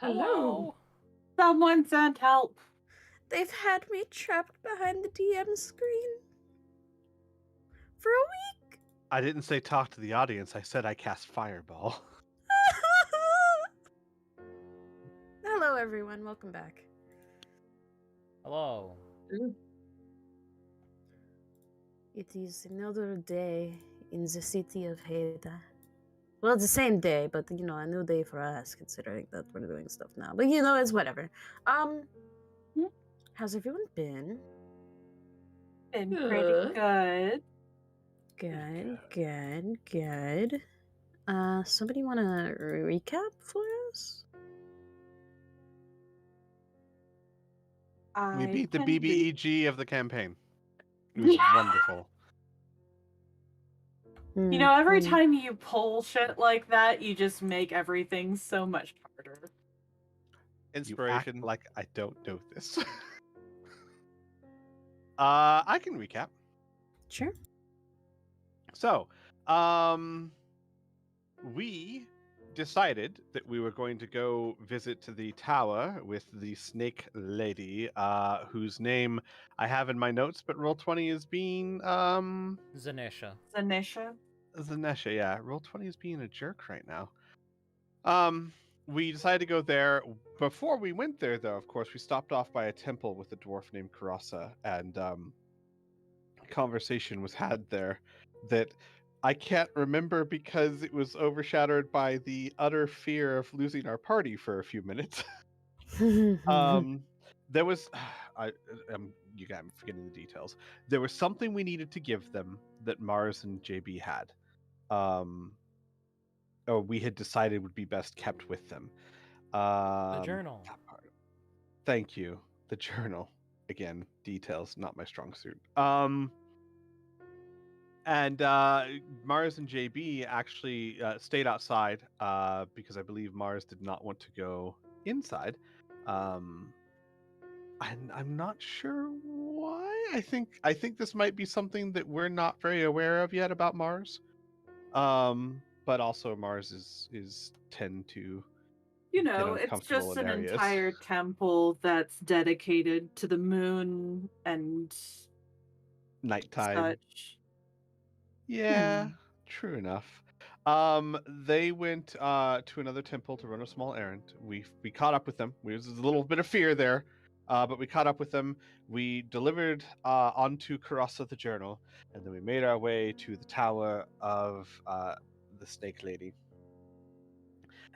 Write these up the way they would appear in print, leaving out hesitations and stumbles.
Hello. Someone sent help. They've had me trapped behind the DM screen for a week. I didn't say talk to the audience. I said I cast Fireball. Hello, everyone. Welcome back. Hello. It is another day in the city of Heda. Well, it's the same day, but a new day for us, considering that we're doing stuff now. But it's whatever. How's everyone been? Been pretty good. Good. Somebody want to recap for us? We beat the can BBEG of the campaign. It was wonderful. You know, every time you pull shit like that, you just make everything so much harder. Inspiration. You act like I don't know this. I can recap. Sure. So, we decided that we were going to go visit the tower with the snake lady, whose name I have in my notes, but Roll20 is being Zanisha. Zanesha, yeah. Roll20 is being a jerk right now. We decided to go there. Before we went there, though, of course, we stopped off by a temple with a dwarf named Karasa, and conversation was had there that I can't remember because it was overshadowed by the utter fear of losing our party for a few minutes. There was, you got me forgetting the details. There was something we needed to give them that Mars and JB had. Or we had decided would be best kept with them. The journal. Thank you. The journal. Again, details, not my strong suit. And Mars and JB actually stayed outside because I believe Mars did not want to go inside. And I'm not sure why. I think this might be something that we're not very aware of yet about Mars. But also Mars is tend to It's just an entire temple that's dedicated to the moon and nighttime. Such. Yeah, true enough. They went to another temple to run a small errand. We caught up with them. There was a little bit of fear there, but we caught up with them. We delivered onto Karasa the journal, and then we made our way to the tower of the Snake Lady.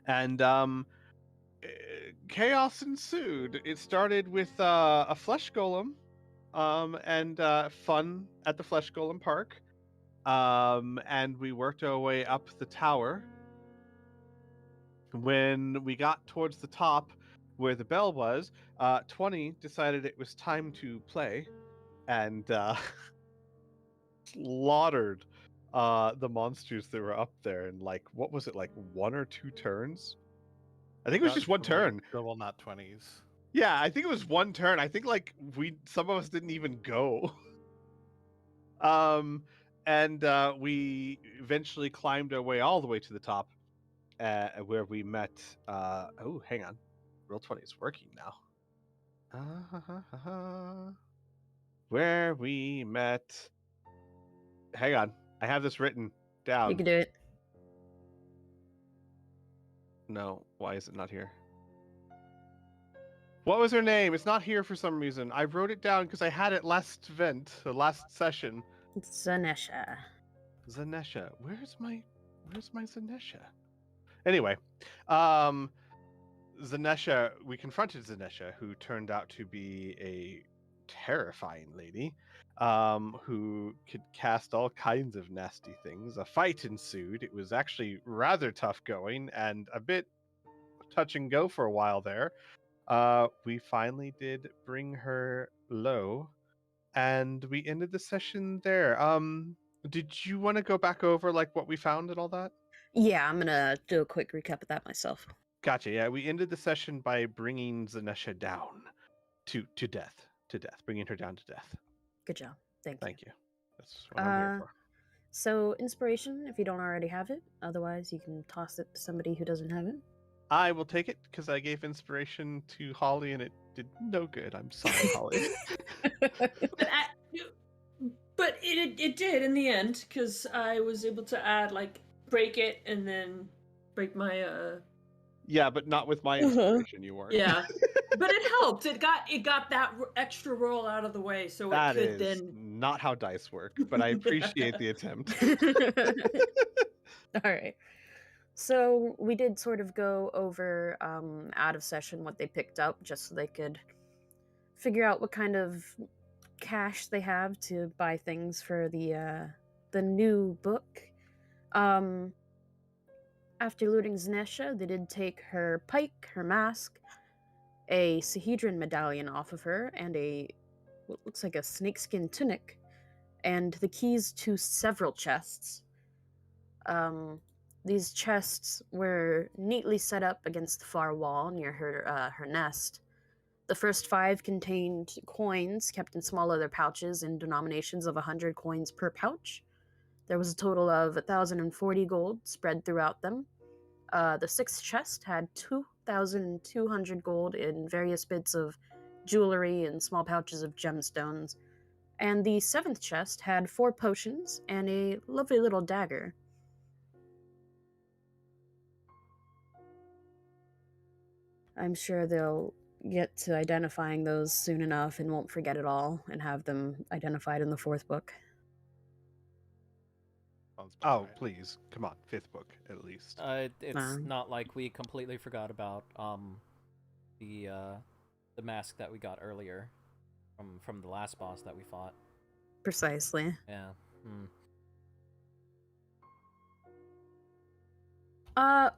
And chaos ensued. It started with a flesh golem, and fun at the flesh golem park. And we worked our way up the tower. When we got towards the top where the bell was, 20 decided it was time to play and slaughtered the monsters that were up there in what was it, 1 or 2 turns? I think it was just 1 turn. Double not 20s. Yeah, I think it was 1 turn. I think some of us didn't even go. And we eventually climbed our way all the way to the top, where we met. Oh, hang on, Roll20 is working now. Where we met. Hang on, I have this written down. You can do it. No, why is it not here? What was her name? It's not here for some reason. I wrote it down because I had it last session. Zanesha. Zanesha. Where's my Zanesha? Anyway, Zanesha, we confronted Zanesha, who turned out to be a terrifying lady, who could cast all kinds of nasty things. A fight ensued. It was actually rather tough going and a bit touch and go for a while there. We finally did bring her low, and we ended the session there. Did you want to go back over what we found and all that? Yeah, I'm gonna do a quick recap of that myself. Gotcha. Yeah, we ended the session by bringing Zanesha down to death, bringing her down to death. Good job. Thank you. That's what I'm here for. So inspiration, if you don't already have it. Otherwise, you can toss it to somebody who doesn't have it. I will take it because I gave inspiration to Holly and it did no good. I'm sorry, Holly. But it did in the end because I was able to add break it and then break my Yeah, but not with my inspiration. You weren't. Yeah, but it helped. It got that extra roll out of the way, so that it could is then not how dice work. But I appreciate the attempt. All right. So we did sort of go over out of session what they picked up, just so they could figure out what kind of cash they have to buy things for the new book. After looting Zanesha, they did take her pike, her mask, a Sahedron medallion off of her, and what looks like a snakeskin tunic, and the keys to several chests. These chests were neatly set up against the far wall near her nest. The first 5 contained coins kept in small leather pouches in denominations of 100 coins per pouch. There was a total of 1,040 gold spread throughout them. The 6th chest had 2,200 gold in various bits of jewelry and small pouches of gemstones. And the 7th chest had 4 potions and a lovely little dagger. I'm sure they'll get to identifying those soon enough and won't forget it all and have them identified in the 4th book. Oh, please. Come on. 5th book, at least. It's not like we completely forgot about the mask that we got earlier from the last boss that we fought. Precisely. Yeah.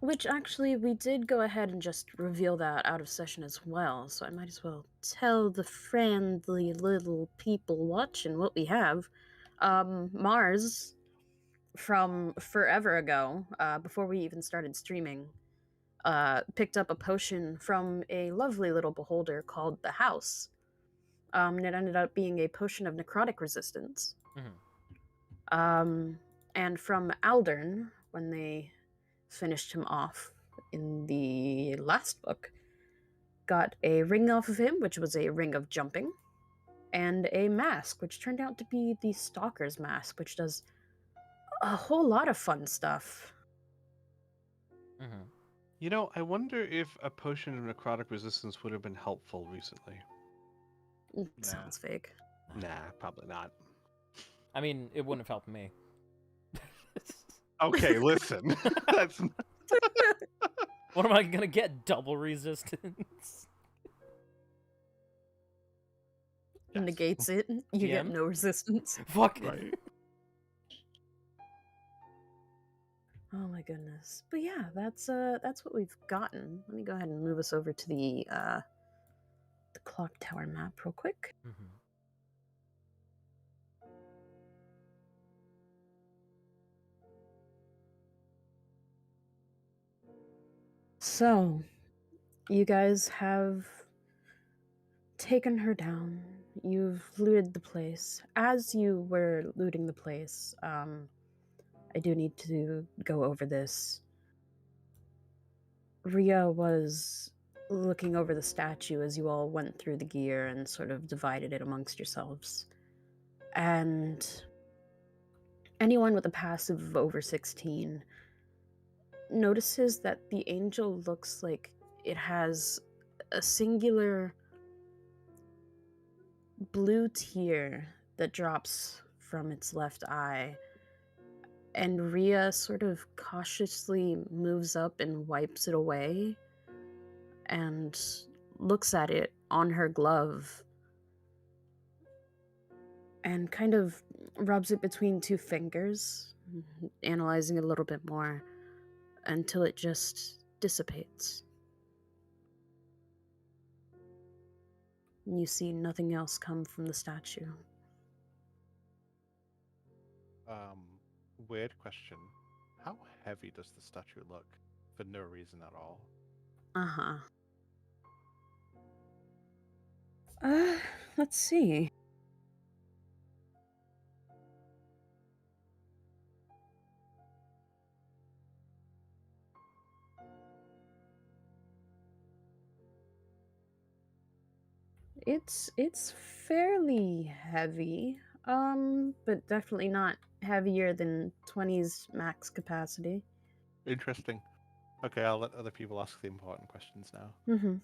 Which actually we did go ahead and just reveal that out of session as well, so I might as well tell the friendly little people watching what we have. Mars, from forever ago, before we even started streaming, picked up a potion from a lovely little beholder called the House. And it ended up being a potion of necrotic resistance. And from Aldern, when they finished him off in the last book, got a ring off of him, which was a ring of jumping, and a mask, which turned out to be the Stalker's mask, which does a whole lot of fun stuff. You know, I wonder if a potion of necrotic resistance would have been helpful recently. Sounds fake. Nah, probably not. I mean, it wouldn't have helped me. Okay, listen. That's not... What am I gonna get? Double resistance? Yes. Negates it. You get no resistance. Fuck. Right. Oh my goodness. But yeah, that's what we've gotten. Let me go ahead and move us over to the clock tower map real quick. So, you guys have taken her down. You've looted the place. As you were looting the place, I do need to go over this. Rhea was looking over the statue as you all went through the gear and sort of divided it amongst yourselves. And anyone with a passive of over 16 notices that the angel looks like it has a singular blue tear that drops from its left eye. And Rhea sort of cautiously moves up and wipes it away and looks at it on her glove and kind of rubs it between 2 fingers, analyzing it a little bit more until it just dissipates. You see nothing else come from the statue. Weird question. How heavy does the statue look? For no reason at all. Let's see. It's fairly heavy, but definitely not heavier than 20's max capacity. Interesting. Okay, I'll let other people ask the important questions now. Mm-hmm.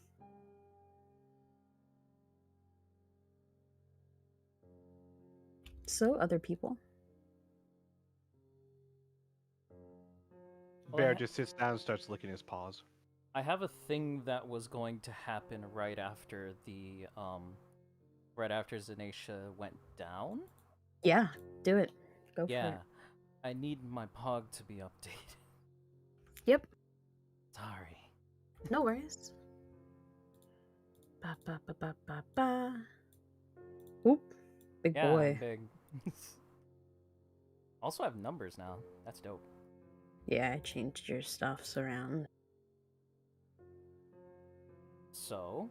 So, other people. Bear just sits down and starts licking his paws. I have a thing that was going to happen right after Zanatia went down. Yeah, do it. Go for it. Yeah, I need my pog to be updated. Yep. Sorry. No worries. Ba ba ba ba ba ba. Oop, big Yeah, boy. I'm big. Also have numbers now. That's dope. Yeah, I changed your stuffs around. So,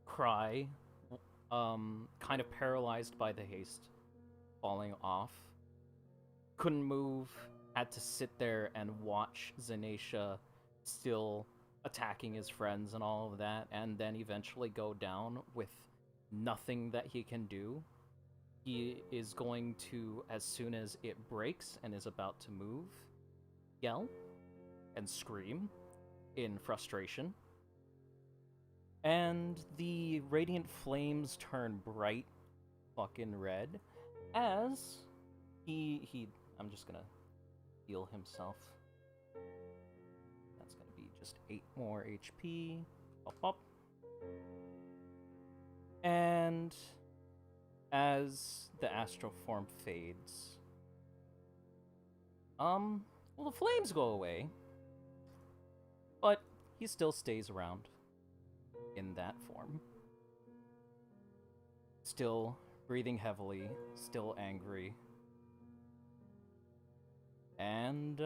Cry, kind of paralyzed by the haste, falling off, couldn't move, had to sit there and watch Zanatia still attacking his friends and all of that, and then eventually go down with nothing that he can do. He is going to, as soon as it breaks and is about to move, yell and scream in frustration. And the radiant flames turn bright fucking red as I'm just gonna heal himself. That's gonna be just 8 more HP. Pop, pop. And as the astral form fades, well, the flames go away, but he still stays around in that form. Still breathing heavily, still angry, and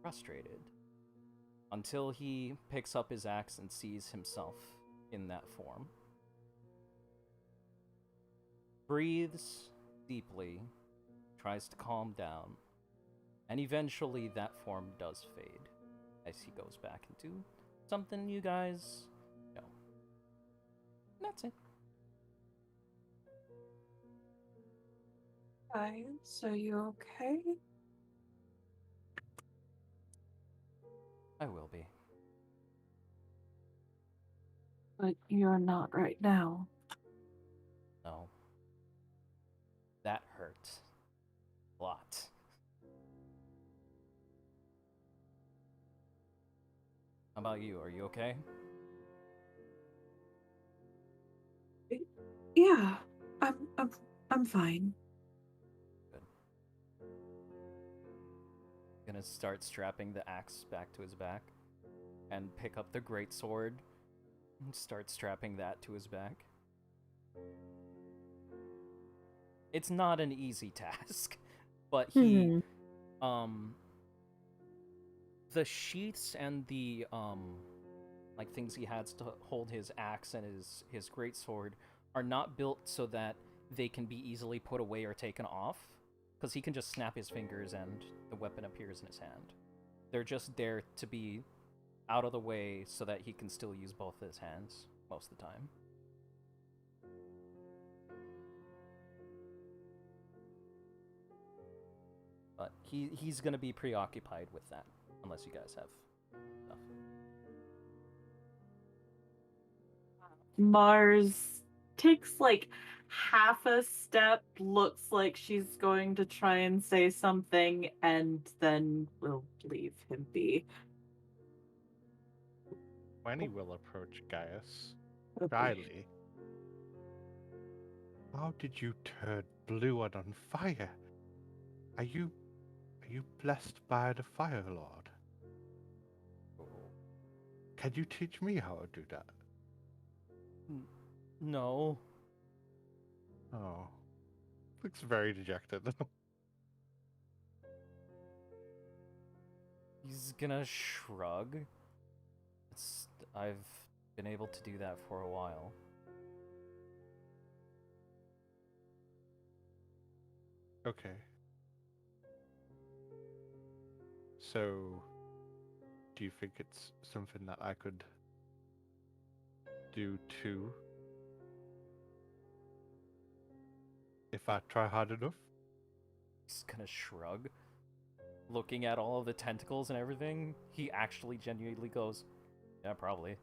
frustrated. Until he picks up his axe and sees himself in that form. Breathes deeply, tries to calm down, and eventually that form does fade as he goes back into something you guys know. And that's it. So you okay? I will be. But you're not right now. No. That hurt. A lot. How about you? Are you okay? Yeah, I'm fine. Good. Gonna start strapping the axe back to his back and pick up the greatsword and start strapping that to his back. It's not an easy task, but he the sheaths and the like things he has to hold his axe and his greatsword are not built so that they can be easily put away or taken off, because he can just snap his fingers and the weapon appears in his hand. They're just there to be out of the way so that he can still use both his hands most of the time. But he's gonna be preoccupied with that, unless you guys have stuff. Mars takes like half a step, looks like she's going to try and say something, and then will leave him be. Wenny will approach Gaius Okay. shyly. How did you turn blue and on fire? Are you blessed by the Fire Lord? Can you teach me how to do that? No. Oh. Looks very dejected. He's gonna shrug. I've been able to do that for a while. Okay. So, Do you think it's something that I could do too? If I try hard enough? He's gonna shrug. Looking at all of the tentacles and everything, he actually genuinely goes, yeah, probably.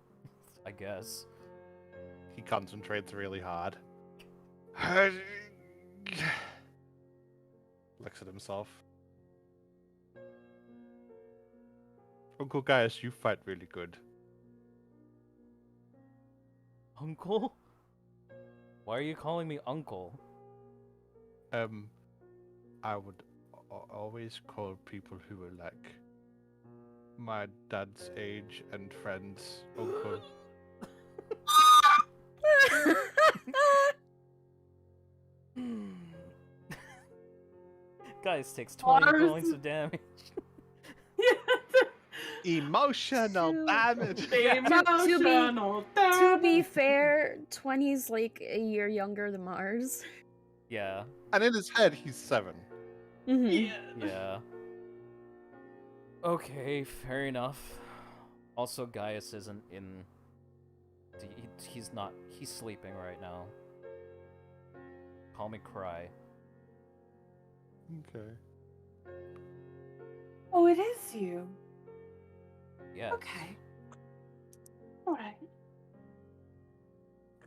I guess. He concentrates really hard. Looks at himself. Uncle Gaius, you fight really good. Uncle? Why are you calling me uncle? I would always call people who are like my dad's age and friends uncle. Guys takes 20 Mars. points of damage. Emotional To- damage. Emotional To be damage. fair, 20's like a year younger than Mars. Yeah, And in his head, he's 7. Mhm. yeah. Okay, fair enough. Also, Gaius isn't in... He's not... He's sleeping right now. Call me Cry. Okay. Oh, it is you. Yes. Okay. All right.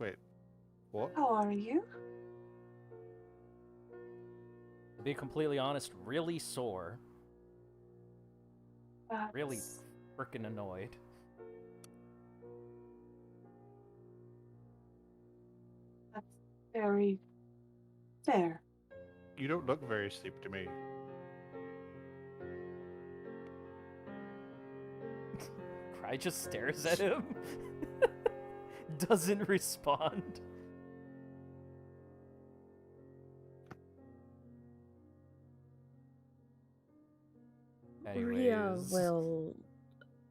Wait. What? How are you? To be completely honest, really sore. Really That's- freaking annoyed. That's very fair. You don't look very asleep to me. Cry just stares at him. Doesn't respond. Rhea Anyways, will.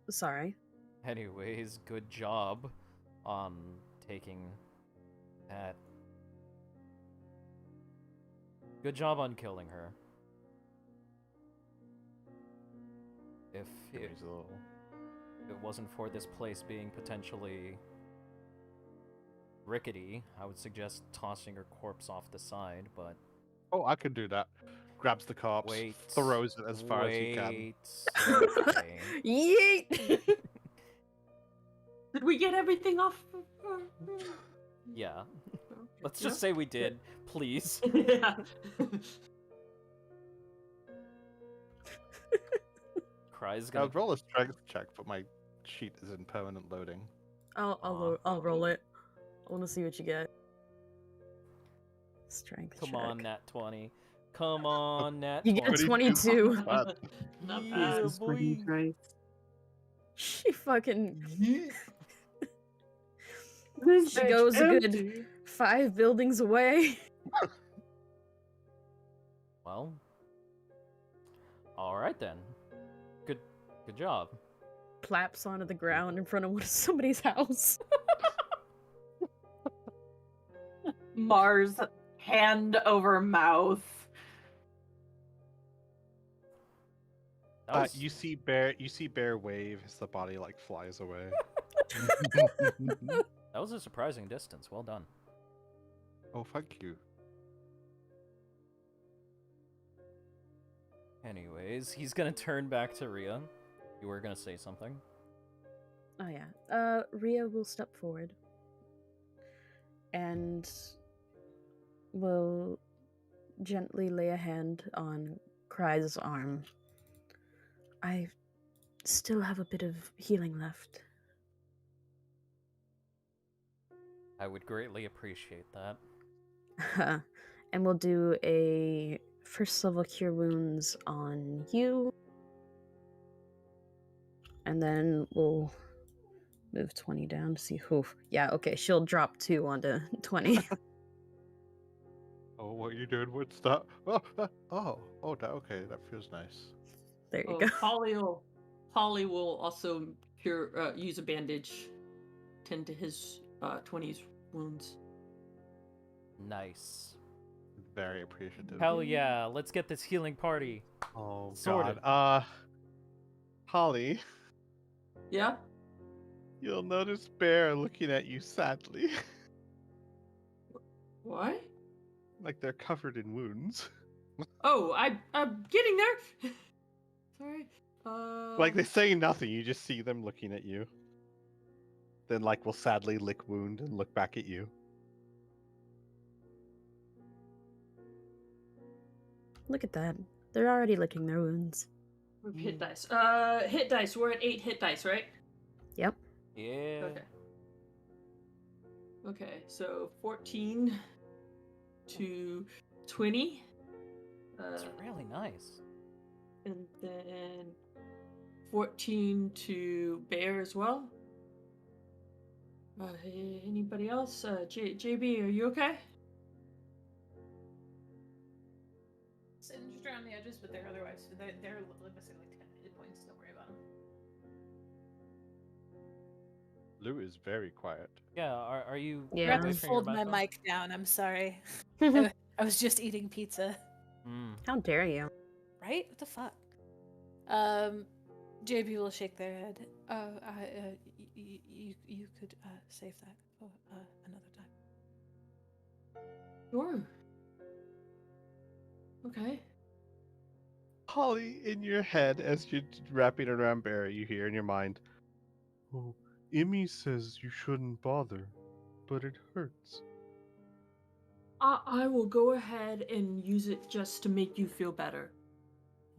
Sorry. anyways, good job on taking that. Good job on killing her. If it wasn't for this place being potentially rickety, I would suggest tossing her corpse off the side, but Oh, I can do that. Grabs the corpse, wait. throws it as far as he can. Wait. Okay. Yeet! Did we get everything off? Yeah. Let's just say we did, please. Yeah. Cry's I gonna would roll a strength check, but my sheet is in permanent loading. I'll roll it. I want to see what you get. Strength Come check. on, Nat 20. Come on, Nat You get a 20. 22. Bad. Not Yeah, bad. boy. She fucking. This She bitch goes a good empty. 5 buildings away. Well. Alright then. Good job. Plaps onto the ground in front of somebody's house. Mars, hand over mouth. That was, You see Bear wave as the body like flies away. that was a surprising distance. Well done. Oh, thank you. Anyways, he's gonna turn back to Rhea. You were gonna say something? Oh yeah. Rhea will step forward and will gently lay a hand on Cry's arm. I still have a bit of healing left. I would greatly appreciate that. And we'll do a first level cure wounds on you. And then we'll move 20 down to see who. Yeah, okay, she'll drop 2 onto 20. Oh, what are you doing? What's that? Okay, that feels nice. There you Oh, go. Holly will also use a bandage, tend to his 20s wounds. Nice. Very appreciative. Hell yeah, let's get this healing party. Oh Sorted. God. Holly, Yeah? You'll notice Bear looking at you sadly, What? like they're covered in wounds. Oh, I'm getting there. Sorry. Like they say nothing, you just see them looking at you. Then like will sadly lick wound and look back at you. Look at that. They're already licking their wounds. Hit dice. Hit dice. We're at 8 hit dice, right? Yep. Yeah. Okay. Okay, so 14 to 20. That's really nice. And then 14 to Bear as well. Anybody else? JB, are you okay? Singed around the edges, but they're otherwise they're missing like 10 hit points. Don't worry about them. Lou is very quiet. Yeah, are you... Yeah. I have to wiping your fold my mouth? mic down. I'm sorry. How I was just eating pizza. dare you? Right? What the fuck? JB will shake their head. You could save that for another time. Sure. Okay. Holly, in your head, as you're wrapping it around Barry, you hear in your mind, "Oh, Emmy says you shouldn't bother, but it hurts." I will go ahead and use it just to make you feel better.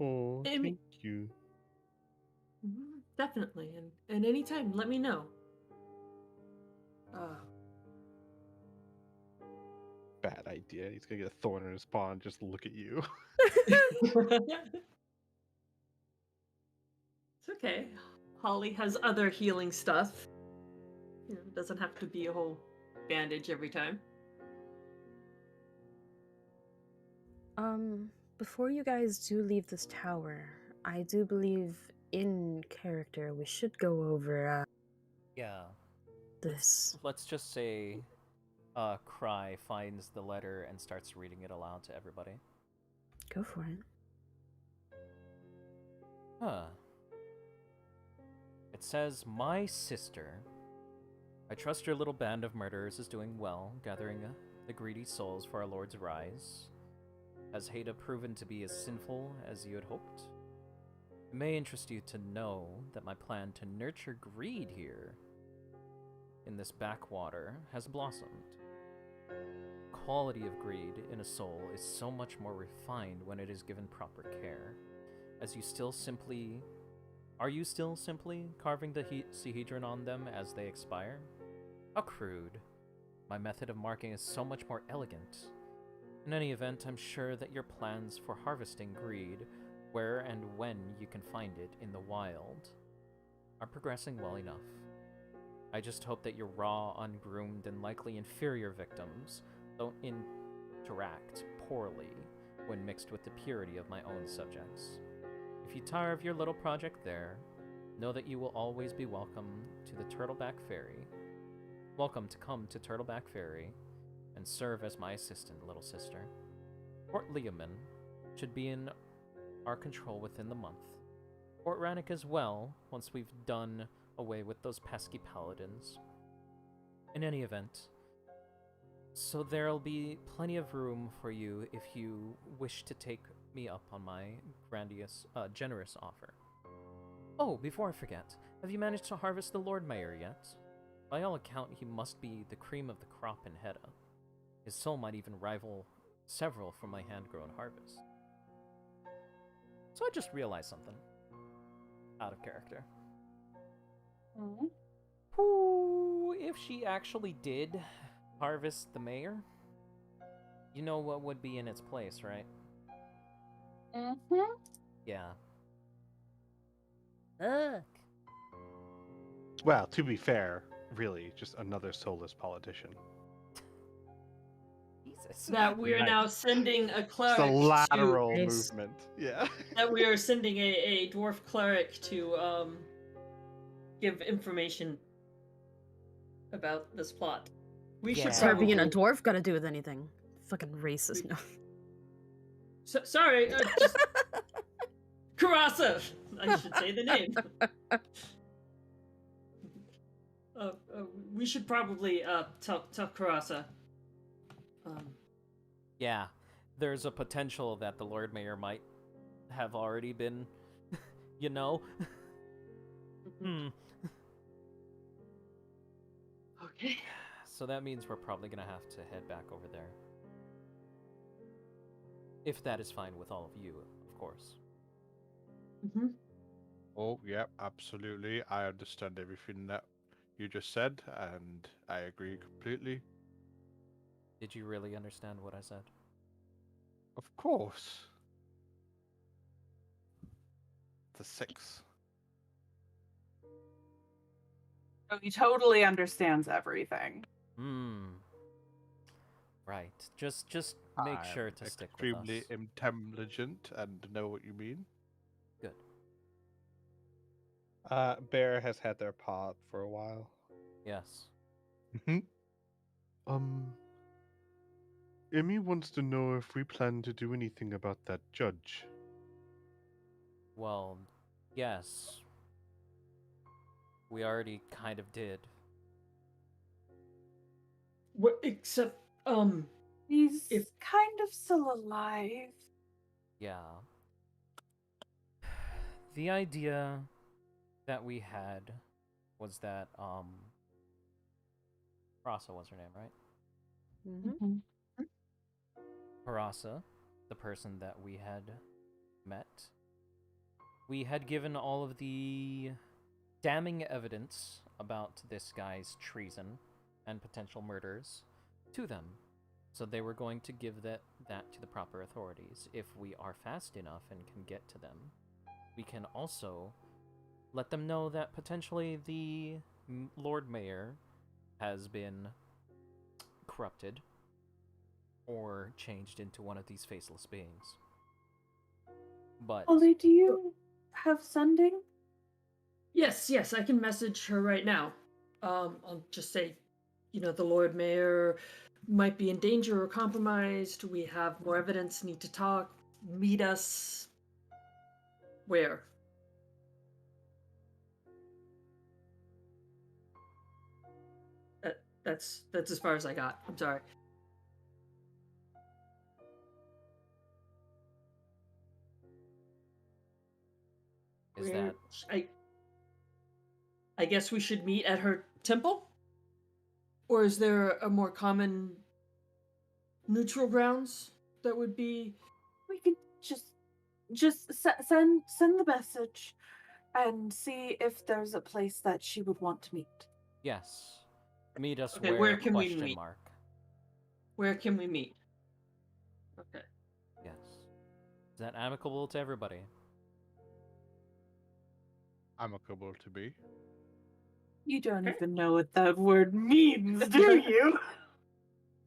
Oh, Emmy- thank you. Definitely, and anytime, let me know. Bad idea. He's gonna get a thorn in his paw and just look at you. It's okay. Holly has other healing stuff. You know, it doesn't have to be a whole bandage every time. Before you guys do leave this tower, I do believe in character we should go over Yeah. this. Let's just say Cry finds the letter and starts reading it aloud to everybody. Go for it. Huh. It says, "My sister. I trust your little band of murderers is doing well, gathering the greedy souls for our Lord's rise. Has Haida proven to be as sinful as you had hoped? It may interest you to know that my plan to nurture greed here in this backwater has blossomed. Quality of greed in a soul is so much more refined when it is given proper care. As you still simply... Are you still simply carving the Sihedron on them as they expire? How crude. My method of marking is so much more elegant. In any event, I'm sure that your plans for harvesting greed, where and when you can find it in the wild, are progressing well enough. I just hope that your raw, ungroomed, and likely inferior victims don't interact poorly when mixed with the purity of my own subjects. If you tire of your little project there, know that you will always be welcome to the Turtleback Ferry. Welcome to come to Turtleback Ferry and serve as my assistant, little sister. Fort Leoman should be in our control within the month. Fort Rannoch as well, once we've done away with those pesky paladins. In any event, so there'll be plenty of room for you if you wish to take me up on my generous offer. Oh, before I forget, have you managed to harvest the Lord Mayor yet? By all account, he must be the cream of the crop in Hedda. His soul might even rival several from my hand-grown harvest. So I just realized something. Out of character. Ooh, if she actually did harvest the mayor, you know what would be in its place, right? Yeah. Look. Well, to be fair, really, just another soulless politician. Jesus. That we are Nice. now sending a cleric It's a lateral Nice. movement. Yeah. that we are sending a dwarf cleric to give information about this plot. We should Yeah. What's her being a probably... dwarf got to do with anything? Fucking racist. No. Sorry, just... Karasa! I should say the name. we should probably tell Karasa. Yeah, there's a potential that the Lord Mayor might have already been, you know? Okay. So that means we're probably gonna have to head back over there. If that is fine with all of you, of course. Mm-hmm. Oh, yeah, absolutely. I understand everything that you just said, and I agree completely. Did you really understand what I said? Of course. The 6. So he totally understands everything. Right. Just make sure to stick with us. Extremely intelligent and know what you mean. Good. Bear has had their pod for a while. Yes. Emmy wants to know if we plan to do anything about that judge. Well, yes. We already kind of did. What, except, He's If- kind of still alive. Yeah. The idea that we had was that, Rasa was her name, right? Mm-hmm. Parasa, the person that we had met, we had given all of the damning evidence about this guy's treason and potential murders to them. So they were going to give that to the proper authorities. If we are fast enough and can get to them, we can also let them know that potentially the Lord Mayor has been corrupted or changed into one of these faceless beings. But Ollie, do you have sending? yes, I can message her right now. I'll just say, the Lord Mayor might be in danger or compromised. We have more evidence, need to talk. Meet us. Where? That's as far as I got. I'm sorry. is that I guess we should meet at her temple? Or is there a more common neutral grounds that would be? We could just send the message and see if there's a place that she would want to meet. yes? Meet us Okay, where? where can we question meet? mark. Where can we meet? Okay. Yes. Is that amicable to everybody? Amicable to be. You don't even know what that word means, do you?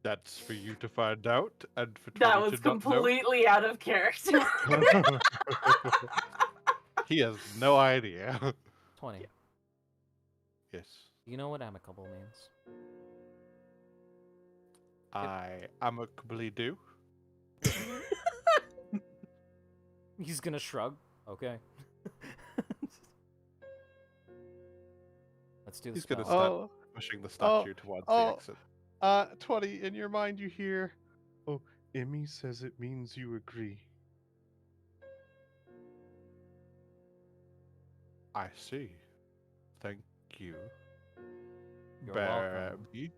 That's for you to find out, and for That 20 was to not know. completely out of character. He has no idea. 20. Yes. You know what amicable means? I amicably do. He's gonna shrug. Okay. Let's do the He's gonna spell. start pushing the statue towards the exit. 20, in your mind you hear, oh, Emmy says it means you agree. I see. Thank you. You're welcome. Barby.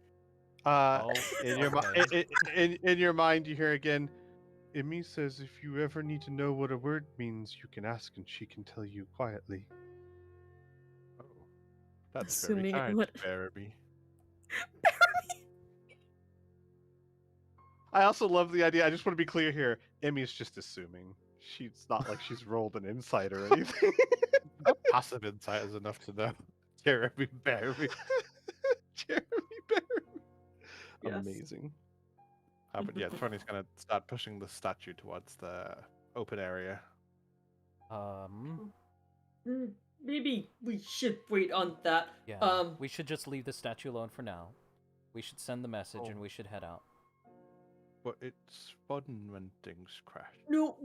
In your okay. in your mind you hear again, Emmy says if you ever need to know what a word means, you can ask and she can tell you quietly. Oh, that's Assuming very kind, what- Barby. I also love the idea. I just want to be clear here. Emmy's just assuming. She's not like she's rolled an insight or anything. Passive insight is enough to know. Jeremy Barby. Jeremy Barry. Yes. Amazing. But yeah, 20's gonna start pushing the statue towards the open area. Maybe we should wait on that. Yeah. We should just leave the statue alone for now. We should send the message and we should head out. But it's fun when things crash. No,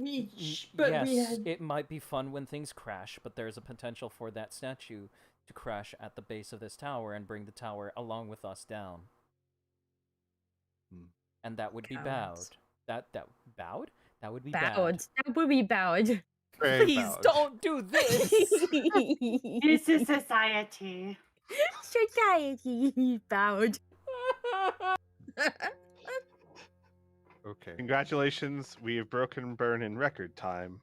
but yes, we had. it might be fun when things crash, but there's a potential for that statue to crash at the base of this tower and bring the tower along with us down. And that would be bowed. Cowards. That bowed? That would be Bowed. bad. That would be bowed. Very Please bowed. don't do this. This is society. Society bowed. Okay. Congratulations, we have broken burn in record time.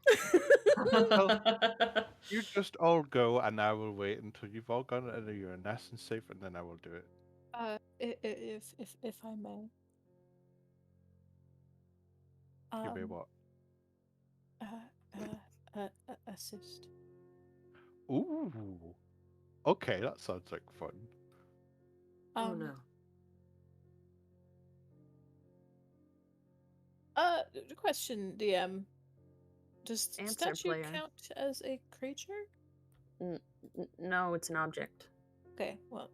You just all go, and I will wait until you've all gone and you're nice and safe, and then I will do it. If I may. You may what? Assist. Ooh. Okay, that sounds like fun. Oh no. Question, DM. Does Answer, statue player. count as a creature? No, it's an object. Okay, well,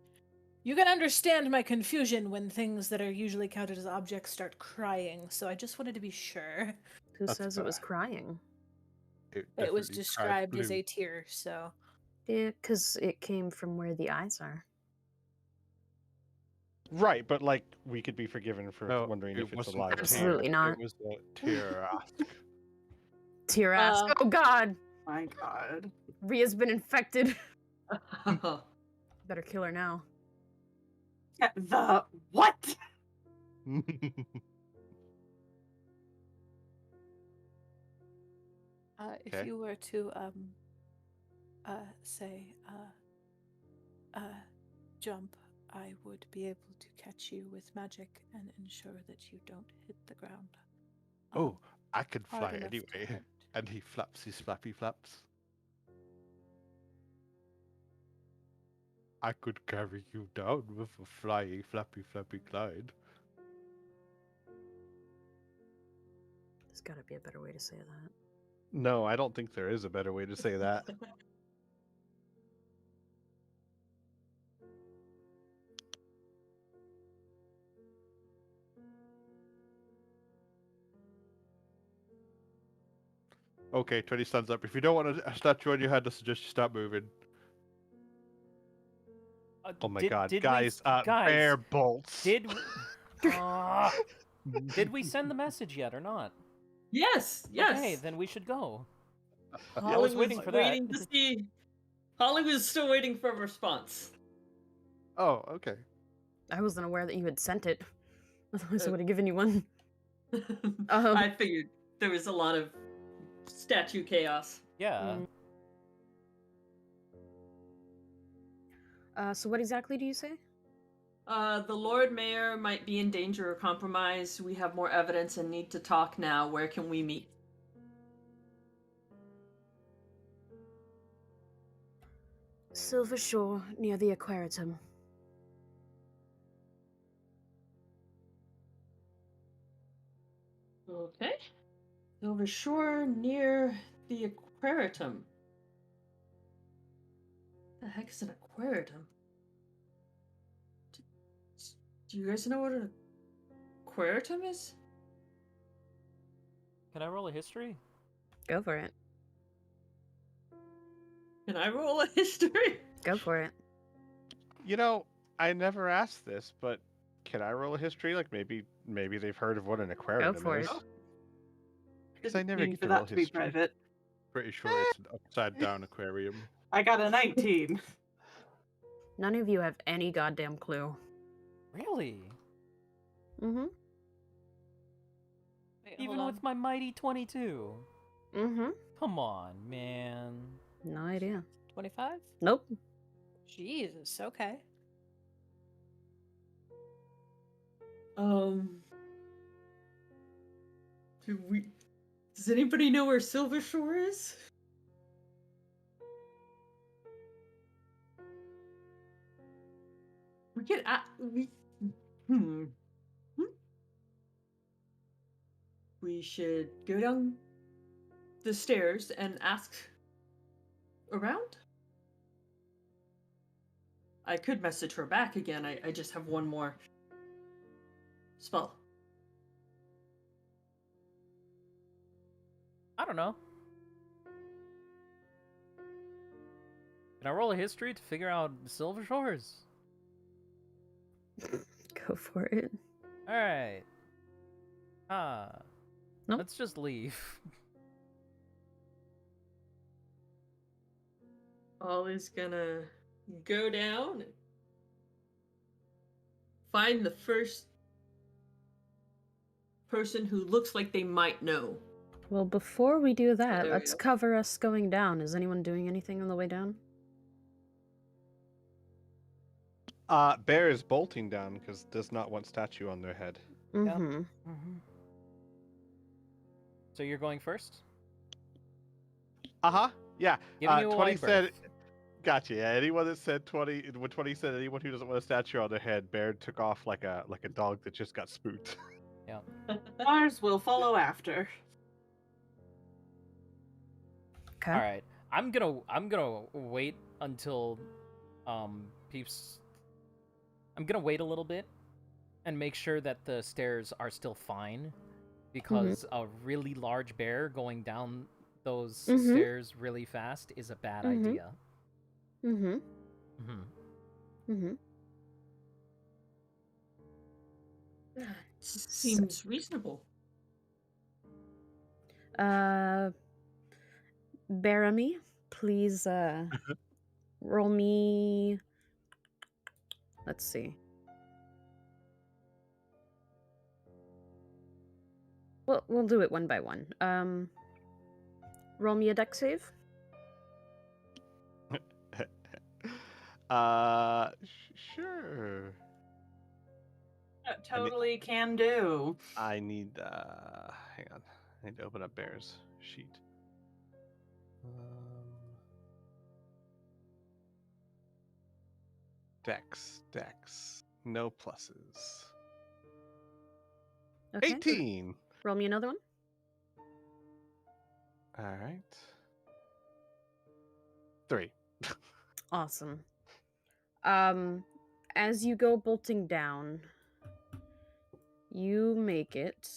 you can understand my confusion when things that are usually counted as objects start crying, so I just wanted to be sure. Who That's says it was fair. crying? It was definitely cried described as blue. a tear, so. Yeah, because it came from where the eyes are. Right, but like we could be forgiven for No, wondering it if it's wasn't alive. a or Absolutely tear, not. It was a tear. Tear ass. Uh, Oh god! My God. Ria's been infected. Better kill her now. The what? If Okay. you were to say jump, I would be able to catch you with magic and ensure that you don't hit the ground. Oh, I can hard fly enough to anyway. hurt. And he flaps his flappy flaps. I could carry you down with a flying flappy flappy glide. There's gotta be a better way to say that. No, I don't think there is a better way to say that. Okay, 20 stands up. If you don't want a statue on your head, I suggest you start moving. Oh my Did- god, did we- guys, bear bolts. Did we send the message yet or not? Yes, yes. Okay, then we should go. Holly I was waiting for that. waiting to see. Holly was still waiting for a response. Oh, okay. I wasn't aware that you had sent it. Otherwise, I Uh, would have given you one. I figured there was a lot of statue chaos. Yeah. So what exactly do you say? The Lord Mayor might be in danger or compromised. We have more evidence and need to talk now. Where can we meet? Silver Shore, near the Aquarium. Okay. Silver Shore near the Aquarium. The heck is an aquarium? Do you guys know what an aquarium is? Can I roll a history? Go for it. Can I roll a history? Go for it. You know, I never asked this, but can I roll a history? Like maybe they've heard of what an aquarium for is. it. Because I never Mean get for to roll that to be history. private. Pretty sure it's an upside down aquarium. I got a 19. None of you have any goddamn clue. Really? Mm-hmm. Wait, Even hold on. with my mighty 22? Mm-hmm. Come on, man. No idea. 25? Nope. Jesus, okay. Does anybody know where Silver Shore is? We could we should go down the stairs and ask around. I could message her back again. I just have one more spell. I don't know. Can I roll a history to figure out Silver Shores? Go for it. All right. Nope. Let's just leave. Ollie's gonna go down and find the first person who looks like they might know. Well, before we do that, there we let's go. cover us going down. Is anyone doing anything on the way down? Bear is bolting down because does not want statue on their head. Mm-hmm. So you're going first? Yeah. Giving you a 20 wide said. berth. Gotcha. Yeah. Anyone that said 20, when 20 said anyone who doesn't want a statue on their head, Bear took off like a dog that just got spooked. Yeah. Mars will follow after. Okay. All right. I'm gonna wait until peeps. I'm gonna wait a little bit and make sure that the stairs are still fine, because a really large bear going down those stairs really fast is a bad idea. Mm-hmm. Mm-hmm. Mm-hmm. Seems reasonable. Baramy, please roll me. Let's see. Well, we'll do it one by one. Roll me a dex save. Sure. Totally can do. I need. Hang on. I need to open up Bear's sheet. Dex. No pluses. Okay. 18. Roll me another one. All right. 3. Awesome. As you go bolting down, you make it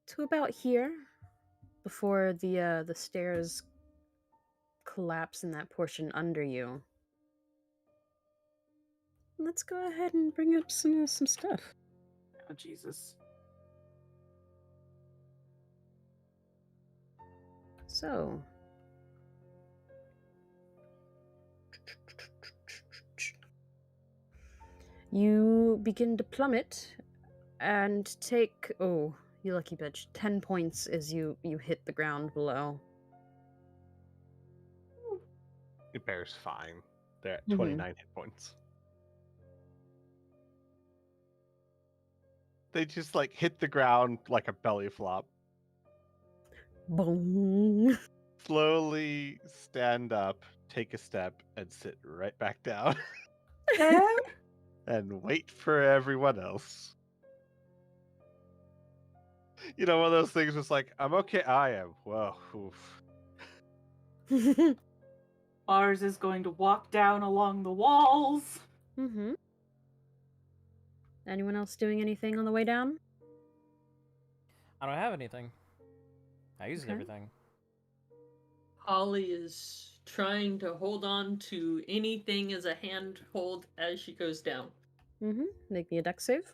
to about here before the stairs collapse in that portion under you. Let's go ahead and bring up some stuff. Oh, Jesus. So, you begin to plummet and take, oh, you lucky bitch, 10 points as you hit the ground below. Bear's fine. They're at 29 hit points. They just like hit the ground like a belly flop. Boom. Slowly stand up, take a step, and sit right back down. And wait for everyone else. You know, one of those things was like, I'm okay. I am. Whoa. Oof. Mars is going to walk down along the walls. Mm-hmm. Anyone else doing anything on the way down? I don't have anything. I used Okay. everything. Holly is trying to hold on to anything as a handhold as she goes down. Mm-hmm. Make me a dex save.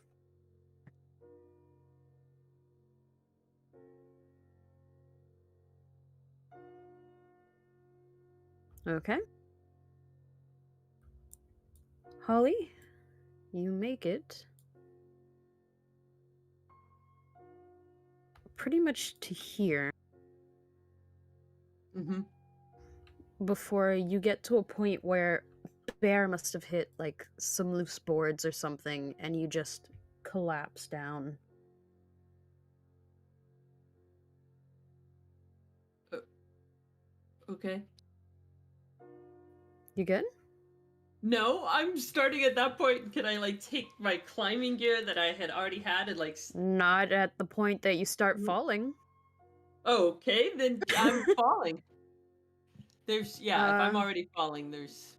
Okay. Holly, you make it pretty much to here Mm-hmm. before you get to a point where Bear must have hit like some loose boards or something and you just collapse down. Okay. You good? No, I'm starting at that point. Can I like take my climbing gear that I had already had and like? Not at the point that you start falling. Oh, okay, then I'm falling. There's if I'm Uh, already falling, there's.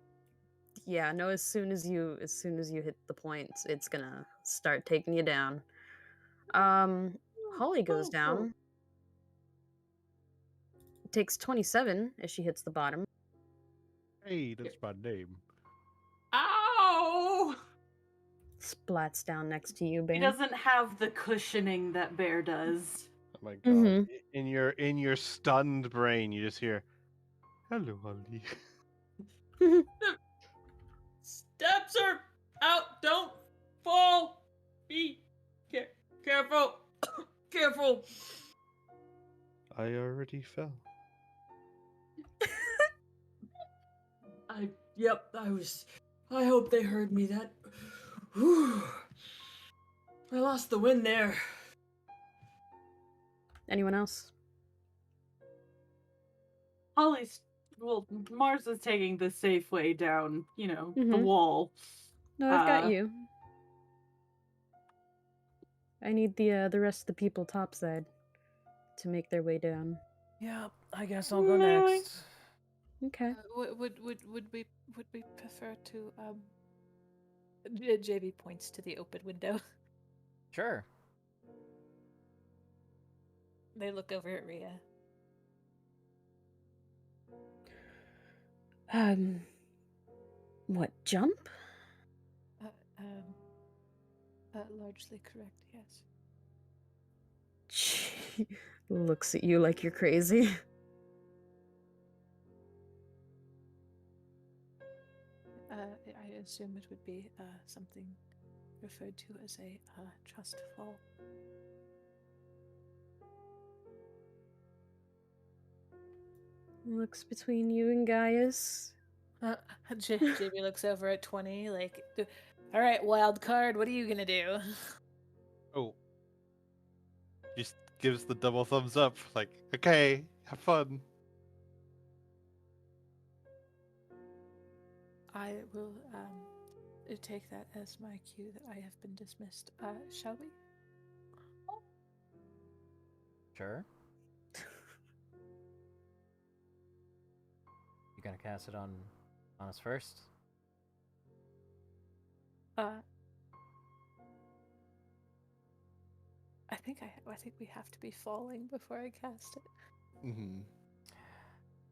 Yeah, no, as soon as you hit the points, it's gonna start taking you down. Holly goes Oh, down. Takes 27 as she hits the bottom. Hey, that's my name. Ow! Splats down next to you, He Bear. doesn't have the cushioning that Bear does. Oh my god! Mhm. In your stunned brain, you just hear, "Hello, Holly." Steps are out. Don't fall. Be careful. Careful. I already fell. I hope they heard me. Whew. I lost the wind there. Anyone else? Mars is taking the safe way down, the Mhm. wall. No, I've got you. I need the rest of the people topside to make their way down. Yeah, I guess I'll go No. next. Okay. Would we prefer to JB points to the open window. Sure. They look over at Rhea. What, jump? Largely correct, yes. She looks at you like you're crazy. I assume it would be something referred to as a trust fall. Looks between you and Gaius. JB looks over at 20, like, all right, wild card, what are you gonna do? Oh. Just gives the double thumbs up, like, okay, have fun. I will take that as my cue that I have been dismissed. Shall we? Sure. You gonna cast it on us first? I think we have to be falling before I cast it. Mm-hmm.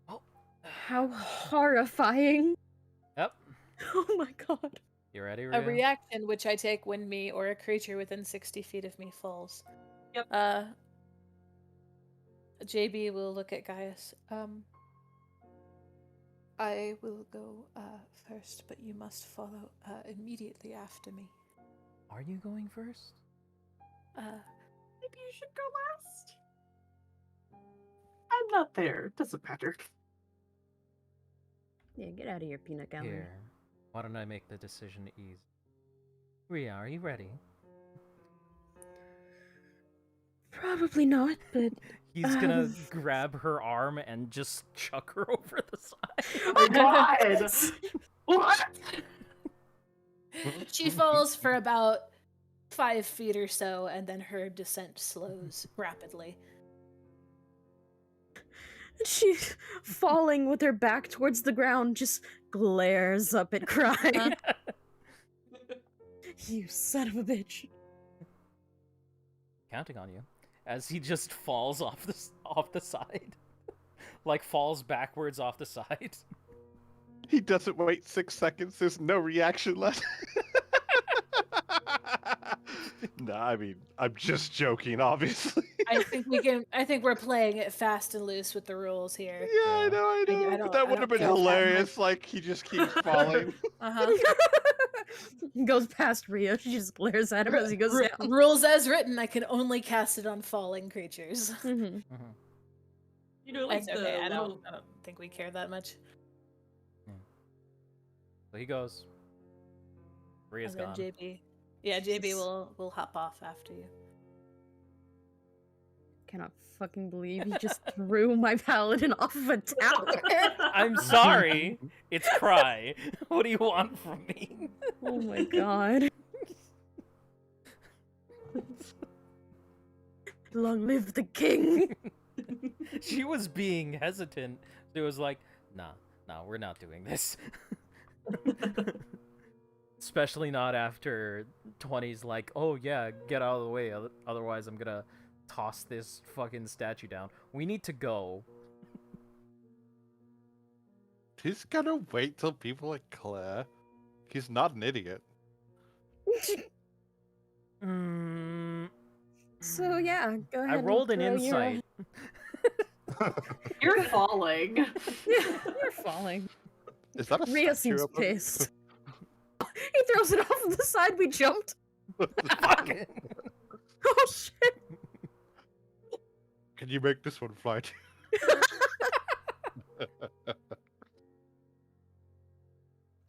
Oh. How horrifying. Yep. Oh my god. You ready, A Rhea? reaction which I take when me or a creature within 60 feet of me falls. Yep. JB will look at Gaius. I will go first, but you must follow immediately after me. Are you going first? Maybe you should go last. I'm not there. Doesn't matter. Yeah, get out of here, peanut gallery. Here. Why don't I make the decision easy? Rhea, are you ready? Probably not, but He's gonna grab her arm and just chuck her over the side. Oh my god! What? She falls for about 5 feet or so, and then her descent slows rapidly. she's falling with her back towards the ground, just glares up at Cry. You son of a bitch. Counting on you. As he just falls off the side. Like falls backwards off the side. He doesn't wait 6 seconds. There's no reaction left. No, I mean, I'm just joking, obviously. I think we're playing it fast and loose with the rules here. Yeah, I know. But that would have been hilarious. Like, he just keeps falling. Goes past Rhea. She just glares at him as he goes down. Rules as written, I can only cast it on falling creatures. Mm-hmm. You know, like It's okay. I little- don't think we care that much. So he goes. Rhea's And then gone. JB. Yeah, JB will hop off after you. Cannot fucking believe he just threw my paladin off of a tower. I'm sorry. It's Cry. What do you want from me? Oh my god. Long live the king. She was being hesitant. She was like, nah, we're not doing this. Especially not after 20's like, oh yeah, get out of the way, otherwise I'm gonna toss this fucking statue down. We need to go. He's gonna wait till people are clear. He's not an idiot. Mm, So yeah, go ahead. I rolled an and throw your- insight. You're falling. Yeah, you're falling. Is that a Rhea statue seems up there? pissed. He throws it off the side we jumped. Fucking- Oh shit! Can you make this one fly too?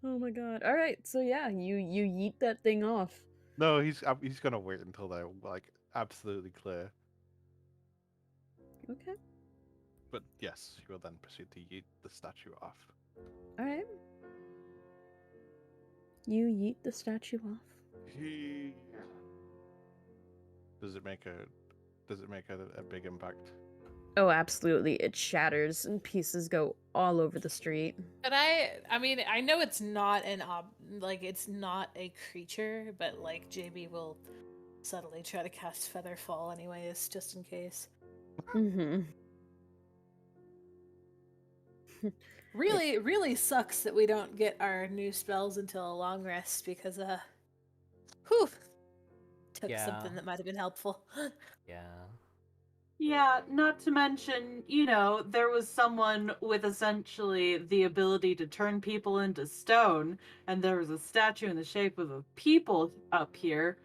Oh my god! All right, so yeah, you yeet that thing off. No, he's gonna wait until they're like absolutely clear. Okay. But yes, he will then proceed to yeet the statue off. All right. You yeet the statue off. He... Does it make a big impact? Oh, absolutely! It shatters and pieces go all over the street. But I mean, I know it's not it's not a creature, but like JB will subtly try to cast Featherfall anyways, just in case. Mm-hmm. Really sucks that we don't get our new spells until a long rest because whew, took Yeah. something that might have been helpful. Yeah. Yeah, not to mention, there was someone with essentially the ability to turn people into stone, and there was a statue in the shape of a people up here.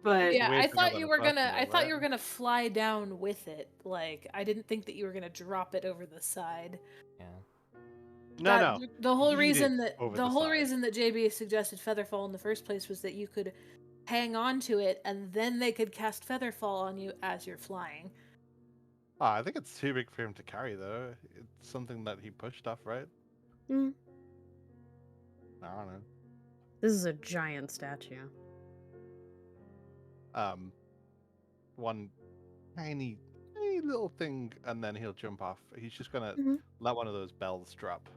But Yeah, Way I to thought know you that were a person gonna. I will thought let. you were gonna fly down with it. Like I didn't think that you were gonna drop it over the side. Yeah. No. The whole Yeet reason it that over the the whole side. reason that JB suggested Featherfall in the first place was that you could hang on to it, and then they could cast Featherfall on you as you're flying. I think it's too big for him to carry, though. It's something that he pushed off, right? Mm. I don't know. This is a giant statue. One tiny little thing, and then he'll jump off. He's just gonna Mhm. let one of those bells drop.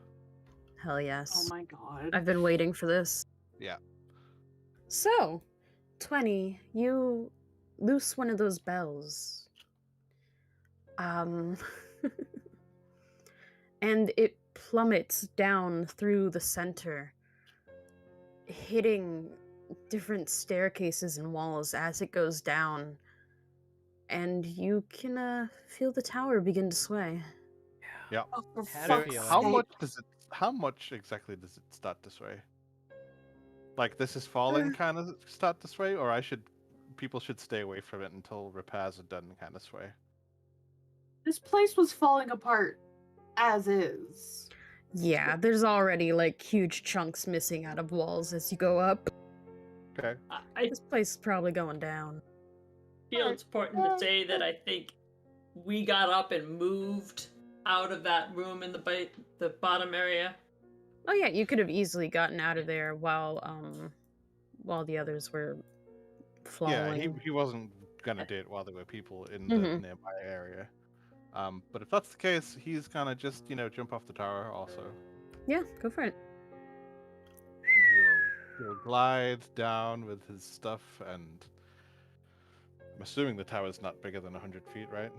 Hell oh yes! my god. I've been waiting for this. Yeah. So, 20, you loose one of those bells. And it plummets down through the center, hitting different staircases and walls as it goes down. And you can feel the tower begin to sway. Yeah. Oh, for Had a fuck's feeling. sake. How much exactly does it start to sway? Like this is falling Uh. kind of start to sway, or people should stay away from it until repairs are done kind of sway. This place was falling apart as is. Yeah, there's already like huge chunks missing out of walls as you go up. Okay. I This place is probably going down. feel it's important to say that I think we got up and moved out of that room in the bottom area. Oh yeah, you could have easily gotten out of there while the others were following. Yeah, he wasn't gonna do it while there were people in the Mhm. nearby area. But if that's the case, he's gonna just jump off the tower also, Yeah, go for it. and he'll glide down with his stuff, and I'm assuming the tower's not bigger than 100 feet, right?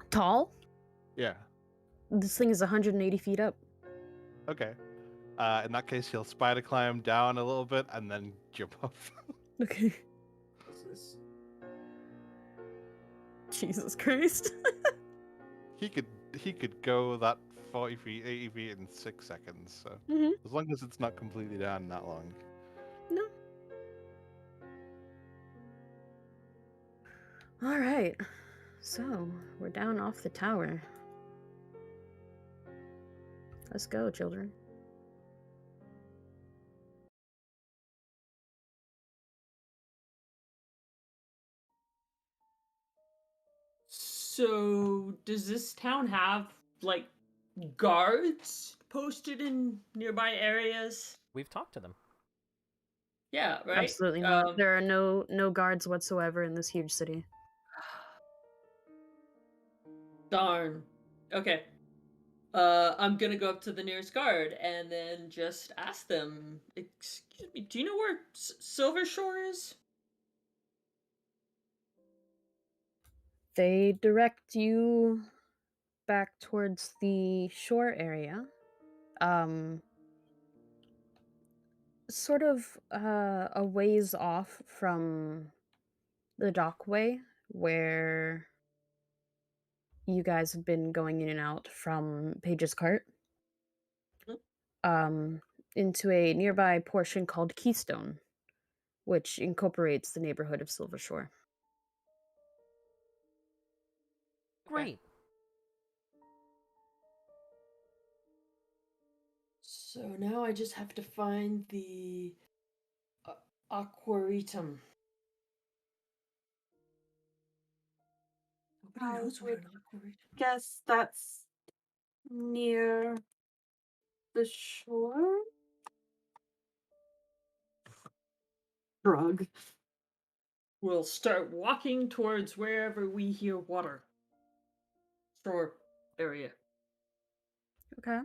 Tall? Yeah. This thing is 180 feet up. Okay. In that case, he'll spider climb down a little bit and then jump off. Okay. Jesus Christ. He could go that 40 feet, 80 feet in 6 seconds. So Mhm. as long as it's not completely down that long. No. All right. So, we're down off the tower. Let's go, children. So, does this town have like guards posted in nearby areas? We've talked to them. Yeah, right. Absolutely not. There are no guards whatsoever in this huge city. Darn. Okay. I'm gonna go up to the nearest guard and then just ask them. Excuse me. Do you know where Silver Shore is? They direct you back towards the shore area. um, sort of a ways off from the dockway where you guys have been going in and out from Paige's cart, um, into a nearby portion called Keystone, which incorporates the neighborhood of Silver Shore. Great. So now I just have to find the aquaritum. Nobody I knows what would an aquaritum. guess that's near the shore. Drug. We'll start walking towards wherever we hear water. Shore area. Okay.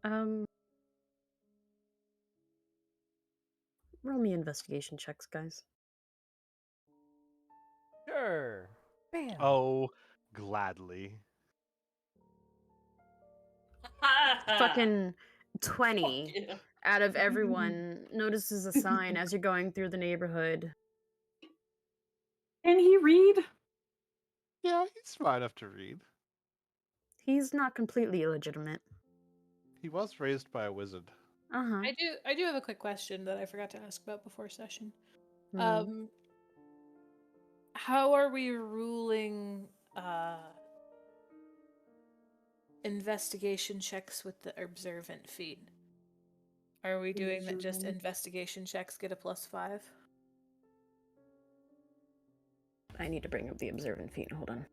Um, roll me investigation checks, guys. Sure. Bam. Oh, gladly. Fucking 20 Fuck yeah. out of everyone notices a sign as you're going through the neighborhood. Can he read? Yeah, he's smart enough to read. He's not completely illegitimate. He was raised by a wizard. Uh-huh. I do have a quick question that I forgot to ask about before session. Mhm. How are we ruling investigation checks with the observant feat? Are we doing that just Observant. investigation checks get a +5? I need to bring up the observant feat. Hold on.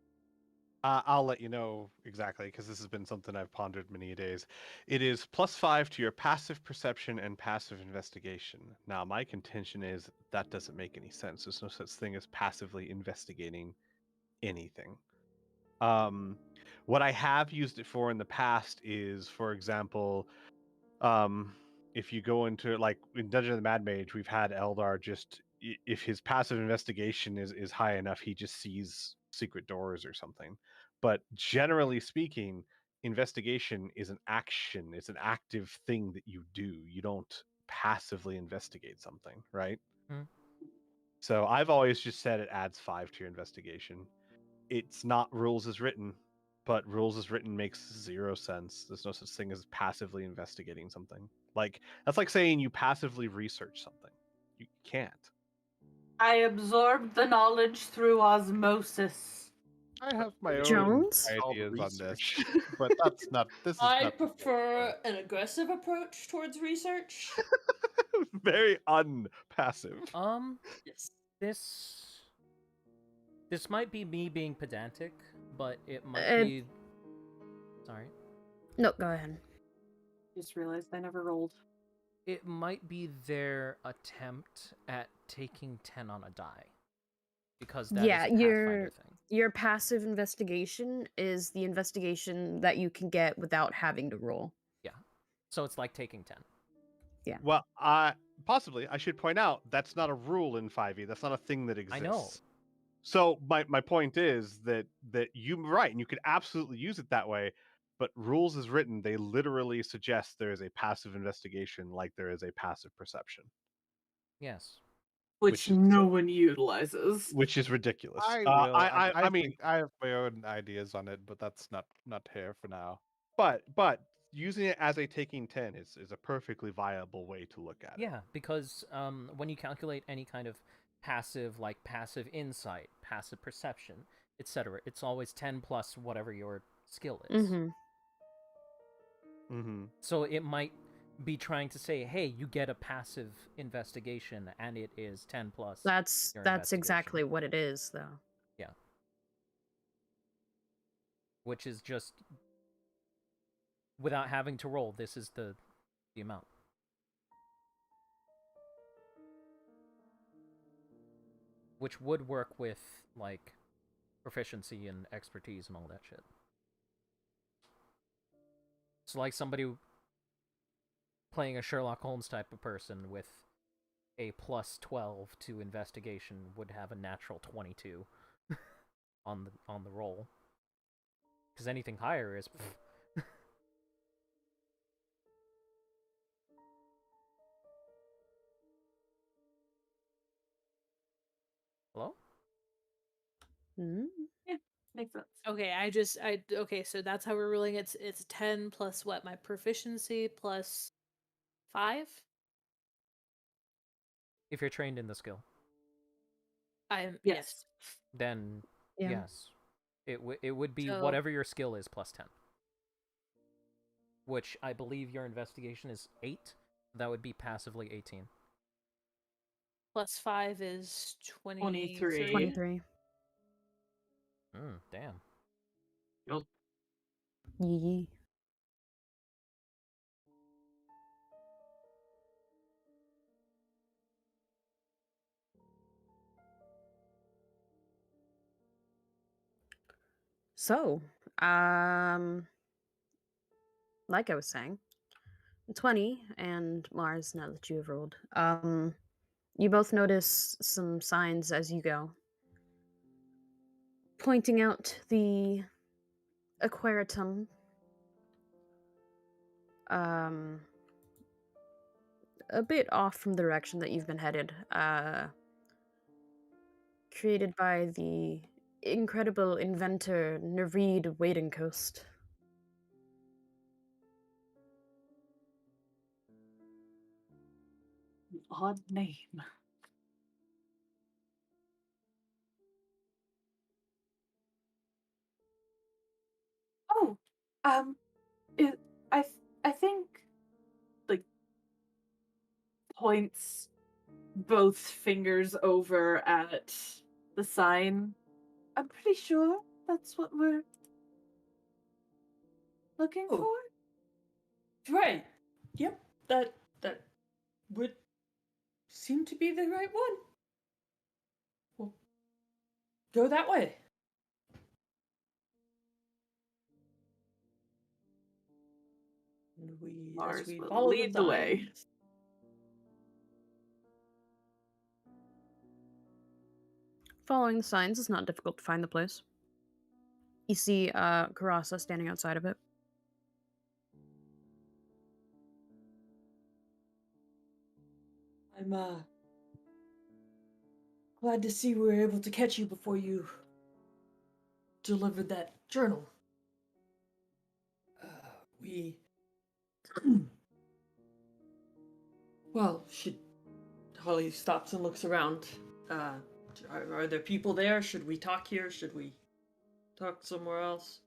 I'll let you know exactly, because this has been something I've pondered many days. It is +5 to your passive perception and passive investigation. Now, my contention is that doesn't make any sense. There's no such thing as passively investigating anything. What I have used it for in the past is, for example, if you go into, like, in Dungeon of the Mad Mage, we've had Eldar just, if his passive investigation is high enough, he just sees secret doors or something. But generally speaking, investigation is an action, it's an active thing that you do. You don't passively investigate something, right? Hmm. So I've always just said it adds 5 to your investigation. It's not rules as written, but rules as written makes 0 sense. There's no such thing as passively investigating something. Like, that's like saying you passively research something. You can't. I absorbed the knowledge through osmosis. I have my own Jones? ideas on this, Research. but that's not. This is I not. the prefer an aggressive approach towards research. Very unpassive. Yes. This might be me being pedantic, but it might Uh, be. Sorry. No, go ahead. Just realized I never rolled. It might be their attempt at taking 10 on a die. Because that is Yeah, a Pathfinder thing. your passive investigation is the investigation that you can get without having to roll. Yeah. So it's like taking 10. Well, possibly I should point out that's not a rule in 5e. That's not a thing that exists. I know. So my point is that you're right, and you could absolutely use it that way. But rules as written, they literally suggest there is a passive investigation, like there is a passive perception, Yes. Which is no one utilizes. which is ridiculous. I will. I mean, think I have my own ideas on it, but that's not here for now. but using it as a taking 10 is a perfectly viable way to look at it. Yeah, because when you calculate any kind of passive, like passive insight, passive perception, etc., it's always 10 plus whatever your skill is. Mm-hmm. Mm-hmm. So it might be trying to say, hey, you get a passive investigation, and it is 10 plus. That's your exactly investigation. what it is, though. Yeah. Which is just, without having to roll, this is the amount. Which would work with, like, proficiency and expertise and all that shit. So, like, somebody playing a Sherlock Holmes type of person with a +12 to investigation would have a natural 22 on the roll. Because anything higher is. Hello? Hmm? Yeah, makes sense. Okay, okay, so that's how we're ruling it. It's 10 plus what? My proficiency plus 5? If you're trained in the skill, I'm Yes. then Yeah. yes. It would be So- whatever your skill is plus 10. Which I believe your investigation is 8. That would be passively 18. Plus 5 is 23. 23. Damn. Yee. So, like I was saying, 20 and Mars, now that you have rolled, you both notice some signs as you go, pointing out the aquarium, a bit off from the direction that you've been headed, created by the incredible inventor Nareed Wadencoast. Odd name. Oh, it, I think, like, points both fingers over at the sign. I'm pretty sure that's what we're looking Oh. for. Right. Yep. That would seem to be the right one. Well, go that way. And Mars as we will follow lead the way. signs- Following the signs is not difficult to find the place. You see Karasa standing outside of it. I'm glad to see we were able to catch you before you delivered that journal. We well, Holly stops and looks around. Are there people there? Should we talk here? Should we talk somewhere else?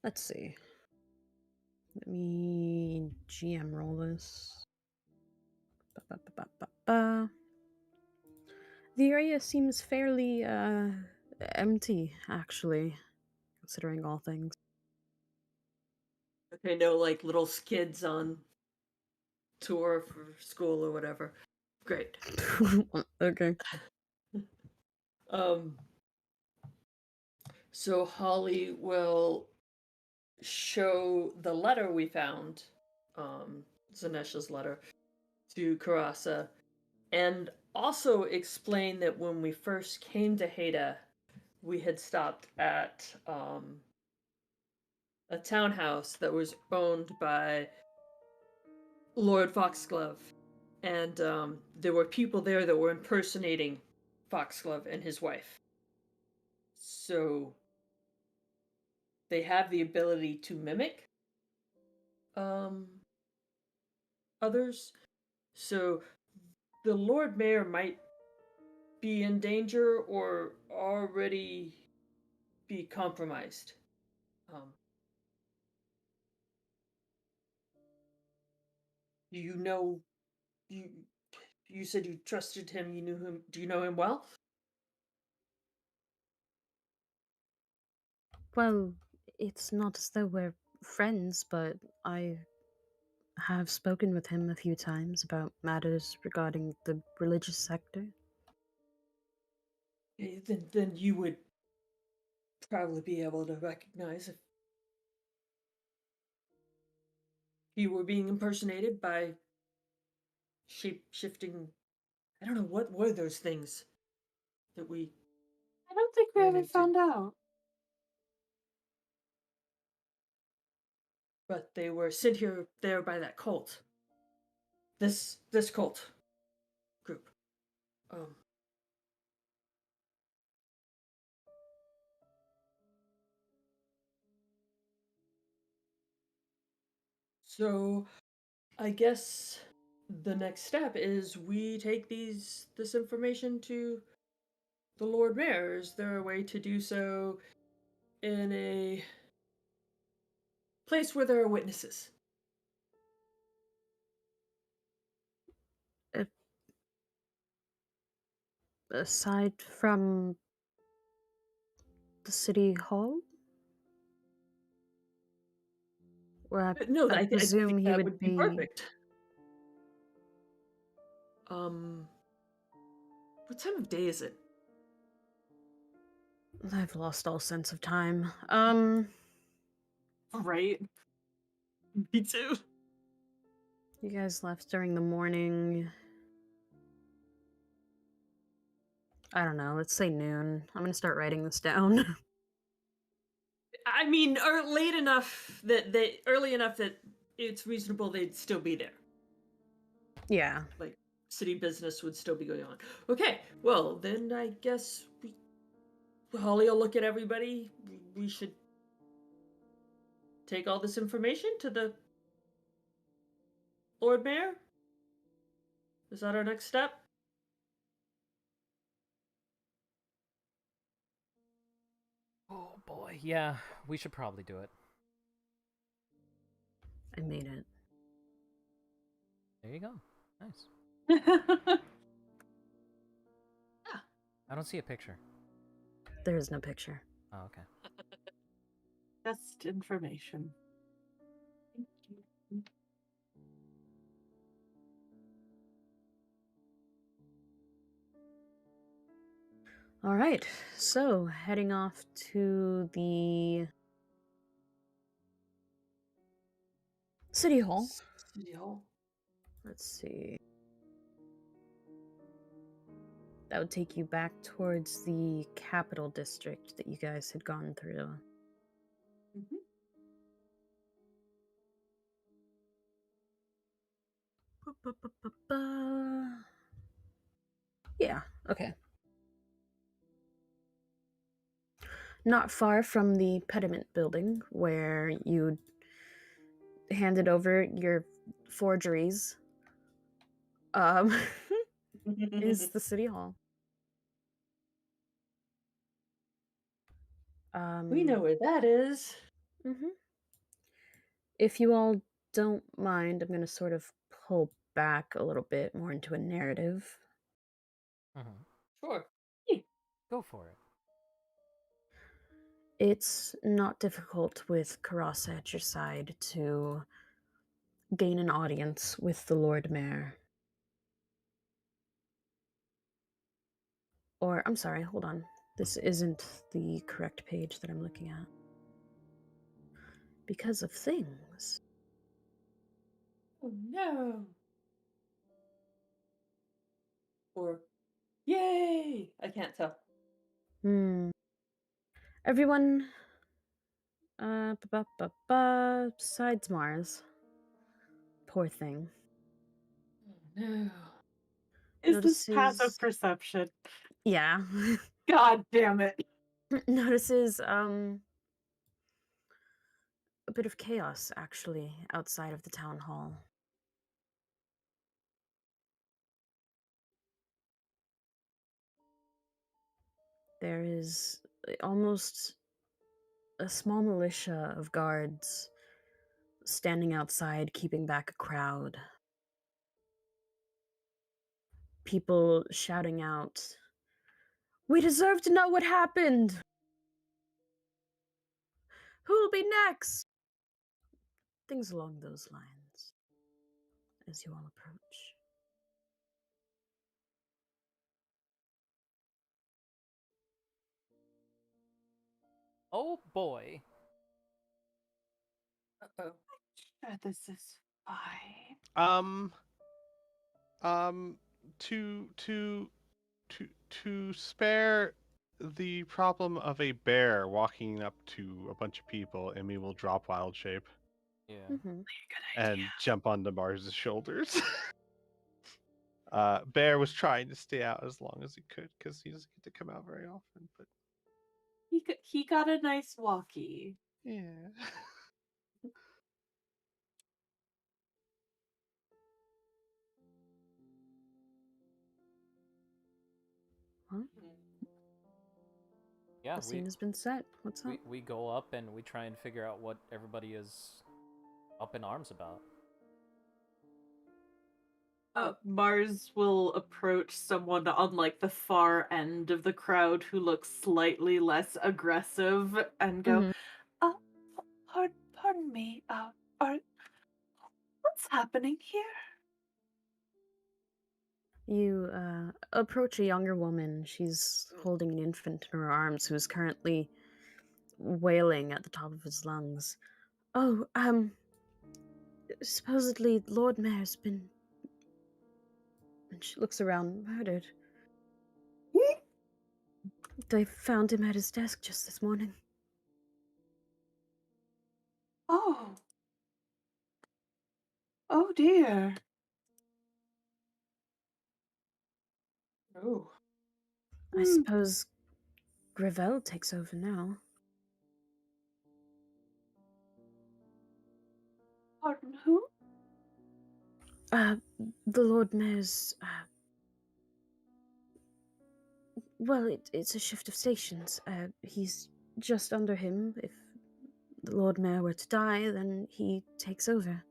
Let's see. Let me GM roll this. Ba-ba-ba-ba-ba. The area seems fairly empty, actually, considering all things. Okay, no, like little kids on tour for school or whatever. Great. Okay. So Holly will show the letter we found, Zanesha's letter, to Karasa, and also explain that when we first came to Haida, we had stopped at a townhouse that was owned by Lord Foxglove, and there were people there that were impersonating Foxglove and his wife. So they have the ability to mimic others. So the Lord Mayor might be in danger or already be compromised. You know, you said you trusted him. You knew him. Do you know him well? Well, it's not as though we're friends, but I have spoken with him a few times about matters regarding the religious sector. Then you would probably be able to recognize if you were being impersonated by shape-shifting I don't know what were those things that we. I don't think we Ran ever into- found out. But they were sent here there by that cult. This cult group. So I guess the next step is we take this information to the Lord Mayor. Is there a way to do so in a place where there are witnesses? Aside from the city hall? Where No, I I presume think he that would would be be. perfect. What time of day is it? I've lost all sense of time. Right? Me too. You guys left during the morning. I don't know, let's say noon. I'm gonna start writing this down. I mean, or late enough that early enough that it's reasonable they'd still be there. Yeah. Like city business would still be going on. Okay, well then I guess Holly will look at everybody. We should take all this information to the Lord Mayor. Is that our next step? Oh boy, yeah, we should probably do it. I made it. There you go. Nice. Just I don't see a picture. There is no picture. Oh, okay. information. All right, so heading off to the city hall. City Hall. Let's see. That would take you back towards the capital district that you guys had gone through. Yeah, okay. Not far from the pediment building where you handed over your forgeries is the city hall. We know where that is. Mm-hmm. If you all don't mind, I'm going to sort of pull back a little bit more into a narrative. Mm-hmm. Sure. Go for it. It's not difficult with Karasa at your side to gain an audience with the Lord Mayor. Or, I'm sorry, hold on. This isn't the correct page that I'm looking at. Because of things. Oh no. Or yay! I can't tell. Everyone, besides Mars. Poor thing. Oh no. Is this passive Notices- perception? Yeah. God damn it. Notices, a bit of chaos, actually, outside of the town hall. There is almost a small militia of guards standing outside, keeping back a crowd. People shouting out, "We deserve to know what happened! Who'll be next?" Things along those lines, as you all approach. Oh boy. Uh-oh. Sure, this is fine. Um, to spare the problem of a bear walking up to a bunch of people, Emmy will drop wild shape Yeah. Mm-hmm. and jump onto Mars's shoulders. Bear was trying to stay out as long as he could because he doesn't get to come out very often. But He got a nice walkie. yeah. Well, Yeah, the scene has been set. What's up? we go up and we try and figure out what everybody is up in arms about. Mars will approach someone on like the far end of the crowd who looks slightly less aggressive and go, Mhm. Pardon me, what's happening here? You approach a younger woman. She's holding an infant in her arms who's currently wailing at the top of his lungs. Oh, supposedly Lord Mayor's been. And she looks around, murdered. They found him at his desk just this morning. Oh. Oh dear. Oh. I suppose Gravel takes over now. Pardon who? The Lord Mayor's. Well, it's a shift of stations. He's just under him. If the Lord Mayor were to die, then he takes over.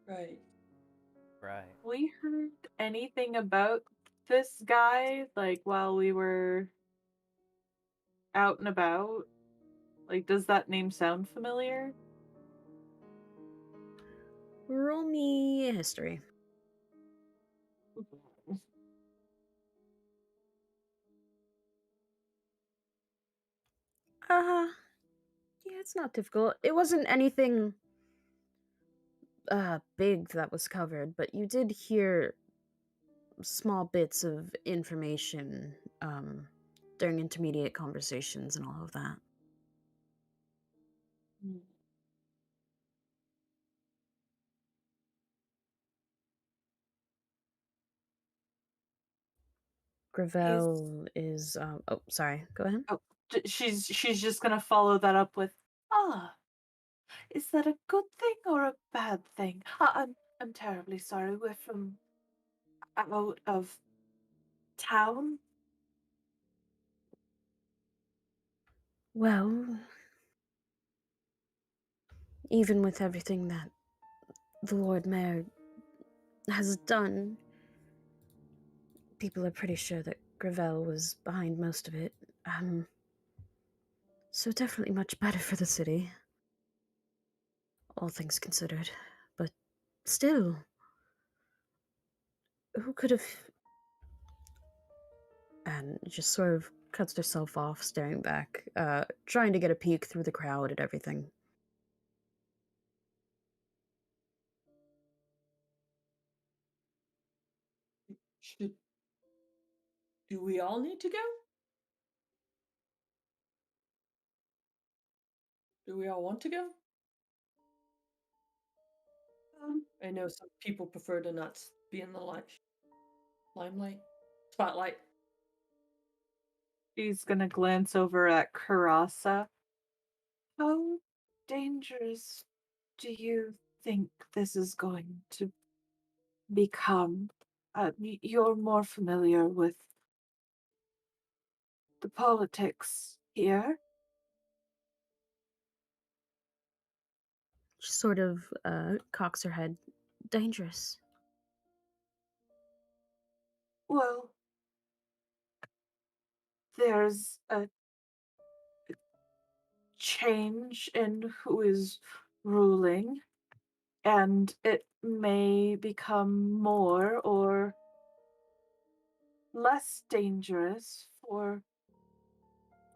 Right. Right. We heard anything about this guy, like, while we were out and about? Like, does that name sound familiar? Roll me history. Yeah, it's not difficult. It wasn't anything big that was covered, but you did hear small bits of information during intermediate conversations and all of that. Gravel is oh, sorry, go ahead. Oh, she's just gonna follow that up with, is that a good thing or a bad thing? I'm terribly sorry. We're from out of town. Well, even with everything that the Lord Mayor has done, people are pretty sure that Gravel was behind most of it. So definitely much better for the city, all things considered. But still, who could have... And just sort of cuts herself off, staring back, trying to get a peek through the crowd at everything. Do we all need to go? Do we all want to go? I know some people prefer to not be in the limelight, spotlight. She's gonna glance over at Karasa. How dangerous do you think this is going to become? You're more familiar with the politics here. She sort of cocks her head. Dangerous. Well, there's a change in who is ruling, and it may become more or less dangerous for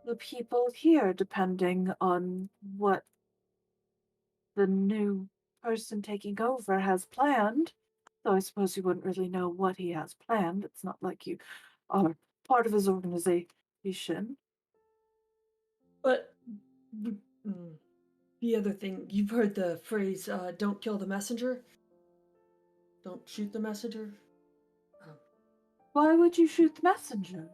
the people here, depending on what the new person taking over has planned. Though I suppose you wouldn't really know what he has planned. It's not like you are part of his organization. But the other thing, you've heard the phrase, don't kill the messenger? Don't shoot the messenger? Why would you shoot the messenger?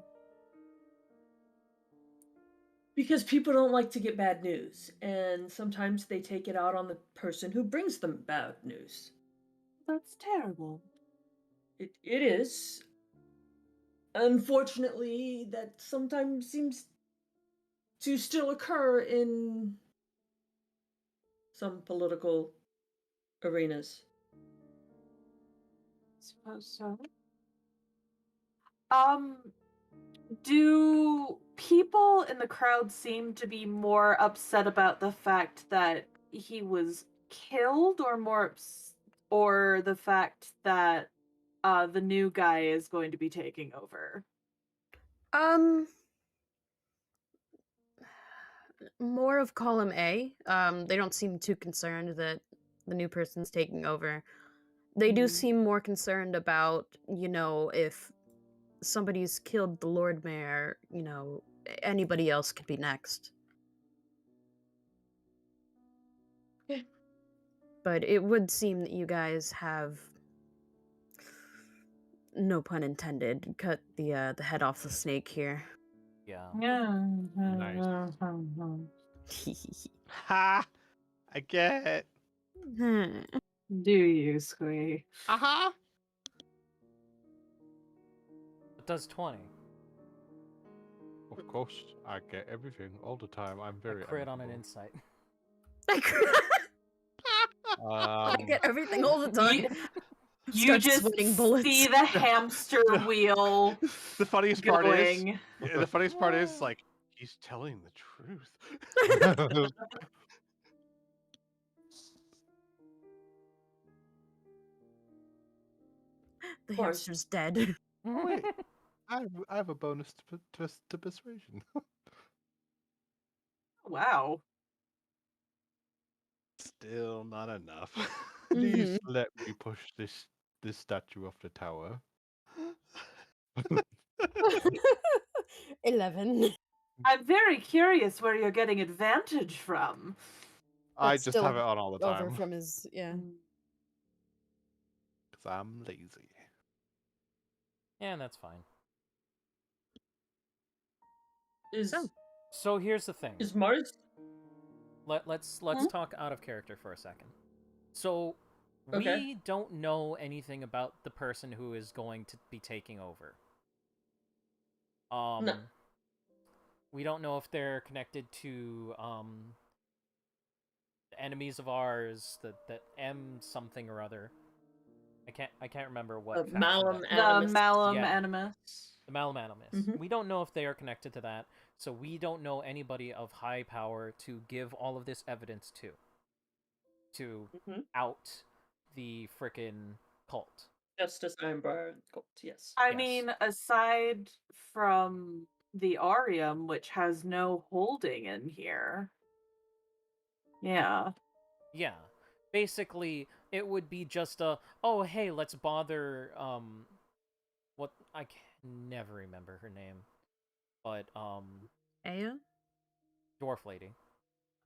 Because people don't like to get bad news, and sometimes they take it out on the person who brings them bad news. That's terrible. It is. Unfortunately, that sometimes seems to still occur in some political arenas. Suppose so. Do people in the crowd seem to be more upset about the fact that he was killed, or the fact that the new guy is going to be taking over? More of column A. They don't seem too concerned that the new person's taking over. They do seem more concerned about, if somebody's killed the Lord Mayor, anybody else could be next. Okay. But it would seem that you guys have, no pun intended, cut the head off the snake here. Yeah. Nice. Ha! I get it. Do you, Squee? Uh-huh. It does 20. Of course, I get everything all the time. I'm very I crit on an amicable. insight. I get everything all the time. You Start just sweating bullets. see the hamster wheel The funniest part is, going. the funniest part is, like, he's telling the truth. The Of course. hamster's dead. Oh, wait. I have a bonus to persuasion. Wow. Still not enough. Please let me push this statue off the tower. 11. I'm very curious where you're getting advantage from. I That's just still have it on all the Over time from his, yeah. because I'm lazy. And that's fine. So here's the thing. Is Mars? Let's talk out of character for a second. So Okay. we don't know anything about the person who is going to be taking over. No. We don't know if they're connected to enemies of ours, that M something or other. I can't remember what faction Malum that- The Animus. Malum Yeah. Animus. The Malum Animus. Mhm. We don't know if they are connected to that, so we don't know anybody of high power to give all of this evidence to Mhm. out the frickin' cult. Justice Ironbriar cult, yes. I Yes. mean, aside from the Arium, which has no holding in here. Yeah. Yeah. Basically, it would be just oh hey, let's bother what I can never remember her name. But Aya? dwarf lady.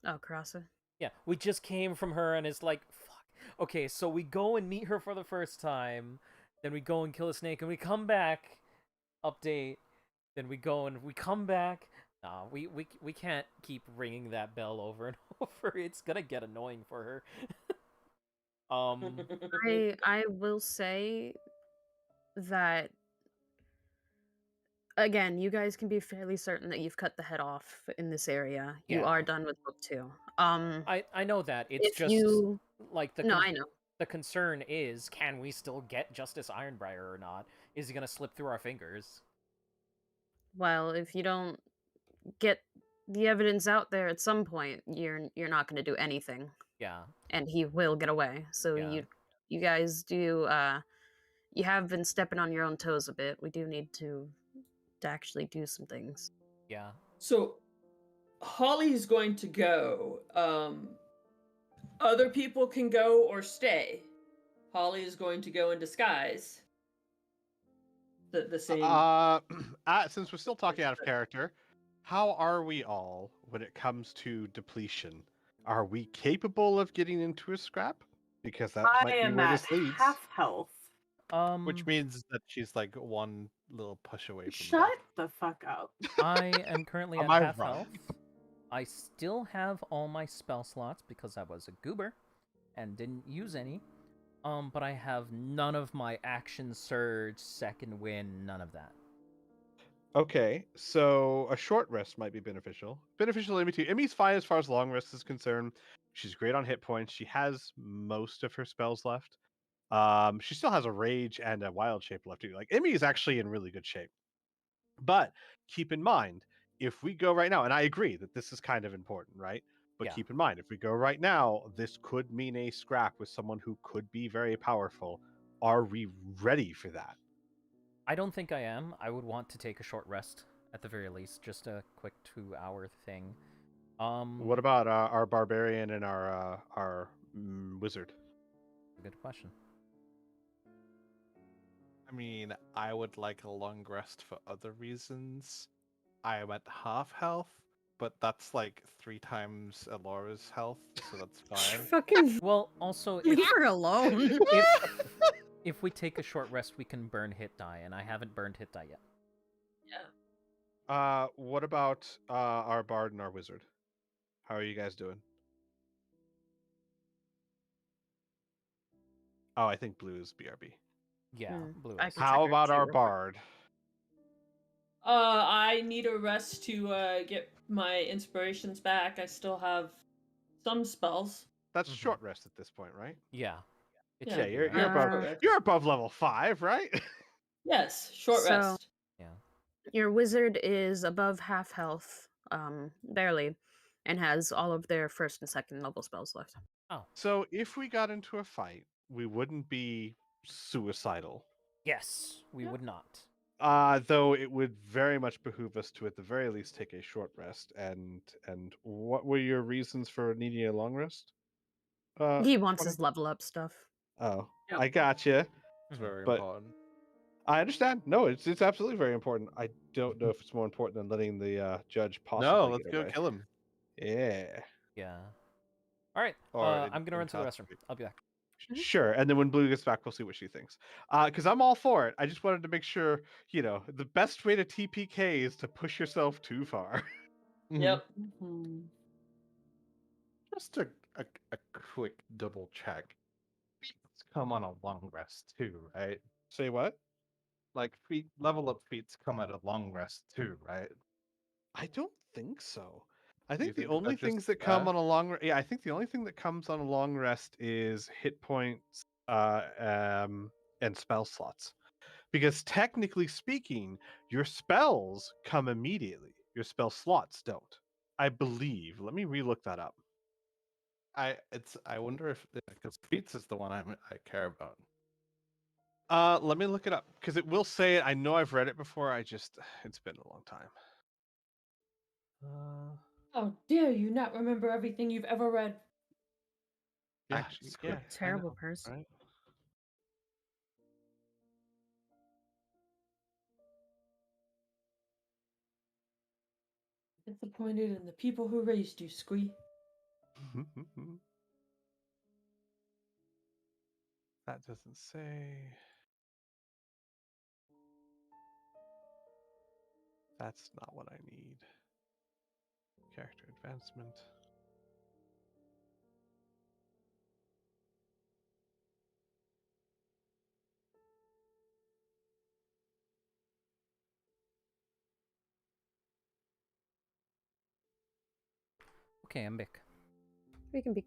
Oh, Karasa. Yeah, we just came from her and it's like fuck. Okay, so we go and meet her for the first time, then we go and kill a snake and we come back, update, then we go and we come back. Nah, we can't keep ringing that bell over and over. It's gonna get annoying for her. I will say that, again, you guys can be fairly certain that you've cut the head off in this area. You Yeah. are done with book 2. I know that. It's if just you... like No, I know. the concern is, can we still get Justice Ironbriar or not? Is he gonna slip through our fingers? Well, if you don't get the evidence out there at some point, you're not going to do anything, Yeah. and he will get away. So Yeah. you guys do you have been stepping on your own toes a bit. We do need to actually do some things. Yeah. So, Holly's going to go. Other people can go or stay. Holly is going to go in disguise. The same. Since we're still talking out of character, how are we all when it comes to depletion? Are we capable of getting into a scrap? Because that I might be am where at this leads. half health. Which means that she's like one little push away from Shut death. the fuck up. I am currently Am at I half right? health. I still have all my spell slots because I was a goober and didn't use any. But I have none of my action surge, second wind, none of that. Okay, so a short rest might be beneficial. Beneficial to Emmy too. Emmy's fine as far as long rest is concerned. She's great on hit points. She has most of her spells left. She still has a rage and a wild shape left too. Like Emmy is actually in really good shape. But keep in mind, if we go right now, and I agree that this is kind of important, right? But Yeah. keep in mind, if we go right now, this could mean a scrap with someone who could be very powerful. Are we ready for that? I don't think I am. I would want to take a short rest at the very least, just a quick 2-hour thing. What about our barbarian and our wizard? Good question. I mean, I would like a long rest for other reasons. I am at half health, but that's like 3 times Alora's health, so that's fine. Fucking Well, also, leave if, her alone. if we take a short rest, we can burn hit die, and I haven't burned hit die yet. Yeah. What about our bard and our wizard? How are you guys doing? Oh, I think blue is BRB. Yeah, blue I is. can How check her about too our real quick. bard? I need a rest to get my inspirations back. I still have some spells. That's Mhm. short rest at this point, right? Yeah. It Yeah, should be, you're right? you're above short rest. you're above level 5, right? Yes, short So- rest. Yeah. Your wizard is above half health, barely, and has all of their first and second level spells left. Oh, So if we got into a fight, we wouldn't be suicidal. yes, we Yeah. would not. Though it would very much behoove us to at the very least take a short rest. And what were your reasons for needing a long rest? He wants 20? his level up stuff. Oh, Yep. I gotcha. It's Mhm. very But- important. I understand. No, it's absolutely very important. I don't know if it's more important than letting the judge possibly No, let's get go away. kill him. Yeah. Yeah. All right. Or I'm gonna in run to the South restroom. Street. I'll be back. Mhm. Sure. And then when Blue gets back, we'll see what she thinks. Because I'm all for it. I just wanted to make sure, the best way to TPK is to push yourself too far. Yep. Mhm. Just a quick double check. Feats come on a long rest too, right? Say what? Like level up feats come at a long rest too, right? I don't think so. I You think the think that only that's just things that come that? on a long yeah, I think the only thing that comes on a long rest is hit points and spell slots. Because technically speaking, your spells come immediately. Your spell slots don't. I believe. Let me relook that up. I wonder if because feats is the one I care about. Let me look it up because it will say it. I know I've read it before. It's been a long time. How dare you not remember everything you've ever read? Actually, yeah, I Terrible know, person. right? Disappointed in the people who raised you, Squee. That doesn't say. That's not what I need. Character advancement. Okay, I'm back. We can be.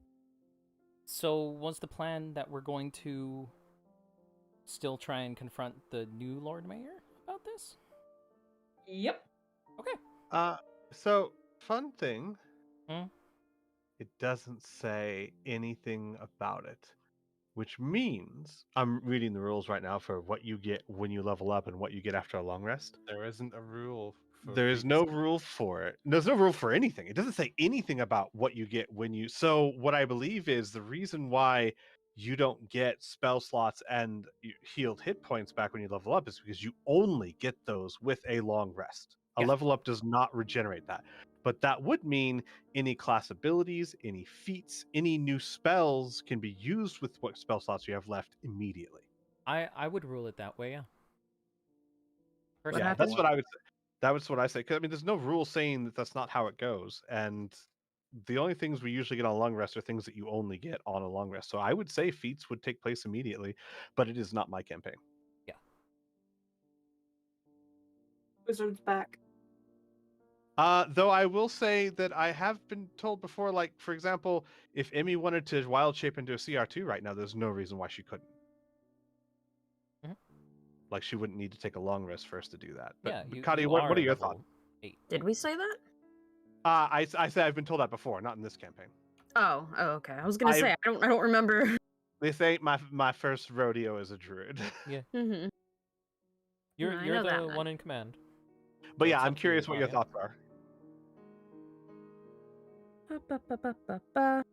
So, was the plan that we're going to still try and confront the new Lord Mayor about this? Yep. Okay. So fun thing. Hmm? It doesn't say anything about it, which means I'm reading the rules right now for what you get when you level up and what you get after a long rest. There isn't a rule for There is feats. no rule for it. There's no rule for anything. It doesn't say anything about what you get when you. So what I believe is the reason why you don't get spell slots and healed hit points back when you level up is because you only get those with a long rest. A Yeah. level up does not regenerate that. But that would mean any class abilities, any feats, any new spells can be used with what spell slots you have left immediately. I would rule it that way, yeah. What Yeah, happened? that's what I would say. That's what I say. 'Cause, I mean, there's no rule saying that that's not how it goes. And the only things we usually get on a long rest are things that you only get on a long rest. So I would say feats would take place immediately, but it is not my campaign. Wizard's back. Though I will say that I have been told before, like, for example, if Emmy wanted to wild shape into a CR2 right now, there's no reason why she couldn't. Mhm. Like, she wouldn't need to take a long rest first to do that. But, Yeah, Kadi, you what are are your level thoughts? 8. Did we say that? I said I've been told that before, not in this campaign. Oh, okay. I was gonna I- say I don't remember. This ain't my first rodeo as a druid. Mm-hmm. You're I you're know that the much. one in command. But So yeah, it's I'm up to curious you, what your Nadia. thoughts are. Ba-ba-ba-ba-ba-ba.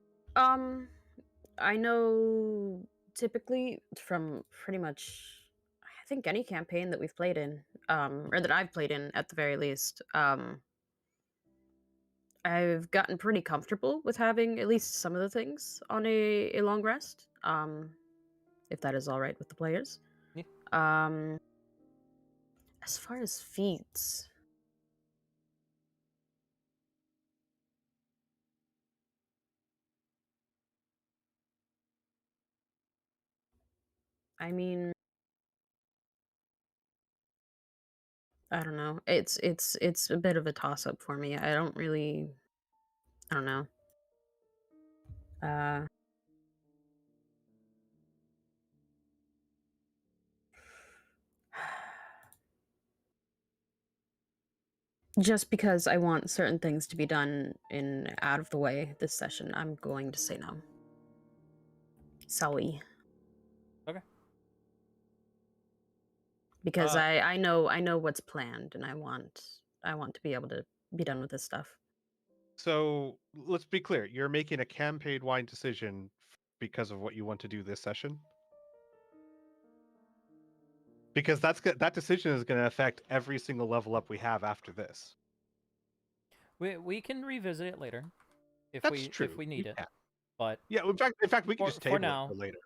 I know typically from pretty much, I think any campaign that we've played in, or that I've played in at the very least, I've gotten pretty comfortable with having at least some of the things on a long rest, if that is all right with the players. Yeah. As far as feats, I mean, I don't know. It's a bit of a toss up for me. I don't really, I don't know. Uh, just because I want certain things to be done in out of the way this session, I'm going to say no. Sorry. Okay. Because I know what's planned, and I want to be able to be done with this stuff. So let's be clear: you're making a campaign-wide decision because of what you want to do this session. Because that decision is going to affect every single level up we have after this. We can revisit it later if That's we true. need You it. can. But Yeah, in fact, we can For- just for table now- it for later.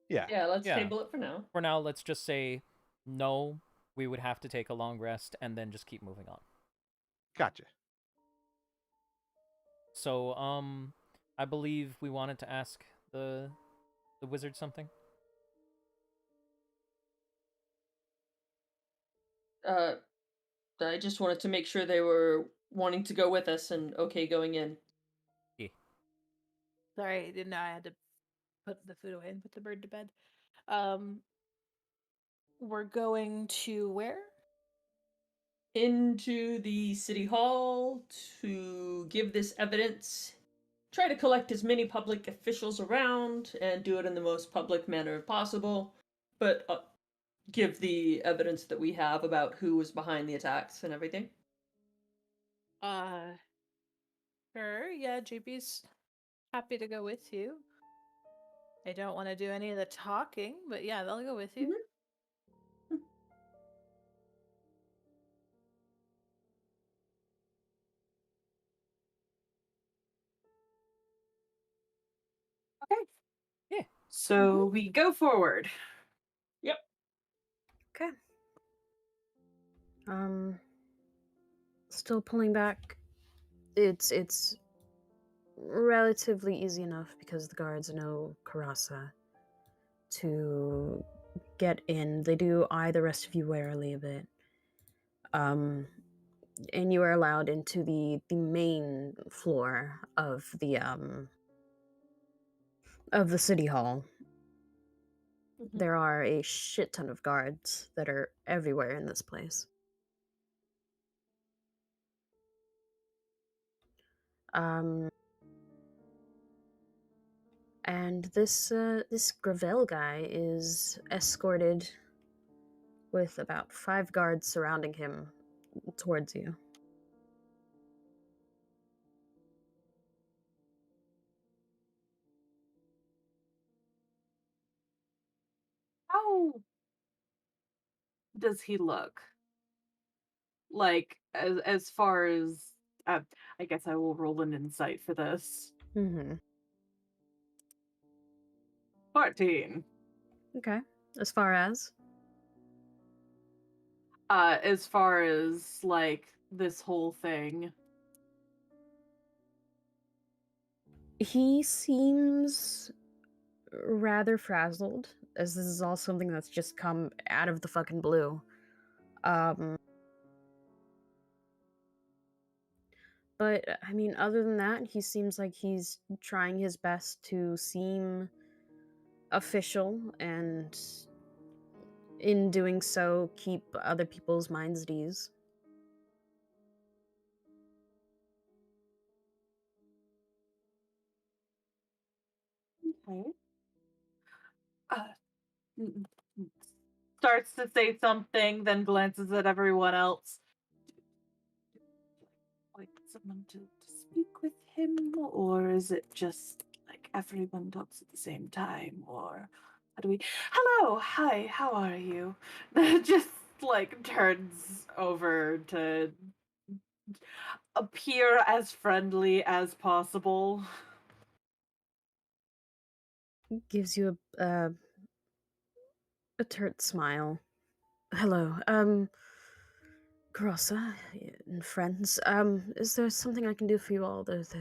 Yeah. Yeah, let's Yeah. table it for now. for now, let's just say no. We would have to take a long rest and then just keep moving on. Gotcha. So, I believe we wanted to ask the wizard something. I just wanted to make sure they were wanting to go with us and okay going in. Sorry, I didn't know I had to put the food away and put the bird to bed. We're going to where? Into the city hall to give this evidence, try to collect as many public officials around and do it in the most public manner possible, but give the evidence that we have about who was behind the attacks and everything. Sure, yeah, JB's happy to go with you. I don't want to do any of the talking, but yeah, they'll go with you. Okay. Yeah. So we go forward. Yep. Okay. Still pulling back. It's relatively easy enough because the guards know Karasa to get in. They do eye the rest of you warily a bit. And you are allowed into the main floor of the city hall. There are a shit ton of guards that are everywhere in this place. And this Gravel guy is escorted with about 5 guards surrounding him towards you. does he look? Like, as far as I guess I will roll an insight for this. Mm-hmm. 14. Okay. As far as like this whole thing. he seems rather frazzled, as this is all something that's just come out of the fucking blue. But I mean, other than that, he seems like he's trying his best to seem official, and in doing so, keep other people's minds at ease. Okay. N- n- Starts to say something, then glances at everyone else. Like someone to speak with him, or is it just like everyone talks at the same time, or how do we? Hello, hi, how are you? Just like turns over to appear as friendly as possible. Gives you a turt smile. Hello, Grossa and friends. Is there something I can do for you all? There's,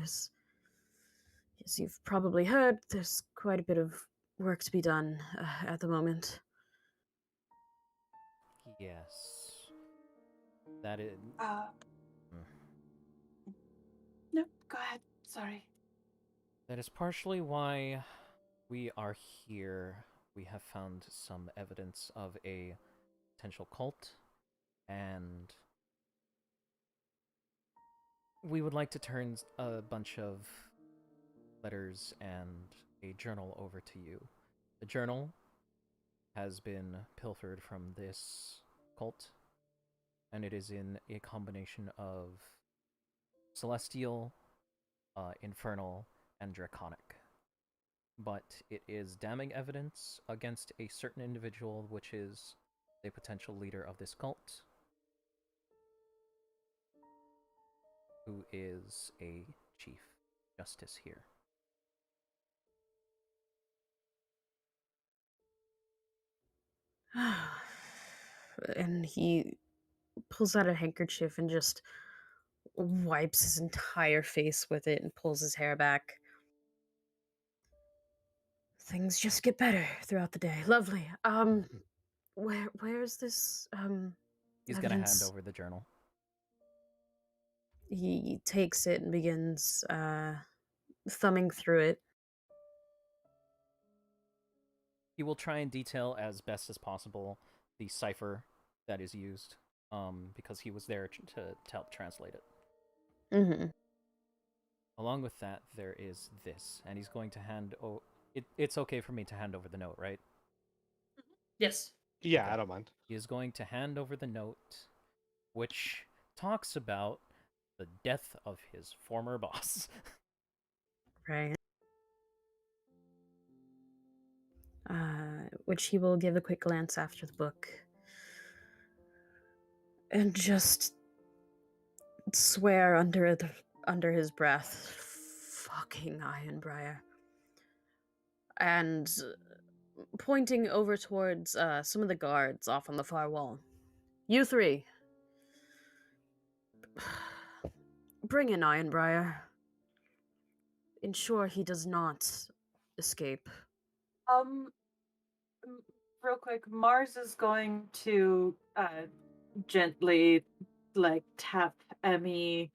as you've probably heard, there's quite a bit of work to be done at the moment. Yes. That is. No, go ahead. Sorry. That is partially why we are here. We have found some evidence of a potential cult, and we would like to turn a bunch of letters and a journal over to you. The journal has been pilfered from this cult, and it is in a combination of celestial, infernal, and draconic. But it is damning evidence against a certain individual, which is a potential leader of this cult, who is a chief justice here. And he pulls out a handkerchief and just wipes his entire face with it and pulls his hair back. Things just get better throughout the day. Lovely. Where's this He's gonna hand evidence? over the journal. He takes it and begins thumbing through it. He will try and detail as best as possible the cipher that is used, because he was there to help translate it. Mm-hmm. Along with that, there is this, and he's going to hand. It's okay for me to hand over the note, right? Yes. Yeah, Okay. I don't mind. He is going to hand over the note, which talks about the death of his former boss. Right. Which he will give a quick glance after the book. And just swear under his breath, fucking Ironbriar. And pointing over towards some of the guards off on the far wall. You three. Bring in Ironbriar. Ensure he does not escape. Real quick, Mars is going to gently like tap Emmy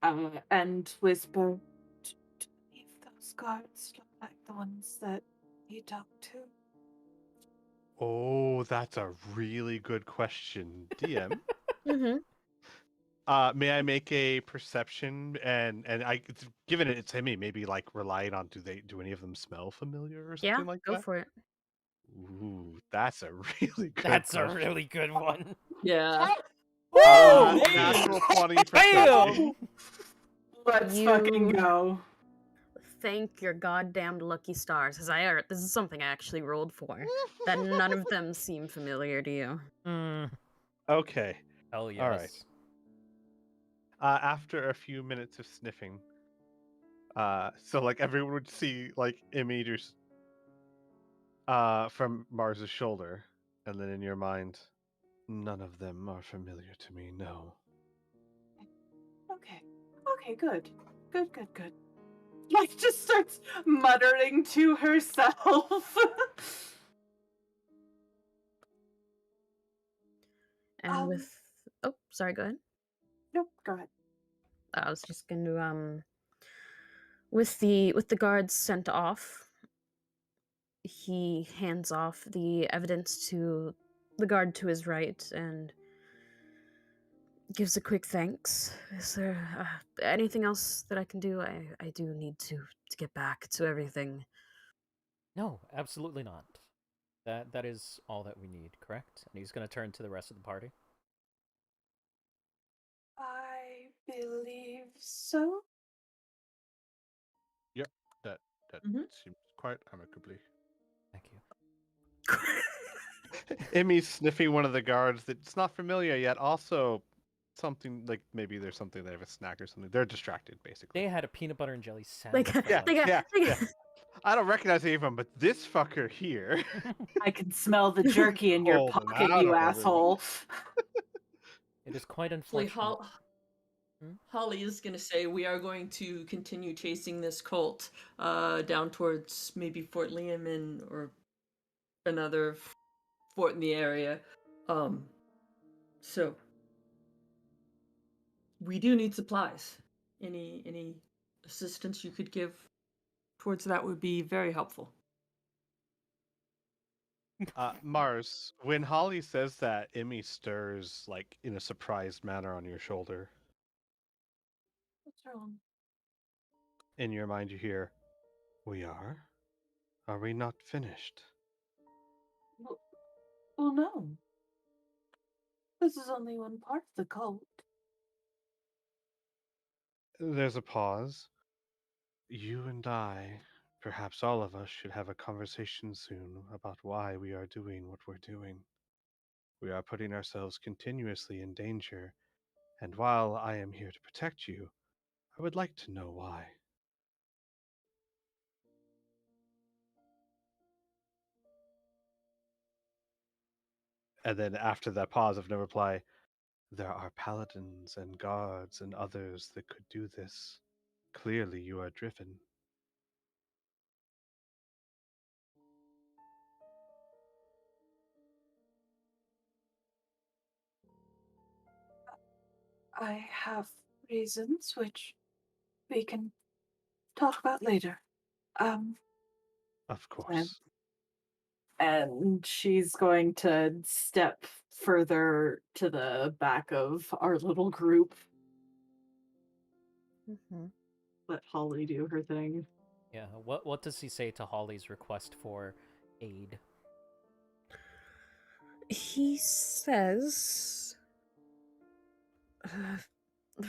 and whisper, "Do any of those guards look like the ones that you talked to?" Oh, that's a really good question, DM. Mm-hmm. May I make a perception and given it's Emmy, maybe like relying on do any of them smell familiar or Yeah, something like go that? for it. Ooh, that's a really good That's question. a really good one. Yeah. Natural 20 for Damn! 30. Let's You- fucking go. thank your goddamned lucky stars, because this is something I actually rolled for, that none of them seem familiar to you. Okay. Hell yes. All right. After a few minutes of sniffing, so like everyone would see like imeters from Mars's shoulder, and then in your mind, none of them are familiar to me. No. Okay. Okay, good. Good. Like, just starts muttering to herself. And with... Oh, sorry, go ahead. Nope, go ahead. I was just going to, with the guards sent off, he hands off the evidence to the guard to his right and gives a quick thanks. Is there anything else that I can do? I do need to get back to everything. No, absolutely not. That is all that we need, correct? And he's going to turn to the rest of the party. I believe so. Yep, that Mhm. seems quite amicably. Thank you. Emmy's sniffing one of the guards that's not familiar yet. Also, something like maybe there's something they have a snack or something. They're distracted, basically. They had a peanut butter and jelly sandwich. Like, for Yeah, lunch. yeah. I don't recognize any of them, but this fucker here. I can smell the jerky in your Called him pocket, out you on asshole. It is quite Actually, unfortunate. Holly is going to say we are going to continue chasing this cult down towards maybe Fort Liam or another fort in the area. So we do need supplies. Any assistance you could give towards that would be very helpful. Mars, when Holly says that, Emmy stirs like in a surprised manner on your shoulder. What's wrong? In your mind, you hear, "We are? Are we not finished?" Well, no. This is only one part of the cult. There's a pause. You and I, perhaps all of us, should have a conversation soon about why we are doing what we're doing. We are putting ourselves continuously in danger, and while I am here to protect you, I would like to know why. And then after that pause of no reply, there are paladins and guards and others that could do this. Clearly you are driven. I have reasons which we can talk about later. Of course. And she's going to step further to the back of our little group. Mm-hmm. Let Holly do her thing. Yeah. What does he say to Holly's request for aid? He says,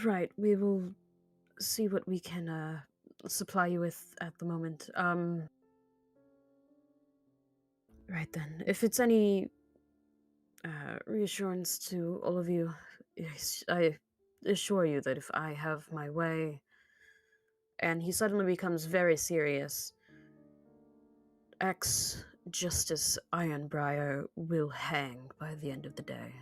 right, we will see what we can supply you with at the moment. Right then, if it's any reassurance to all of you, yes, I assure you that if I have my way... And he suddenly becomes very serious. Ex-Justice Ironbriar will hang by the end of the day.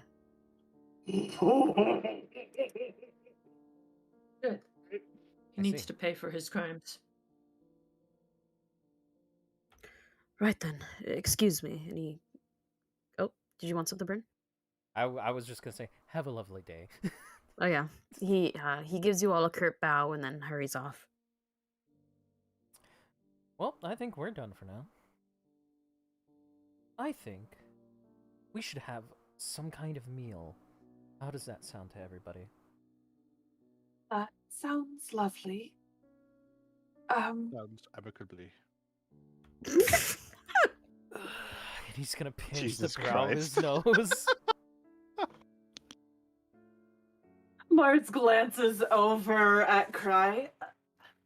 Good. He I needs see. to pay for his crimes. Right then, excuse me. And he... Oh, did you want something, Bryn? I was just gonna say, have a lovely day. Oh yeah, he gives you all a curt bow and then hurries off. Well, I think we're done for now. I think we should have some kind of meal. How does that sound to everybody? That sounds lovely. Sounds amicably. And he's gonna pinch Jesus the brow of his Christ. nose. Mars glances over at Cry.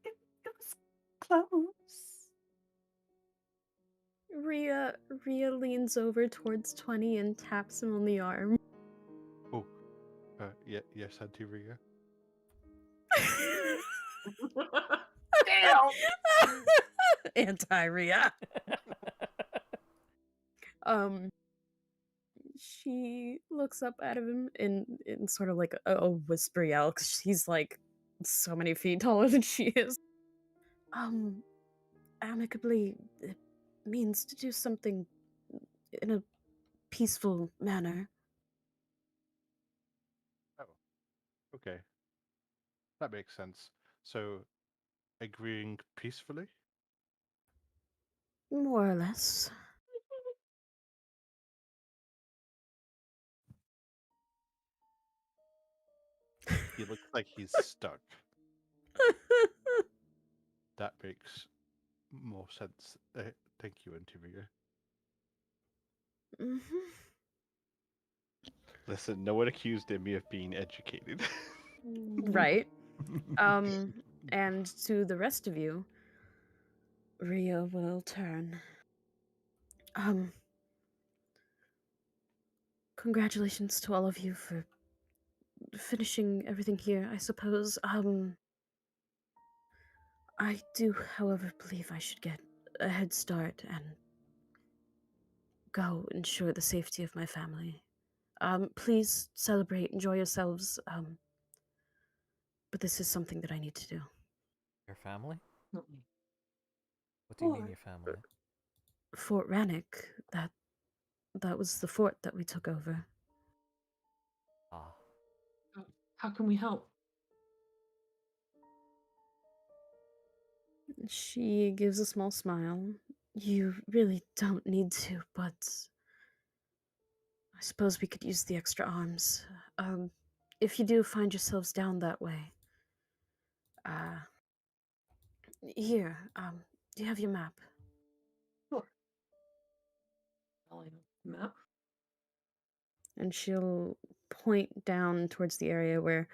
It was close. Rhea leans over towards 20 and taps him on the arm. Yes, Auntie Ria. Damn! Anti-Rhea. She looks up at him in sort of like a whisper yell, because she's like so many feet taller than she is. Amicably, it means to do something in a peaceful manner. Oh, okay. That makes sense. So, agreeing peacefully? More or less. He looks like he's stuck. That makes more sense. Thank you, Auntie Ria. Mhm. Listen, no one accused me of being educated. Right. And to the rest of you, Rhea will turn. Congratulations to all of you for finishing everything here, I suppose. I do, however, believe I should get a head start and go ensure the safety of my family. Please celebrate, enjoy yourselves. But this is something that I need to do. Your family? Mm-mm. What do you mean Or- your family? Fort Rannick, that was the fort that we took over. Ah, How can we help? She gives a small smile. You really don't need to, but I suppose we could use the extra arms. If you do find yourselves down that way, here, you have your map. Sure. I'll map. And she'll point down towards the area where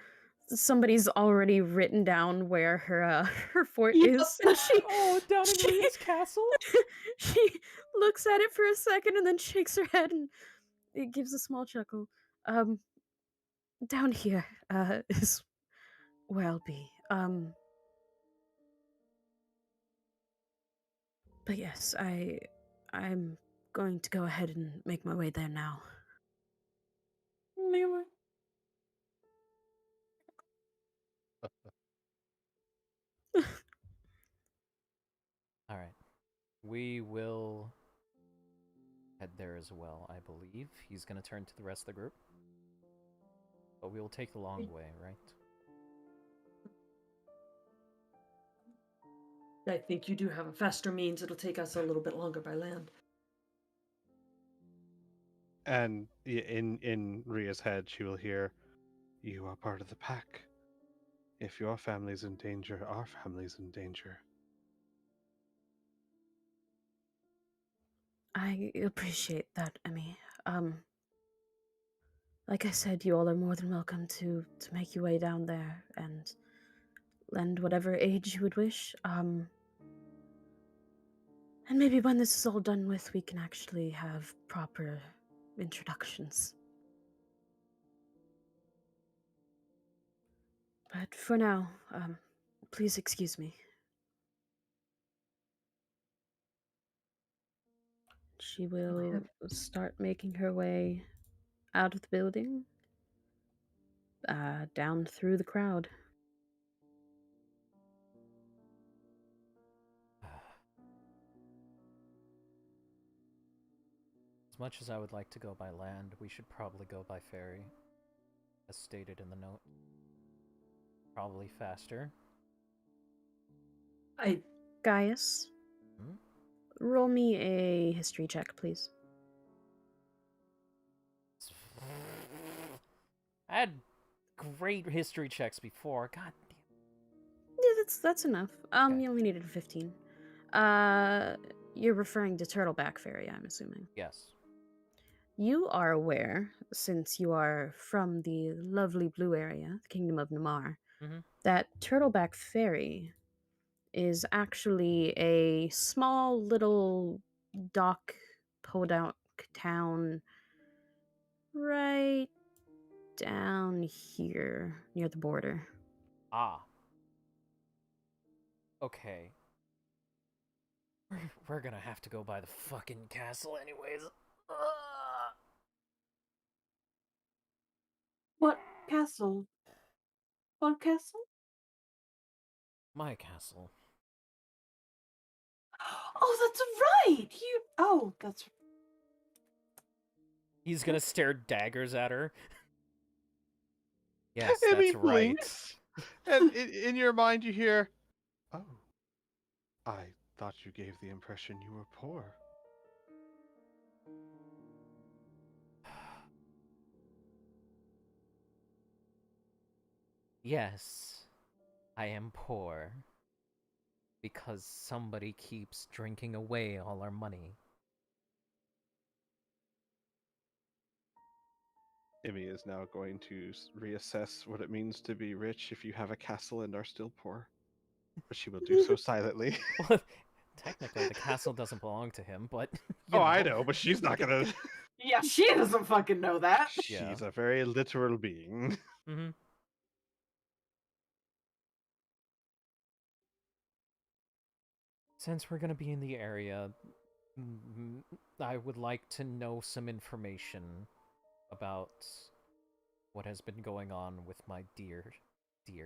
somebody's already written down where her her fort Yep. is, and she oh, down in she- Rhea's castle? she looks at it for a second and then shakes her head and it gives a small chuckle. Down here is where I'll be. But yes, I'm going to go ahead and make my way there now. Anyway. All right. We will head there as well, I believe. He's going to turn to the rest of the group. But we will take the long way, right? I think you do have a faster means. It'll take us a little bit longer by land. And in Rhea's head, she will hear, "You are part of the pack. If your family's in danger, our family's in danger." I appreciate that, Emmy. Like I said, you all are more than welcome to make your way down there and lend whatever aid you would wish. And maybe when this is all done with, we can actually have proper introductions. But for now, please excuse me. She will start making her way out of the building, down through the crowd. As much as I would like to go by land, we should probably go by ferry, as stated in the note. Probably faster. Gaius, roll me a history check, please. I had great history checks before. God damn. Yeah, that's enough. You only needed a 15. You're referring to Turtleback Ferry, I'm assuming. Yes. You are aware, since you are from the lovely blue area, the Kingdom of Namar, Mhm. that Turtleback Ferry is actually a small little dock podunk town right down here near the border. Ah. Okay. We're gonna have to go by the fucking castle anyways. What castle? What castle? My castle. Oh, that's right. That's He's gonna stare daggers at her. Yes, Emmy that's right. blinks, and in your mind you hear, "Oh, I thought you gave the impression you were poor." Yes, I am poor. Because somebody keeps drinking away all our money. Emmy is now going to reassess what it means to be rich if you have a castle and are still poor. But she will do so silently. Well, technically, the castle doesn't belong to him, but you Oh, know. I know, but she's not gonna. yeah. She doesn't fucking know that. Yeah. She's a very literal being. Mm-hmm. Since we're gonna be in the area, I would like to know some information about what has been going on with my dear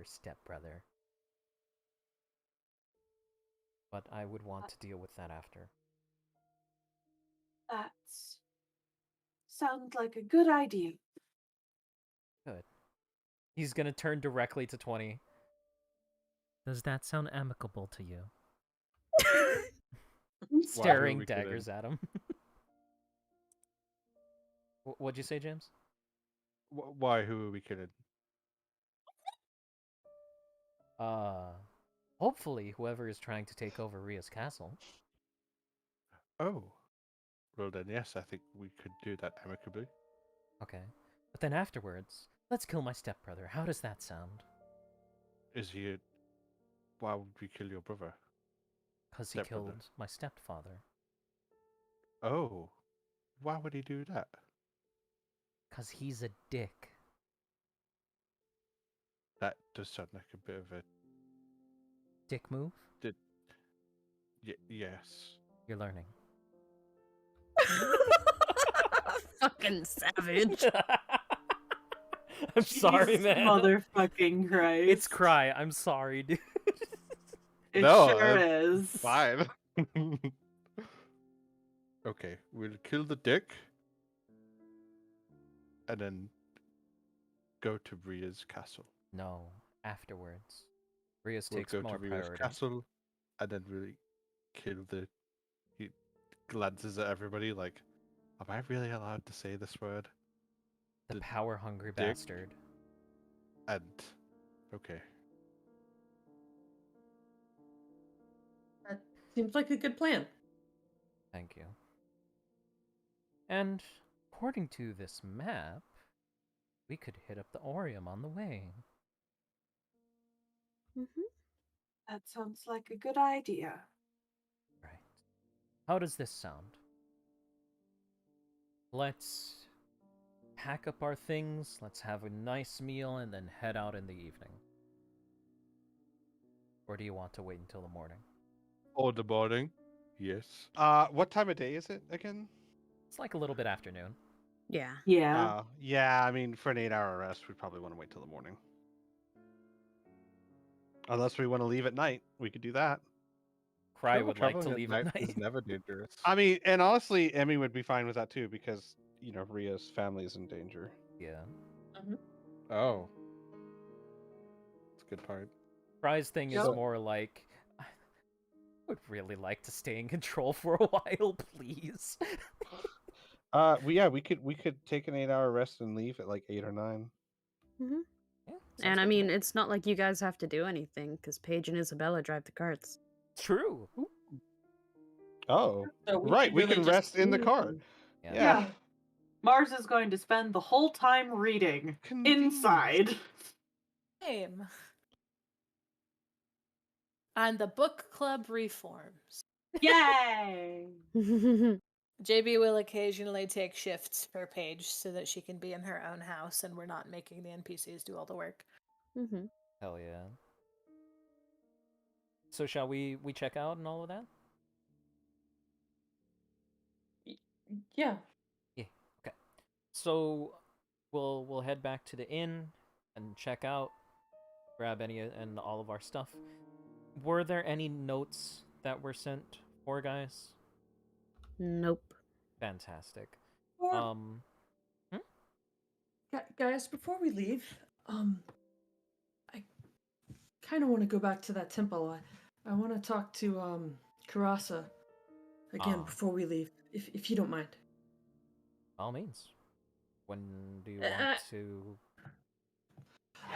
stepbrother. But I would want to deal with that after. That sounds like a good idea. Good. He's gonna turn directly to 20. Does that sound amicable to you? Staring we daggers at him. What'd you say, James? Why? Who are we kidding? Hopefully whoever is trying to take over Ria's castle. Oh. Well then, yes, I think we could do that amicably. Okay. But then afterwards, let's kill my stepbrother. How does that sound? Is he? Why would we kill your brother? Because he Stepbrother. killed my stepfather. Oh. Why would he do that? Because he's a dick. That does sound like a bit of a Dick move? yes. You're learning. Fucking savage. I'm sorry, Jesus man. Motherfucking Christ. It's cry. I'm sorry, dude. It No, sure is. Fine. Okay, we'll kill the dick, and then go to Ria's castle. No, afterwards. Ria's We'll takes go more to Ria's priority. castle, and then really kill the. He glances at everybody like, "Am I really allowed to say this word?" The The power-hungry dick. bastard. And okay, That seems like a good plan. Thank you. And according to this map, we could hit up the Orium on the way. Mm-hmm. That sounds like a good idea. Right. How does this sound? Let's pack up our things, let's have a nice meal, and then head out in the evening. Or do you want to wait until the morning? all the morning. Yes. What time of day is it again? It's like a little bit afternoon. Yeah. Yeah. Yeah, I mean, for an 8-hour rest, we'd probably want to wait till the morning. Unless we want to leave at night, we could do that. Cry would like to Traveling leave at night. is never dangerous. I mean, and honestly, Emmy would be fine with that too, because, you know, Ria's family is in danger. Yeah. Oh, that's a good point. Cry's thing is So- more like, I would really like to stay in control for a while, please. We could take an 8-hour rest and leave at like 8 or 9. Mm-hmm. Yeah, And I sounds good to mean, me. it's not like you guys have to do anything because Paige and Isabella drive the carts. True. Oh, So right. We really can just rest in the leave cart. and- Yeah. Yeah. Mars is going to spend the whole time reading Convenient. inside. Same. And the book club reforms. Yay! JB will occasionally take shifts per page so that she can be in her own house and we're not making the NPCs do all the work. Mm-hmm. Hell yeah. So shall we check out and all of that? Yeah. Yeah. Okay. So we'll head back to the inn and check out, grab any and all of our stuff. Were there any notes that were sent for guys? Nope. Fantastic. Or, Hmm? guys, before we leave, I kind of want to go back to that temple. I want to talk to Karasa again before we leave, if you don't mind. By all means. When do you want to?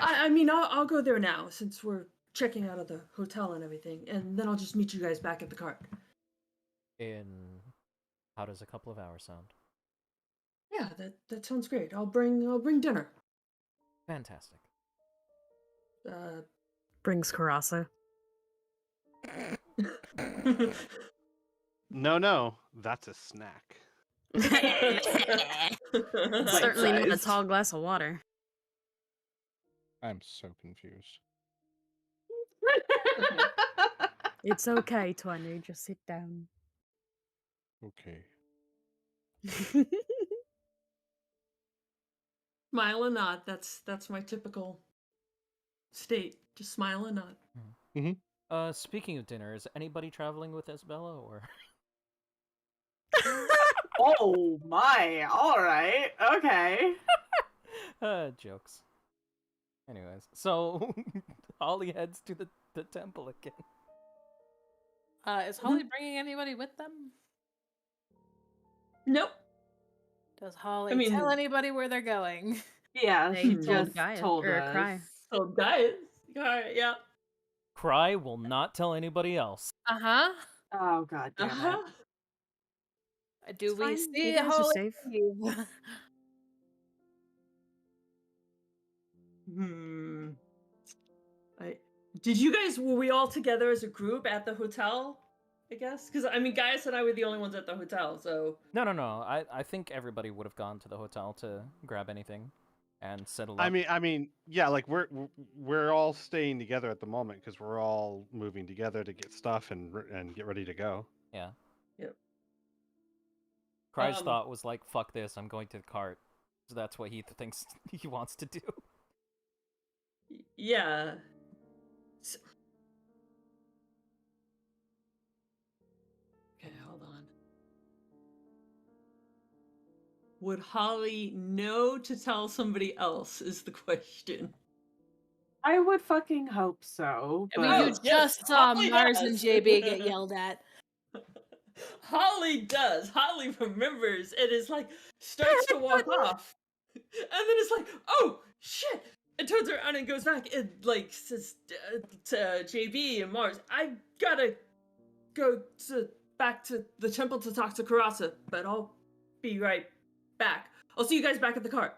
I mean, I'll go there now since we're checking out of the hotel and everything, and then I'll just meet you guys back at the cart. In how does a couple of hours sound? Yeah, that sounds great. I'll bring dinner. Fantastic. Brings Karasa. No, that's a snack. Certainly not a Bite-sized. tall glass of water. I'm so confused. It's okay, Twenty. Just sit down. Okay. Smile and nod. That's my typical state. Just smile and nod. Speaking of dinner, is anybody traveling with Isabella or? Oh my! All right. Okay. Jokes. Anyways, so Holly heads to the temple again. Is Holly bringing anybody with them? Nope. Does Holly mean- tell anybody where they're going? Yeah, They she told just Gaia, told or us. Cry. So guys, all right, yeah. Cry will not tell anybody else. Uh-huh. Oh god damn Uh-huh. it! Do It's we fine. see You guys are Holly safe. leave? Did you guys, were we all together as a group at the hotel? I guess? Because, I mean, Gaius and I were the only ones at the hotel, so. No. I think everybody would have gone to the hotel to grab anything and settle up. I mean, yeah, like we're all staying together at the moment because we're all moving together to get stuff and get ready to go. Yeah. Yep. Cry's thought was like, "Fuck this! I'm going to the cart." So that's what he thinks he wants to do. Yeah. Okay, hold on. Would Holly know to tell somebody else is the question. I would fucking hope so. I mean, but- you Oh, yes, just saw Holly Mars does. and JB get yelled at. Holly does. Holly remembers and is like, starts to walk off. And then it's like, oh, shit. And turns around and goes back and like says to JB and Mars, I gotta go back to the temple to talk to Karasa, but I'll be right back. I'll see you guys back at the cart.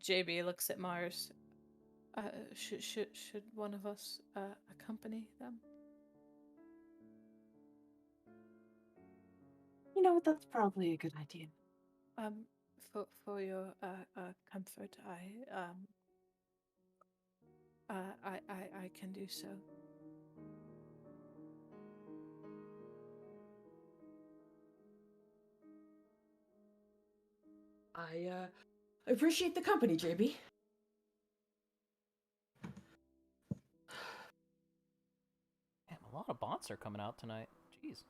JB looks at Mars. Should one of us accompany them? You know, that's probably a good idea. For your comfort, I can do so. I appreciate the company, JB. Damn, a lot of bots are coming out tonight. Jeez.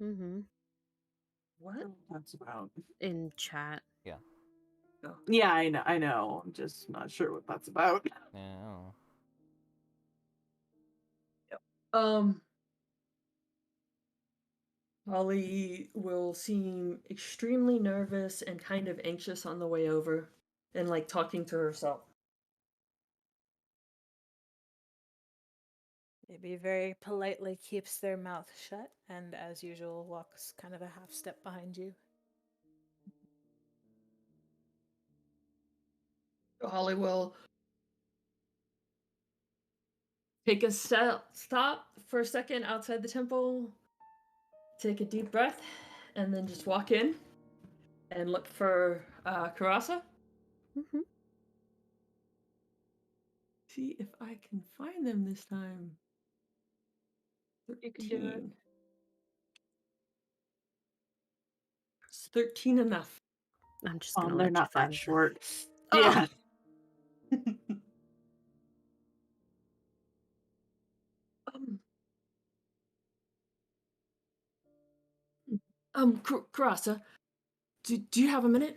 Mm-hmm. What? That's about. In chat. Yeah. Oh. Yeah, I know. I'm just not sure what that's about. Yeah. I don't know. Holly will seem extremely nervous and kind of anxious on the way over and like talking to herself. JB very politely keeps their mouth shut and, as usual, walks kind of a half step behind you. Holly will take a stop for a second outside the temple, take a deep breath, and then just walk in and look for Karasa. Mm-hmm. See if I can find them this time. You can do it. 13. Is 13 enough? I'm just gonna They're let you not that find them. short. Oh. Yeah. Karasa, do you have a minute?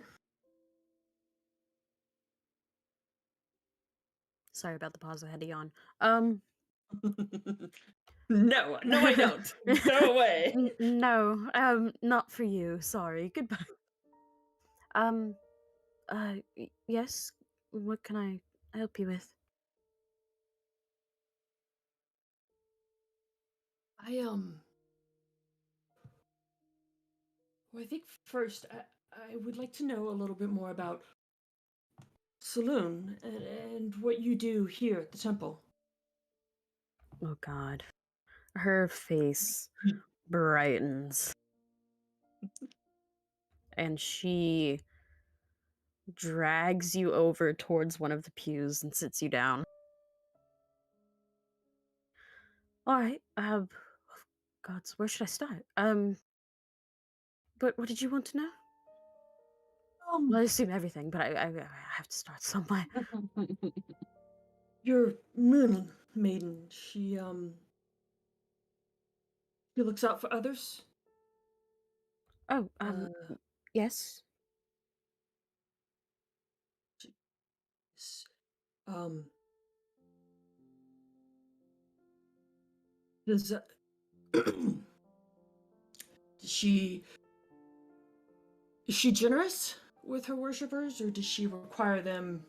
Sorry about the pause. I had to yawn. No, I don't. Go away. No, not for you. Sorry. Goodbye. Yes. What can I help you with? Well, I think first I would like to know a little bit more about Saloon and what you do here at the temple. Oh God. Her face brightens. And she drags you over towards one of the pews and sits you down. Alright, gods, where should I start? But what did you want to know? Well, I assume everything, but I have to start somewhere. Your moon maiden, she looks out for others. Oh, yes. s- um, does she is she generous with her worshippers, or does she require them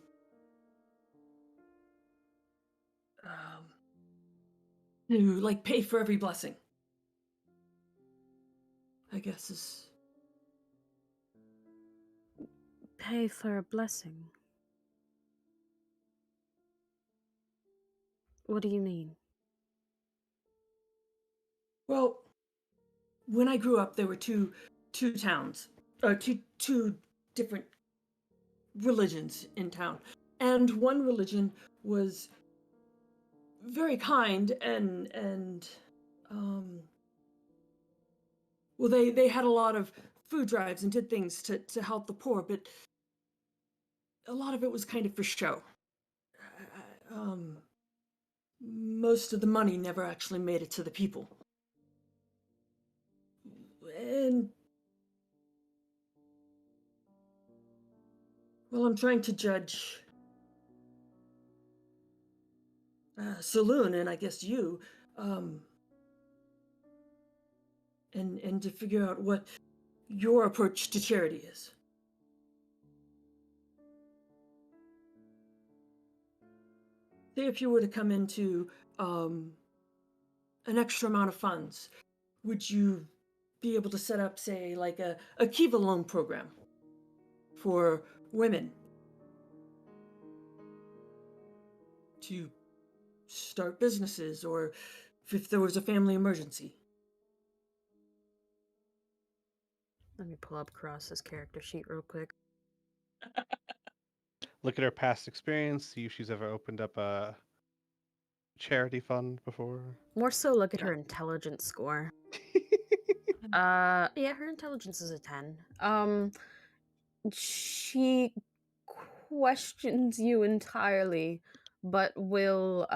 to like pay for every blessing? I guess is Pay for a blessing. What do you mean? well. When I grew up, there were two towns, or two different religions in town, and one religion was very kind and well, they had a lot of food drives and did things to help the poor, but a lot of it was kind of for show. Most of the money never actually made it to the people. And well, I'm trying to judge Saloon, and I guess you, and to figure out what your approach to charity is. Say if you were to come into an extra amount of funds, would you be able to set up, say, like a Kiva loan program for women to start businesses, or if there was a family emergency? Let me pull up Cross's character sheet real quick. Look at her past experience, see if she's ever opened up a charity fund before. More so look at her intelligence score. Yeah, her intelligence is a 10. She questions you entirely, but will,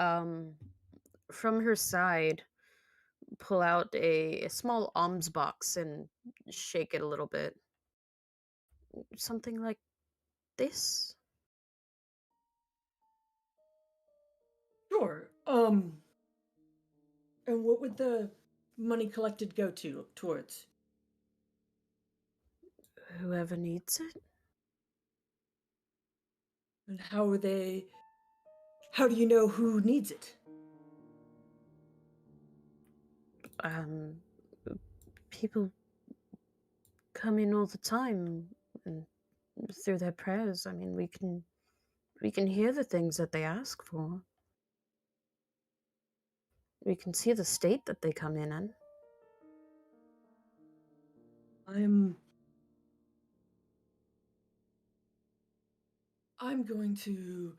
from her side, pull out a small alms box and shake it a little bit. Something like this? Sure. And what would the money collected go towards? Whoever needs it? And how do you know who needs it? People come in all the time, and through their prayers, I mean, we can hear the things that they ask for. We can see the state that they come in. I'm going to...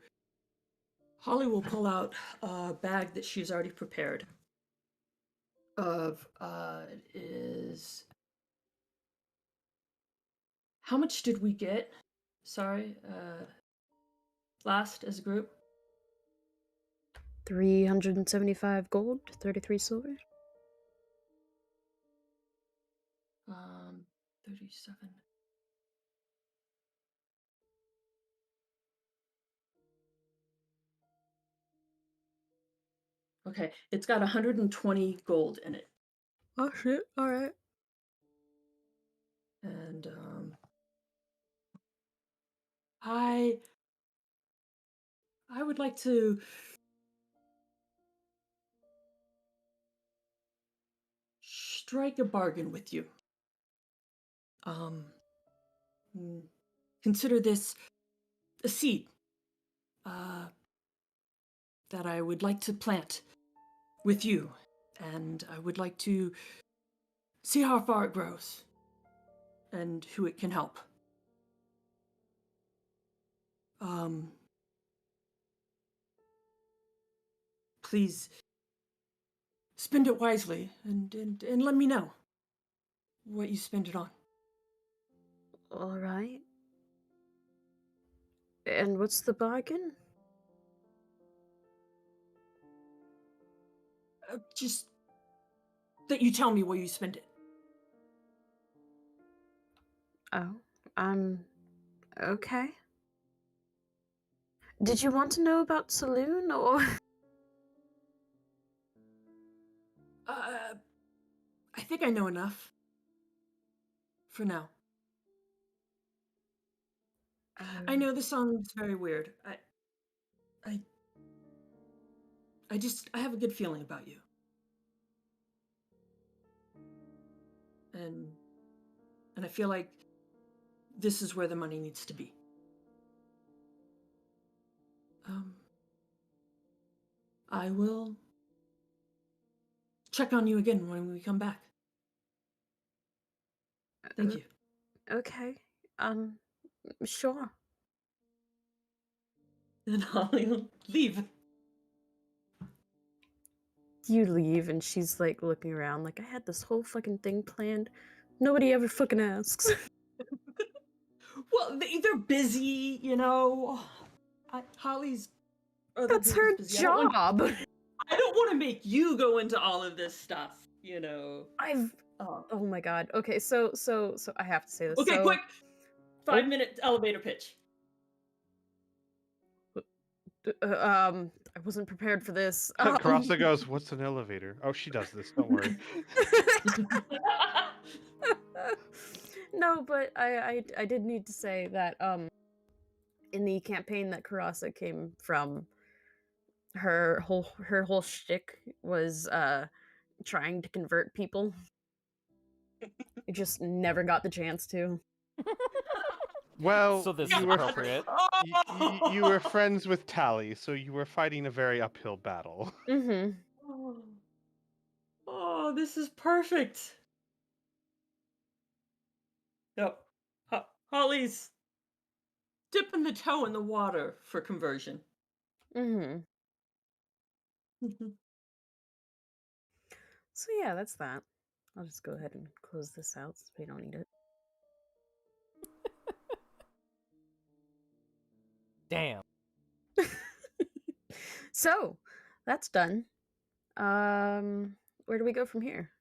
Holly will pull out a bag that she's already prepared. It is... How much did we get? Sorry, last as a group? 375 gold, 33 silver. 37. Okay, it's got 120 gold in it. Oh shit, alright. And I would like to strike a bargain with you. Consider this a seed that I would like to plant with you, and I would like to see how far it grows and who it can help. Please spend it wisely and let me know what you spend it on. Alright. And what's the bargain? Just that you tell me where you spend it. Oh, okay. Did you want to know about Saloon, or? I think I know enough. For now. I know this sounds very weird. I have a good feeling about you. And I feel like this is where the money needs to be. I will check on you again when we come back. Thank you. Okay. Sure. Then I'll leave. You leave, and she's like looking around, like, I had this whole fucking thing planned. Nobody ever fucking asks. Well, they're busy, you know. Holly's other That's group her is busy. job. I don't want to make you go into all of this stuff, you know. Oh my god. Okay, so I have to say this. Okay, so... quick. 5-minute elevator pitch. I wasn't prepared for this. Karasa goes, "What's an elevator?" Oh, she does this. Don't worry. No, but I did need to say that in the campaign that Karasa came from, her whole shtick was trying to convert people. It just never got the chance to. Well, So this you is were appropriate. you were friends with Tally, so you were fighting a very uphill battle. Mm-hmm. Oh, this is perfect. Yep. Holly's dipping the toe in the water for conversion. Mm-hmm. So yeah, that's that. I'll just go ahead and close this out since we don't need it. Damn. So, that's done. Where do we go from here?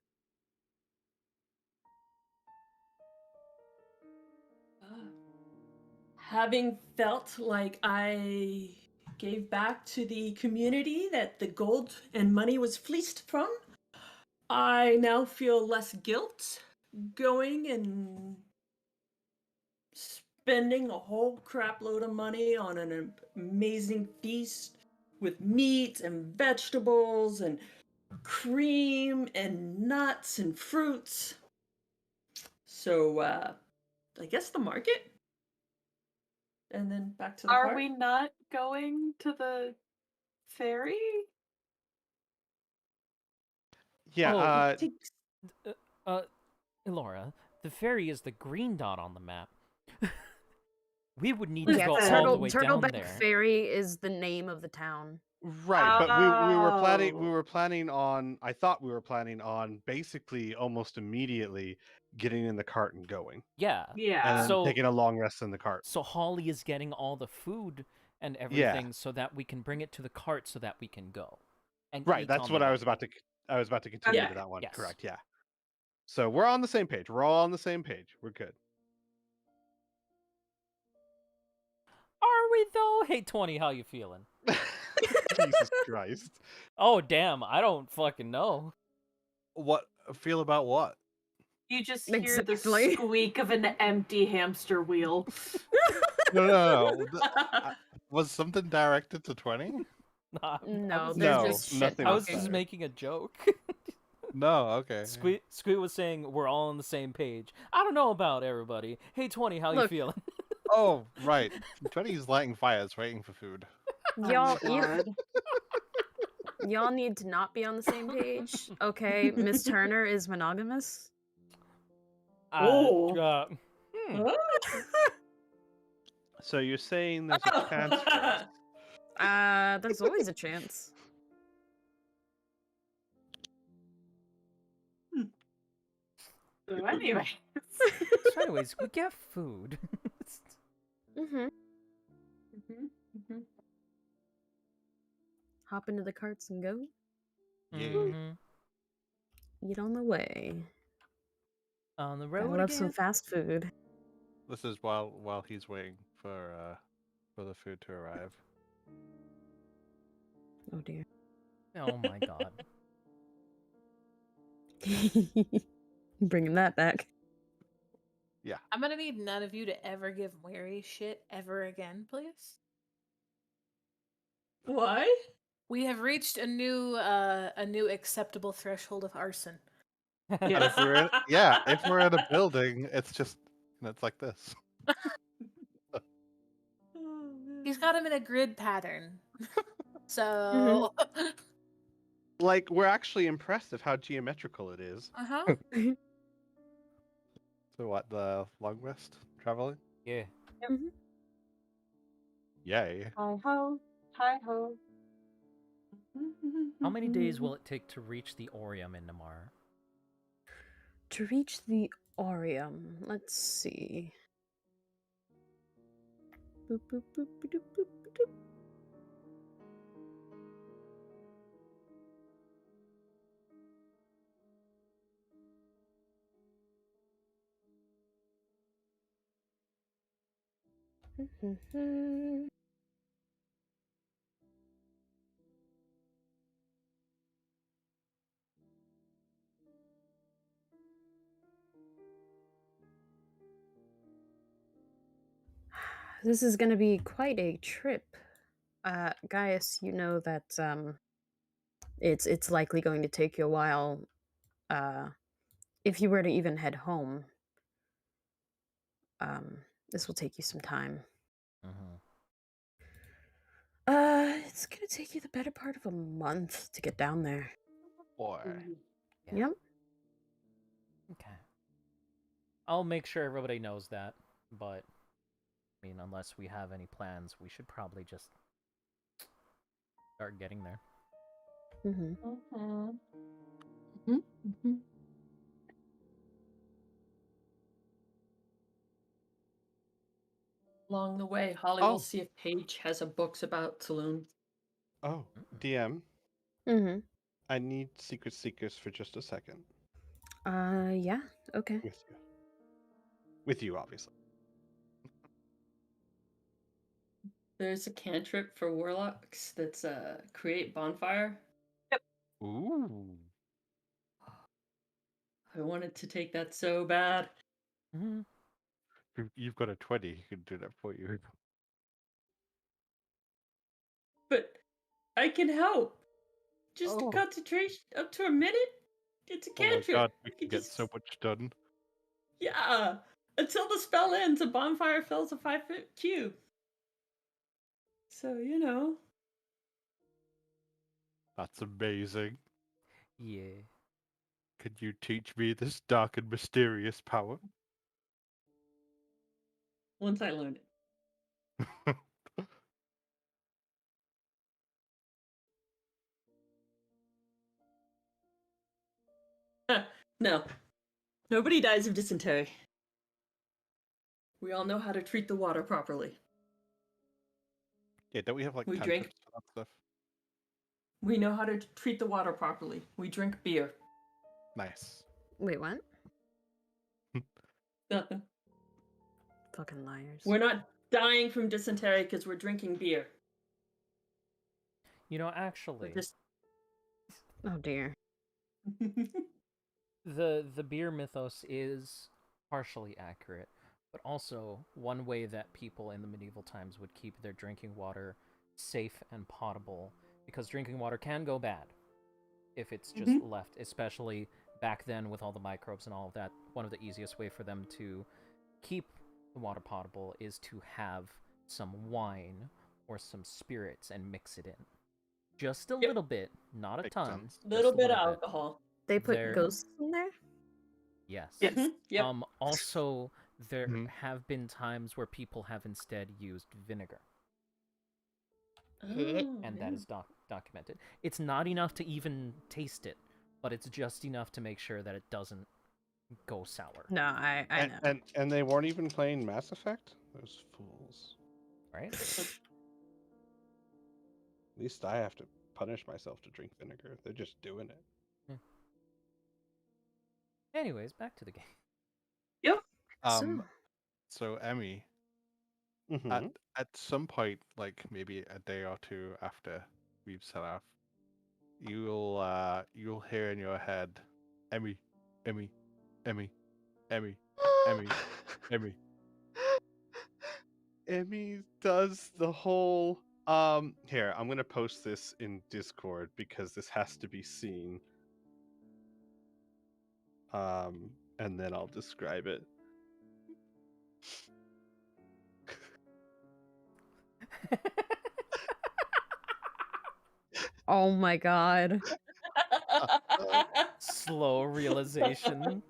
Having felt like I gave back to the community that the gold and money was fleeced from, I now feel less guilt going and spending a whole crap load of money on an amazing feast with meat and vegetables and cream and nuts and fruits. So, I guess the market? And then back to the Are park? we not going to the ferry? Yeah. Oh, it takes. Elora, the ferry is the green dot on the map. We would need to Listen, go all the Turtle way down Turtleback there. Ferry is the name of the town. Right, but we Oh. were planning on I thought we were planning on basically almost immediately getting in the cart and going. Yeah. Yeah. And then So- taking a long rest in the cart. So Holly is getting all the food and Yeah. everything so that we can bring it to the cart so that we can go. And Right, eat that's on what the I way. was about to continue Okay. to that one. Yes. Correct, yeah. So we're on the same page. We're all on the same page. We're good. Are we though? Hey 20, how you feeling? Jesus Christ. Oh damn, I don't fucking know. What feel about what? You just hear Exactly. the squeak of an empty hamster wheel. No. Was something directed to 20? Nah, No, was they're No, just shit nothing I was talking. just fired. making a joke. No, okay. Squeak was saying we're all on the same page. I don't know about everybody. Hey 20, how you Look. feeling? Oh, right. 20 is lighting fires, waiting for food. Y'all, Oh my God. y'all need to not be on the same page. Okay, Miss Turner is monogamous. Oh. So you're saying there's a chance for us. There's always a chance. So anyway. So anyways, we get food. Mm-hmm. Mhm. Hop into the carts and go. Yeah. Mhm. Eat on the way. On the I road love some again. fast food. This is while he's waiting for the food to arrive. Oh dear. Oh my god. Bringing that back. I'm gonna need none of you to ever give Mary shit ever again, please. Why? We have reached a new acceptable threshold of arson. And if we're in, if we're in a building, it's like this. Oh, man. He's got him in a grid pattern. So Like, we're actually impressed of how geometrical it is. uh-huh. So what, the long rest traveling? Yeah. Yay. Hi ho, hi ho. How many days will it take to reach the Orium in Namar? To reach the Orium, let's see. Boop, boop, boop, boop, boop, boop. This is going to be quite a trip. Gaius, you know that it's likely going to take you a while if you were to even head home. This will take you some time. It's gonna take you the better part of a month to get down there. Boy. Yeah. Yep. Okay. I'll make sure everybody knows that, but I mean, unless we have any plans, we should probably just start getting there. Mm-hmm. Along the way, Holly Oh. will see if Paige has a books about Saloon. Oh, DM, Mm-hmm. I need Secret Seekers for just a second. Yeah. Okay. With you. With you, obviously. There's a cantrip for warlocks that's create bonfire. Ooh. I wanted to take that so bad. Mm-hmm. You've got a 20, he can do that for you. But I can help. Just Oh. a concentration up to a minute. It's a Oh my cantrip. god, we I can get so much done. Yeah. Until the spell ends, a bonfire fills a 5-foot cube. So, you know. That's amazing. Yeah. Can you teach me this dark and mysterious power? Once I learn it. No. Nobody dies of dysentery. We all know how to treat the water properly. Yeah, don't we have like We cantrips drink. for that stuff? We know how to treat the water properly. We drink beer. Nice. Wait, what? Nothing. Fucking liars. We're not dying from dysentery because we're drinking beer. You know, We're actually, just. Oh dear. the beer mythos is partially accurate, but also one way that people in the medieval times would keep their drinking water safe and potable, because drinking water can go bad if it's just left, especially back then with all the microbes and all of that. One of the easiest way for them to keep the water potable is to have some wine or some spirits and mix it in. Just a little bit, not a Makes ton. sense. Just Little a bit of little bit. alcohol. They put There- ghosts in there? Yes. Yes. Yep. Also, there Mhm. have been times where people have instead used vinegar, Oh, and yeah. that is documented. It's not enough to even taste it, but it's just enough to make sure that it doesn't go sour. No, I And, know. and they weren't even playing Mass Effect? Those fools. Right? At least I have to punish myself to drink vinegar. They're just doing it. Anyways, back to the game. Yep. So Emmy, Mhm. at some point, like maybe a day or two after we've set off, you'll hear in your head, Emmy, Emmy, Emmy, Emmy, Emmy, Emmy. Emmy does the whole here, I'm gonna post this in Discord because this has to be seen. And then I'll describe it. Oh my god. Slow realization.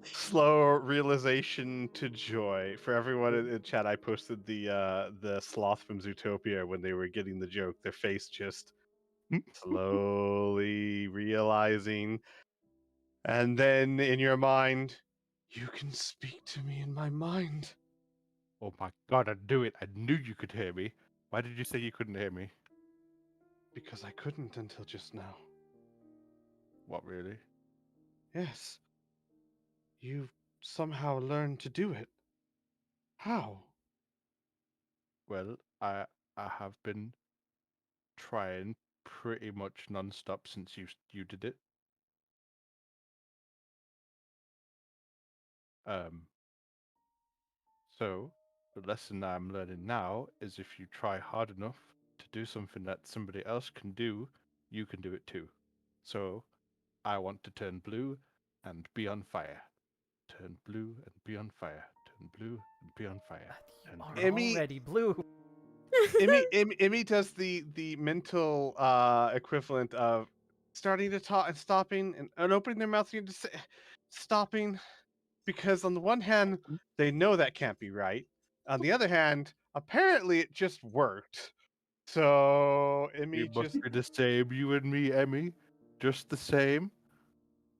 Slow realization to joy. For everyone in chat, I posted the sloth from Zootopia when they were getting the joke. Their face just slowly realizing. And then in your mind, you can speak to me in my mind. Oh my god, I knew it. I knew you could hear me. Why did you say you couldn't hear me? Because I couldn't until just now. What, really? Yes. You somehow learned to do it. How? Well, I have been trying pretty much non-stop since you did it. So the lesson I'm learning now is if you try hard enough to do something that somebody else can do, you can do it too. So I want to turn blue and be on fire. Turn blue and be on fire. Turn blue and be on fire. You are Emmy- already blue. Emmy does the mental equivalent of starting to talk and stopping and opening their mouth and just stopping, because on the one hand they know that can't be right. On the other hand, apparently it just worked. So Emmy We must just be the same, you and me, Emmy. Just the same.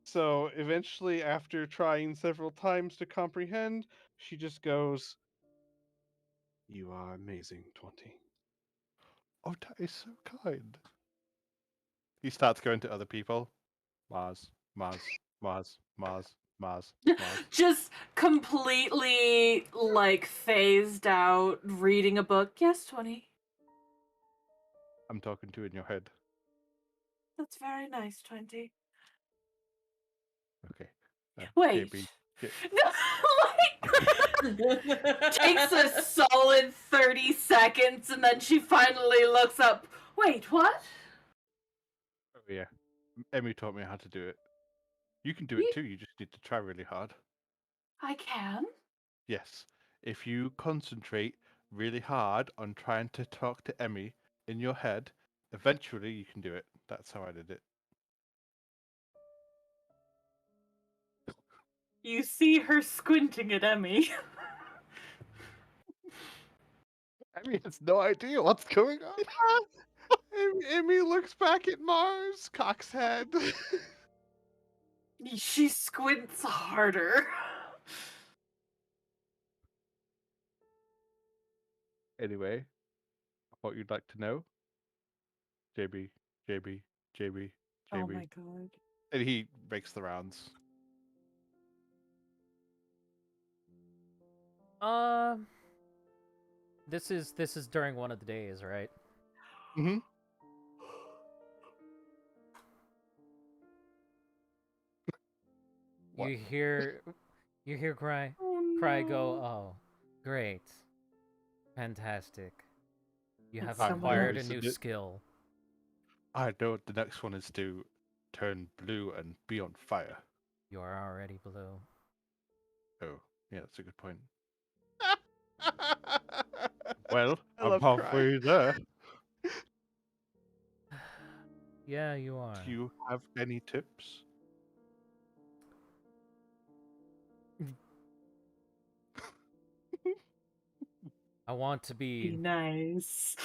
so eventually, after trying several times to comprehend, she just goes, "You are amazing, 20." Oh, that is so kind. He starts going to other people. Mars, Mars, Mars, Mars, Mars, Mars. Just completely like phased out reading a book. Yes, 20. I'm talking to in your head. That's very nice, 20. Okay. Wait. JB, Like, takes a solid 30 seconds and then she finally looks up. Wait, what? oh yeah. Emmy taught me how to do it. You can do You- it too, you just need to try really hard. I can. Yes. If you concentrate really hard on trying to talk to Emmy in your head, eventually you can do it. That's how I did it. You see her squinting at Emmy. Emmy has no idea what's going on. Amy looks back at Mars, cocks head. She squints harder. Anyway, what you'd like to know? JB, JB, JB, Oh JB. my god. And he makes the rounds. This is during one of the days, right? Mm-hmm. What? You hear Cry Oh, go, no. oh, great. Fantastic. You It's have someone acquired a else. new skill. I know the next one is to turn blue and be on fire. You are already blue. Oh, yeah, that's a good point. Well, I I'm love Cry. halfway there. Yeah, you are. Do you have any tips? I want to Be be nice.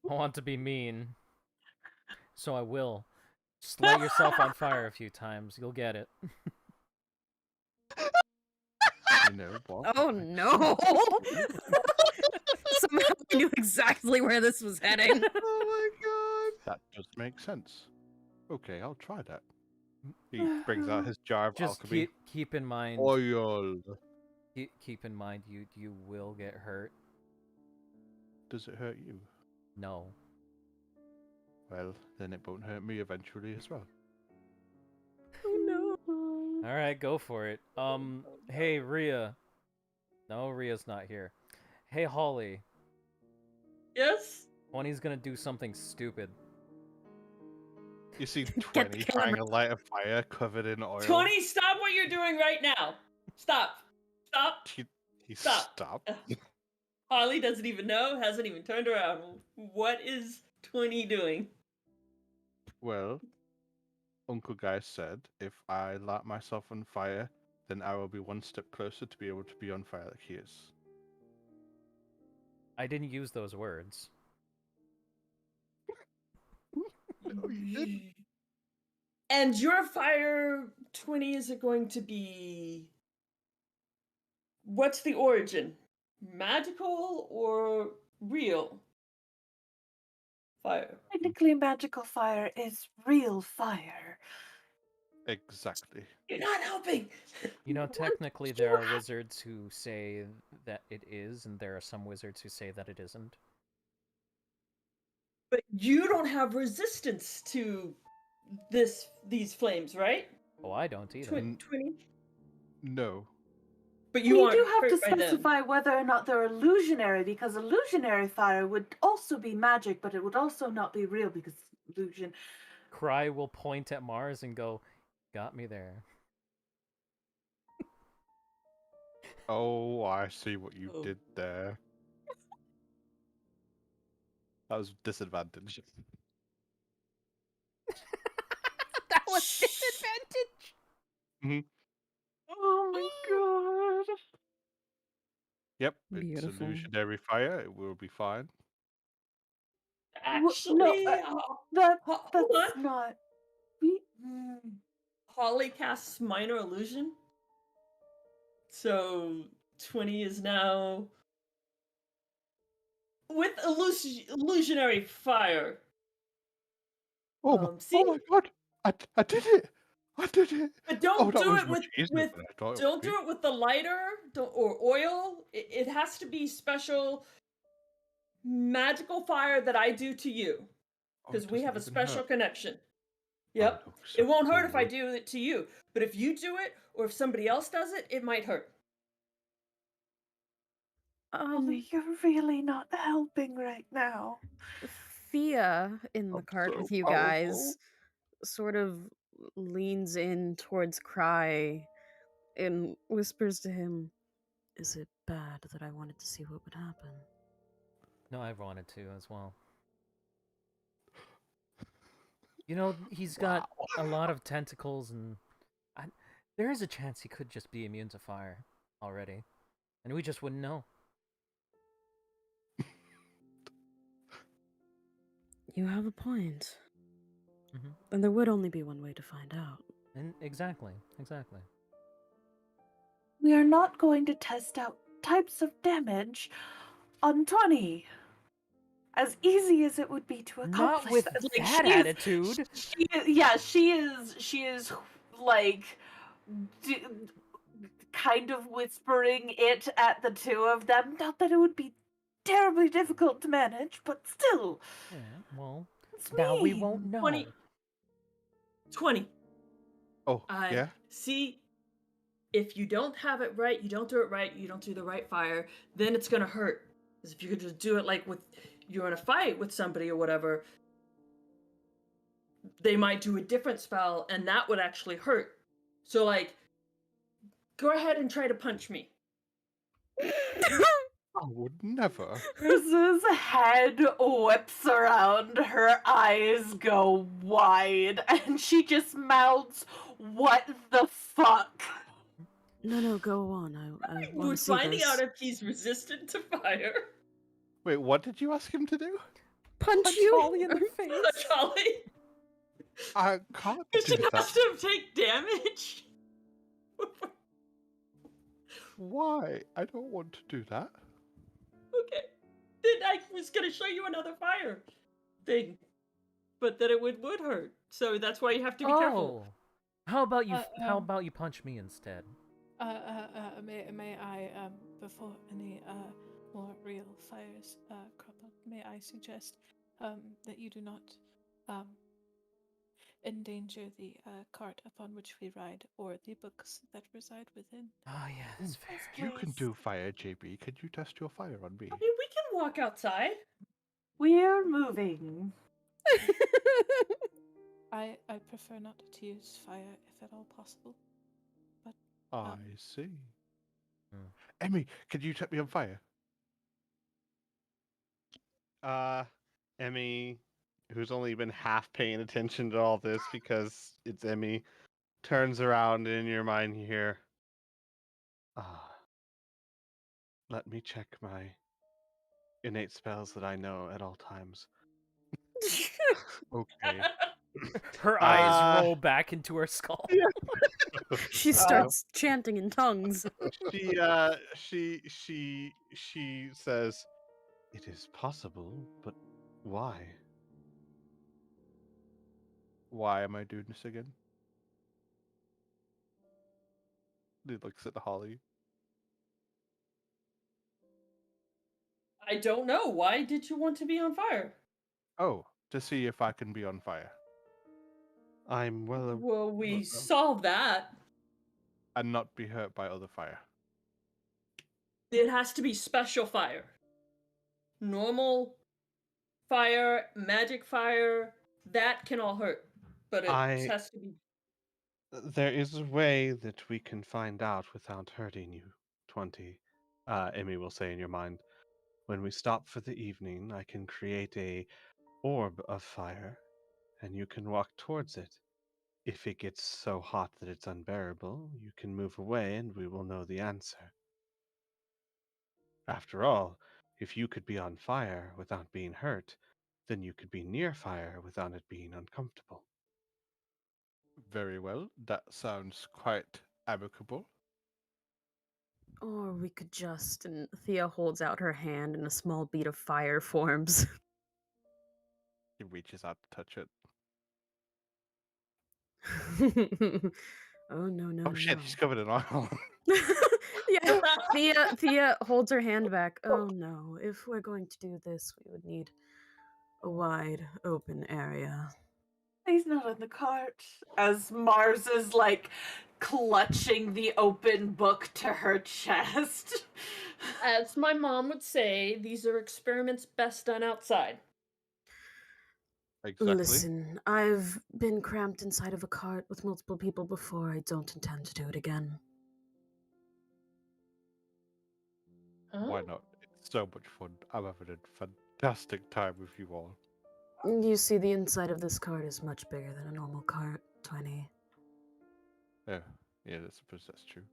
I want to be mean. So I will. Just light yourself on fire a few times. You'll get it. You know what? Oh no! Somehow I knew exactly where this was heading. Oh my That does make sense. Okay, I'll try that. He brings out his jar of Just alchemy. keep in mind Oil. keep in mind you will get hurt. Does it hurt you? No. Well, then it won't hurt me eventually as well. Oh no. All right, go for it. Hey Rhea. No, Rhea's not here. Hey Holly. Yes? 20's gonna do something stupid. You see Get the 20 trying camera. to light a fire covered in oil. 20, stop what you're doing right now. Stop. Stop. He Stop. stopped. Holly doesn't even know, hasn't even turned around. What is 20 doing? Well, Uncle Guy said if I light myself on fire, then I will be one step closer to be able to be on fire like he is. I didn't use those words. No, you didn't. And your fire 20, is it going to be. What's the origin? Magical or real fire? Technically, magical fire is real fire. Exactly. You're not helping! You know, technically there are wizards who say that it is, and there are some wizards who say that it isn't. But you don't have resistance to these flames, right? Oh, I don't either. 20? No. But you We aren't do have hurt to by them. specify whether or not they're illusionary, because illusionary fire would also be magic, but it would also not be real because it's illusion. Cry will point at Mars and go, got me there. Oh, I see what you Oh. did there. That was disadvantage. That was disadvantage! Oh my god. Yep, it's Beautiful. illusionary fire. It will be fine. Actually, No, that's hold on. not. We, Holly casts minor illusion. So 20 is now with illusionary fire. See? Oh my god! I did it! I did it! But don't that do was it much easier with than I thought it don't would be. do it with the lighter or oil. It has to be special magical fire that I do to you Oh, because it we doesn't have a even special hurt. connection. Oh, Yep. looks so It won't hurt if I cool. do it to you, but if you do it or if somebody else does it, it might hurt. you're really not helping right now. Thea in the I'm cart so with you powerful. guys sort of leans in towards Cry and whispers to him, "Is it bad that I wanted to see what would happen?" No, I wanted to as well. You know, he's got a lot of tentacles, and There is a chance he could just be immune to fire already, and we just wouldn't know. You have a point. Mhm. And there would only be one way to find out. And exactly. We are not going to test out types of damage on 20. As easy as it would be to accomplish Not with that. Like, that attitude. She is like d- kind of whispering it at the two of them. Not that it would be terribly difficult to manage, but still. Yeah, well, It's now we mean. won't know. 20. Oh, I yeah. see. If you don't have it right, you don't do it right, you don't do the right fire, then it's gonna hurt. Because if you could just do it like with you're in a fight with somebody or whatever, they might do a different spell and that would actually hurt. So like, go ahead and try to punch me. I would never. Chris's head whips around, her eyes go wide, and she just mouths, "What the fuck?" No, go on. I want We're to see finding this. out if he's resistant to fire. Wait, what did you ask him to do? Punch you? Ollie in the face. Charlie, I can't you do should that. have to take damage. Why? I don't want to do that. Okay. Then I was gonna show you another fire thing, but that it would hurt. So that's why you have to be careful. Oh, how about you? Uh, How um, about you punch me instead? May I, before any more real fires crop up, may I suggest that you do not endanger the cart upon which we ride or the books that reside within. Oh yeah, that's fair. You can do fire, JB. Can you test your fire on me? I mean, we can walk outside. We're moving. I prefer not to use fire if at all possible. But I see. Hmm. Emmy, can you set me on fire? Emmy, who's only been half paying attention to all this because it's Emmy, turns around and in your mind you hear, let me check my innate spells that I know at all times. Okay. Her eyes Uh, roll back into her skull. She starts chanting in tongues. She says, "It is possible, but why?" Why am I doing this again? He looks at Holly. I don't know. Why did you want to be on fire? Oh, to see if I can be on fire. I'm Well, we solved that. And not be hurt by other fire. It has to be special fire. Normal fire, magic fire, that can all hurt. But it has to be. There is a way that we can find out without hurting you. 20. Emmy will say in your mind. When we stop for the evening, I can create a orb of fire, and you can walk towards it. If it gets so hot that it's unbearable, you can move away and we will know the answer. After all, if you could be on fire without being hurt, then you could be near fire without it being uncomfortable. Very well. That sounds quite amicable. Or we could just. And Thea holds out her hand and a small bead of fire forms. He reaches out to touch it. Oh, no. Oh shit, no. he's covered in oil. Yeah, Thea holds her hand back. Oh no, if we're going to do this, we would need a wide open area. He's not in the cart. As Mars is like clutching the open book to her chest. As my mom would say, these are experiments best done outside. Exactly. Listen, I've been cramped inside of a cart with multiple people before. I don't intend to do it again. Why not? It's so much fun. I'm having a fantastic time with you all. You see, the inside of this cart is much bigger than a normal cart, 20. Yeah, Yeah, I suppose that's true.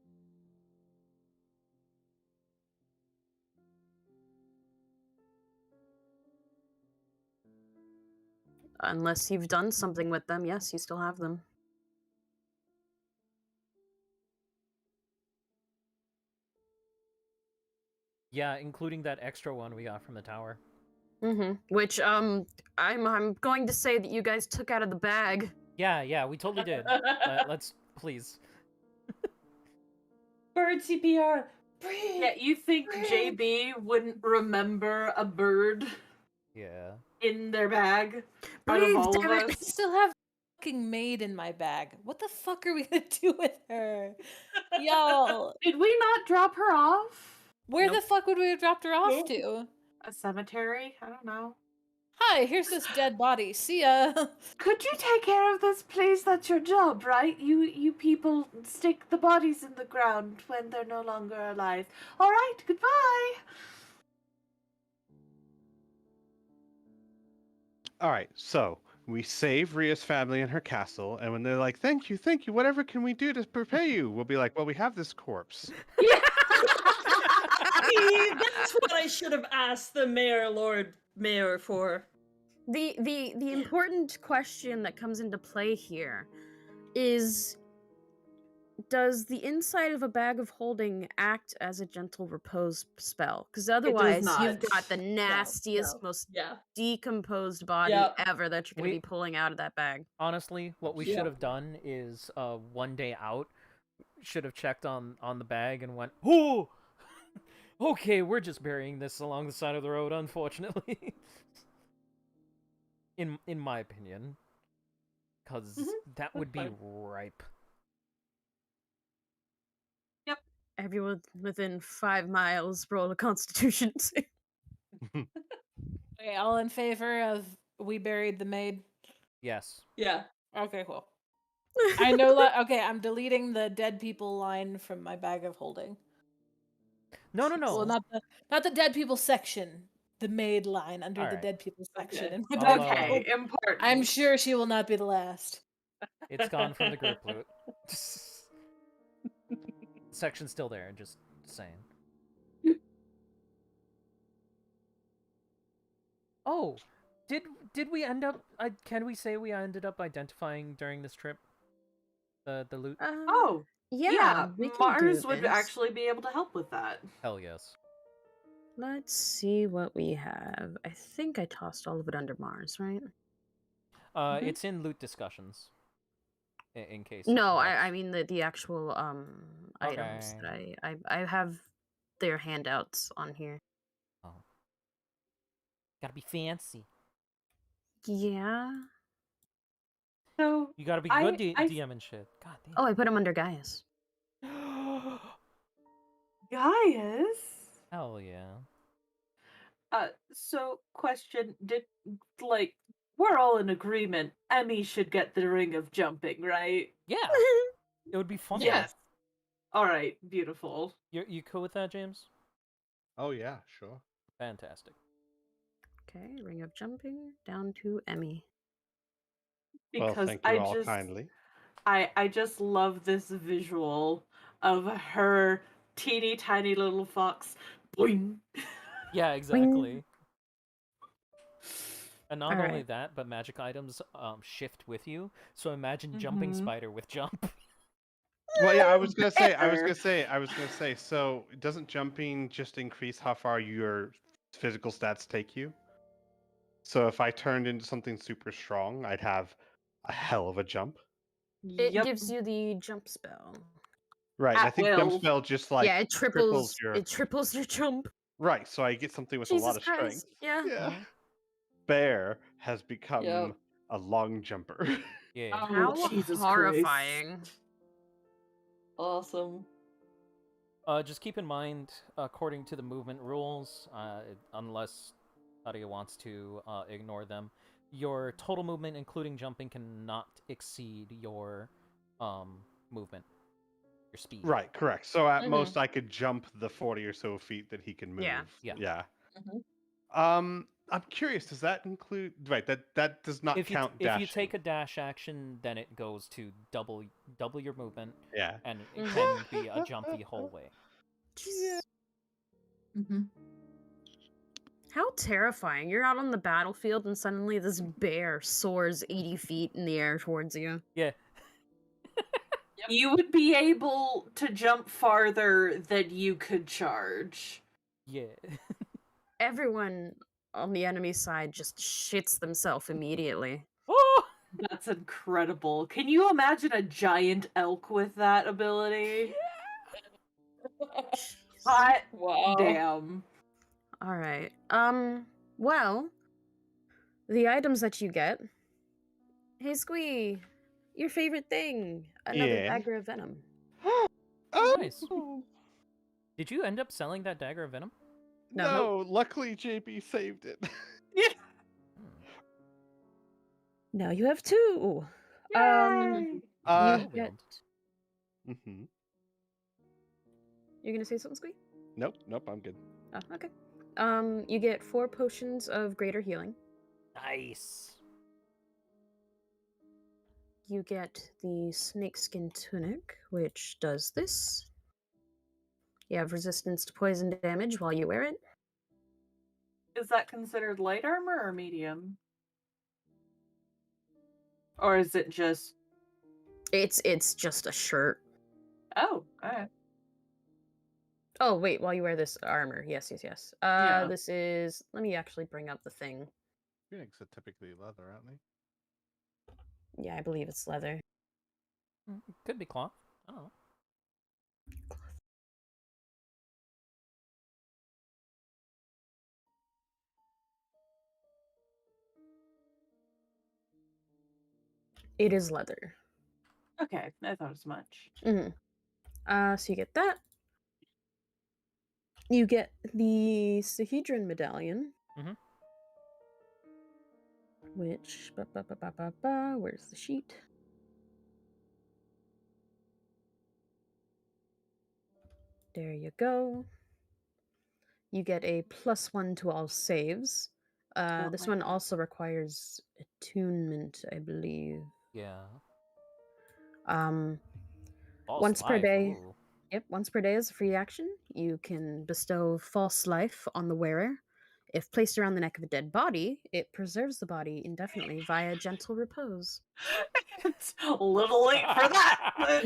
Unless you've done something with them, yes, you still have them. Yeah, including that extra one we got from the tower. Which I'm going to say that you guys took out of the bag. Yeah, we totally did. Let's please. Bird CPR. Breathe. Yeah, you think Breathe. JB wouldn't remember a bird Yeah. in their bag out of Breathe, all of damn it. us? I still have fucking maid in my bag. What the fuck are we gonna do with her? Y'all, Did we not drop her off? where Nope. the fuck would we have dropped her off Nope. to? A cemetery? I don't know. Hi, here's this dead body. See ya. Could you take care of this, please? That's your job, right? You people stick the bodies in the ground when they're no longer alive. All right, goodbye. All right, so we save Ria's family and her castle, and when they're like, thank you, whatever can we do to repay you? We'll be like, well, we have this corpse. Yeah. See, that's what I should have asked the Lord Mayor for. The important question that comes into play here is, does the inside of a bag of holding act as a gentle repose spell? Because otherwise, you've not. got the nastiest, no. most Yeah. decomposed body Yep. ever that you're going to We- be pulling out of that bag. Honestly, what we Yeah. should have done is one day out, should have checked on the bag and went, oh, okay, we're just burying this along the side of the road, unfortunately. in my opinion, because that would be fine. ripe. Everyone within 5 miles roll a Constitution. Okay, all in favor of we buried the maid? Yes. Yeah. Okay, cool. I know okay, I'm deleting the dead people line from my bag of holding. No. Well, not the dead people section. The maid line under the Alright. dead people section Okay. in my bag of Okay, holding. important. I'm sure she will not be the last. It's gone from the group loot. Section's still there, just saying. Oh, did we end up? Can we say we ended up identifying during this trip the loot? Oh, yeah, we can Mars do would this. actually be able to help with that. Hell yes. Let's see what we have. I think I tossed all of it under Mars, right? It's in loot discussions. In case. No, that's- I mean the actual items that I have their handouts on here. Oh. Gotta be fancy. Yeah. So You gotta be I- good I- DM and shit. God damn. Oh, I put them under Gaius. Gaius. Hell yeah. So question, did we're all in agreement Emmy should get the ring of jumping, right? Yeah. It would be fun. Yes. All right, beautiful. You cool with that, James? Oh yeah, sure. Fantastic. Okay, ring of jumping down to Emmy. Because well, thank you all kindly. I just love this visual of her teeny tiny little fox. Boing. Yeah, exactly. And not only Alright. that, but magic items shift with you. So imagine jumping Mhm. spider with jump. Well, yeah, I was gonna say. So, doesn't jumping just increase how far your physical stats take you? So, if I turned into something super strong, I'd have a hell of a jump. It Yep. gives you the jump spell. Right. I At think will. jump spell just like yeah, it triples your it triples your jump. right. So I get something with a Jesus lot of strength. Christ. Yeah. Yeah. Mhm. Bear has become Yep. a long jumper. Yeah. Oh, How Jesus horrifying. Awesome. Just keep in mind, according to the movement rules, unless Aria wants to ignore them, your total movement, including jumping, cannot exceed your movement, your speed. Right, correct. So at Mhm. most I could jump the 40 or so feet that he can move. Yeah. Yeah. Yeah. Mhm. I'm curious. Does that include? Right. That does not If you count if dashing. you take a dash action, then it goes to double your movement, Yeah. and it Mhm. can be a jump the whole way. Jeez. Mm-hmm. How terrifying. You're out on the battlefield and suddenly this bear soars 80 feet in the air towards you. Yeah. You would be able to jump farther than you could charge. Yeah. Everyone on the enemy side just shits themselves immediately. Oh! That's incredible. Can you imagine a giant elk with that ability? Hot Wow. damn. All right. Well, the items that you get. Hey, Squee, your favorite thing. Another Yeah. dagger of venom. Oh, nice. Did you end up selling that dagger of venom? No, luckily JB saved it. Hmm. Now you have two. Yay! You get. mhm. You're gonna say something, Squee? Nope, I'm good. Oh, okay. You get 4 potions of greater healing. Nice. You get the snakeskin tunic, which does this. You have resistance to poison damage while you wear it. Is that considered light armor or medium? Or is it just... It's just a shirt. Oh, alright. Oh wait, while you wear this armor, yes. Yeah. This is. Let me actually bring up the thing. Tunics are typically leather, aren't they? Yeah, I believe it's leather. Could be cloth. I don't know. It is leather. Okay, I thought as much. So you get that. You get the Sahedron medallion. Mhm. Which where's the sheet? There you go. You get a +1 to all saves. This one also requires attunement, I believe. Yeah. Once False per life, day. ooh. Yep, once per day as a free action, you can bestow false life on the wearer. If placed around the neck of a dead body, it preserves the body indefinitely via gentle repose. It's a little late for that. But...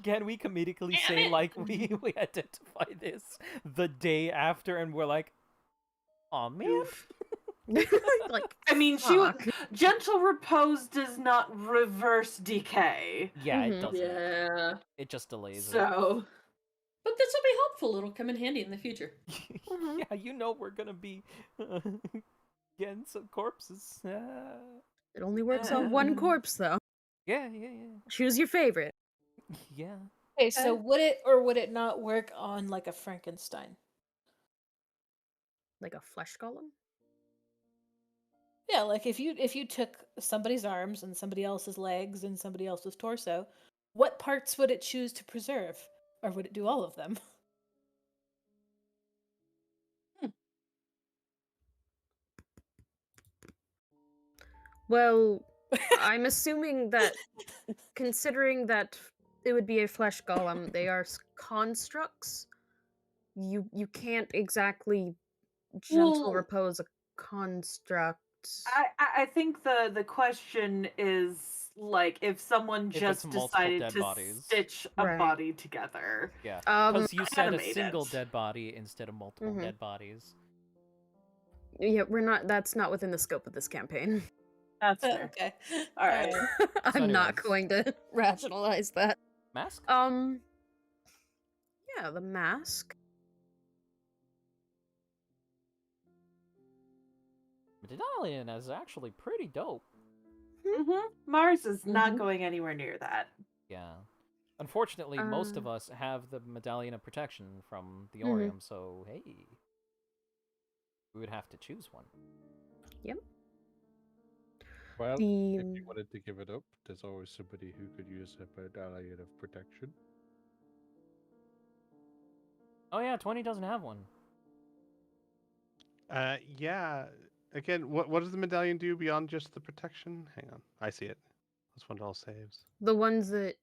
Can we comedically say like we identify this the day after and we're like, oh man. Like, I mean, fuck. gentle repose does not reverse decay. Yeah, it doesn't. Yeah. It just delays So, But this will be helpful. It'll come in handy in the future. it. Yeah, you know we're gonna be getting some corpses. It only works on one corpse, though. Yeah. Choose your favorite. Yeah. Okay, so would it or would it not work on like a Frankenstein? Like a flesh golem? Yeah, like if you took somebody's arms and somebody else's legs and somebody else's torso, what parts would it choose to preserve? Or would it do all of them? Well, I'm assuming that, considering that it would be a flesh golem, they are constructs. You can't exactly gentle Well, repose a construct. I think the question is like if someone If it's just multiple decided dead to bodies. stitch a Right. body together. Yeah. Um, Because you said a animate single it. dead body instead of multiple Mhm. dead bodies. Yeah, that's not within the scope of this campaign. That's fair. Okay. All right. I'm not anyways. going to rationalize that. Mask? Yeah, the mask. Medallion is actually pretty dope. Mars is not Mhm. going anywhere near that. Yeah. Unfortunately, most of Uh. us have the Medallion of Protection from the Mhm. Orium, so hey. We would have to choose one. Well, if The you wanted to give it up, there's always somebody who could use a medallion of protection. Oh yeah, 20 doesn't have one. Yeah. Again, what does the medallion do beyond just the protection? Hang on, I see it. This one all saves. The ones that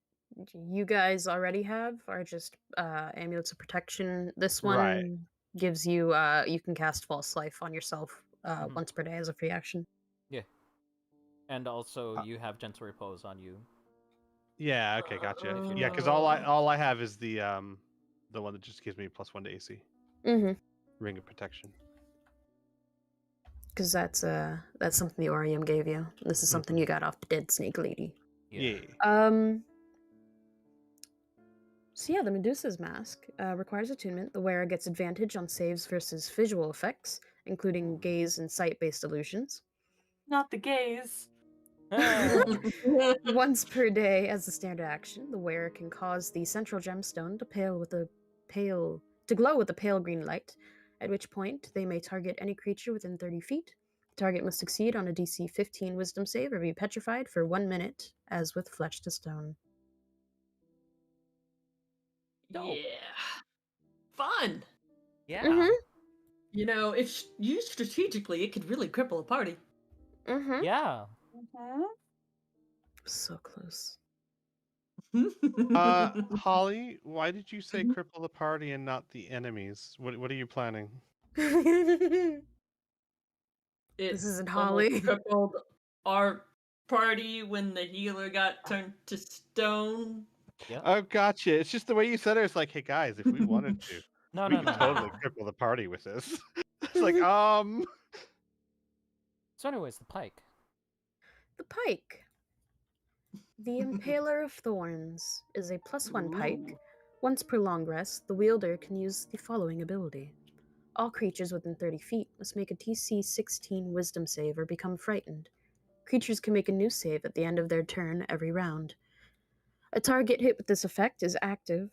you guys already have are just amulets of protection. This one Right. gives you you can cast false life on yourself Mhm. once per day as a free action. Yeah. And also, Uh, you have gentle repose on you. Yeah. Okay. Gotcha. If you Yeah, want. because all I have is the one that just gives me +1 to AC. Mm-hmm. Ring of protection. Because that's something the Orium gave you. This is something Mhm. you got off the dead snake lady. Yeah. So yeah, the Medusa's mask requires attunement. The wearer gets advantage on saves versus visual effects, including gaze and sight-based illusions. Not the gays. Once per day, as a standard action, the wearer can cause the central gemstone to glow with a pale green light, at which point they may target any creature within 30 feet. The target must succeed on a DC 15 Wisdom save or be petrified for 1 minute, as with Flesh to Stone. Dope. Yeah. Fun. Yeah. Mm-hmm. You know, if used strategically, it could really cripple a party. Mm-hmm. Yeah. So close. Holly, why did you say cripple the party and not the enemies? What are you planning? It This isn't almost Holly. crippled our party when the healer got turned to stone. Yeah. Oh, gotcha. It's just the way you said it. It's like, hey guys, if we wanted to, No, we no, could no, no. totally cripple the party with this. It's like, So, anyways, the pike. The pike. The Impaler of Thorns is a +1 pike. Ooh. Once per long rest, the wielder can use the following ability. All creatures within 30 feet must make a DC 16 Wisdom save or become frightened. Creatures can make a new save at the end of their turn every round. A target hit with this effect is active.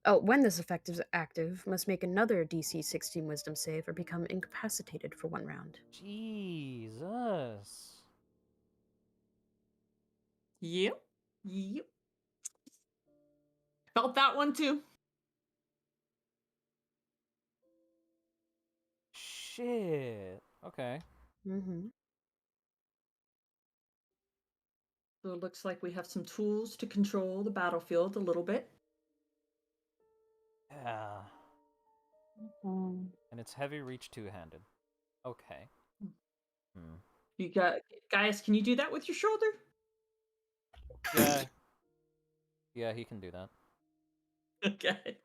Oh, when this effect is active, must make another DC 16 Wisdom save or become incapacitated for 1 round. Jesus. Yep. Yep. Felt that one too. Shit. Okay. Mm-hmm. So it looks like we have some tools to control the battlefield a little bit. Yeah. Mm. And it's heavy reach two-handed. Okay. Hmm. You got guys, can you do that with your shoulder? Yeah. Yeah, he can do that. Okay.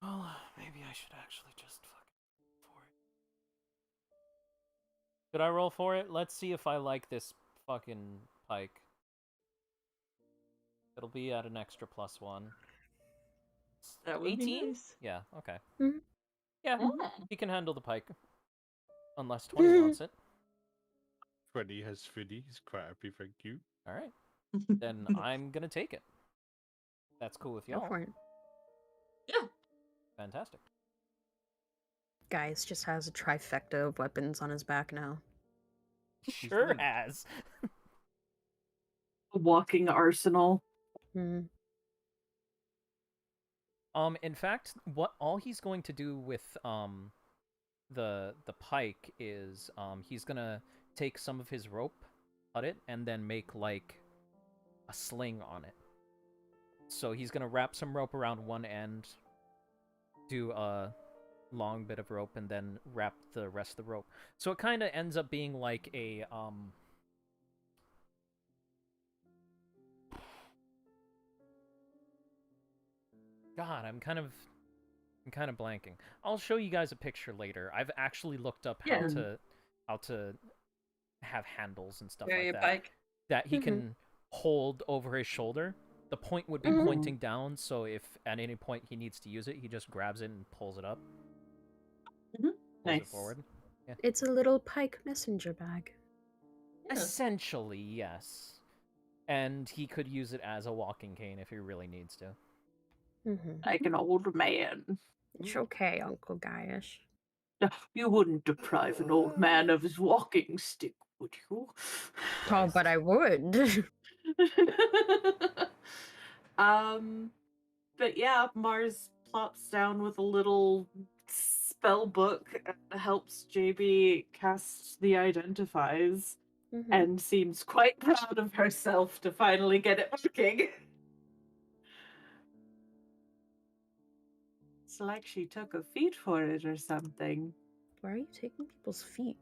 Well, maybe I should actually just fucking for it. Should I roll for it? Let's see if I like this fucking pike. It'll be at an extra +1. That would 18? be nice. Yeah, okay. Mhm. Yeah, Mm. he can handle the pike. Unless 20 wants it. 20 has 50. He's quite happy, thank you. Alright. Then I'm gonna take it. That's cool with Go y'all. for it. Yeah. Fantastic. Guys just has a trifecta of weapons on his back now. Sure has. A walking arsenal. Mm. In fact, what all he's going to do with the pike is he's gonna take some of his rope, cut it, and then make like a sling on it. So he's gonna wrap some rope around one end, do a long bit of rope, and then wrap the rest of the rope. So it kind of ends up being like a God, I'm kind of blanking. I'll show you guys a picture later. I've actually looked up how to have handles and stuff like that. Bike. That he can hold over his shoulder. The point would be pointing down, so if at any point he needs to use it, he just grabs it and pulls it up. Pulls Nice. it forward. Yeah. It's a little pike messenger bag. Yeah. Essentially, yes. And he could use it as a walking cane if he really needs to. Mm-hmm. Like an old man. It's okay, Uncle Gaius. You wouldn't deprive an old man of his walking stick, would you? Oh, but I would. But yeah, Mars plops down with a little spell book and helps JB cast the identifies Mhm. and seems quite proud of herself to finally get it working. It's like she took a feat for it or something. Why are you taking people's feet?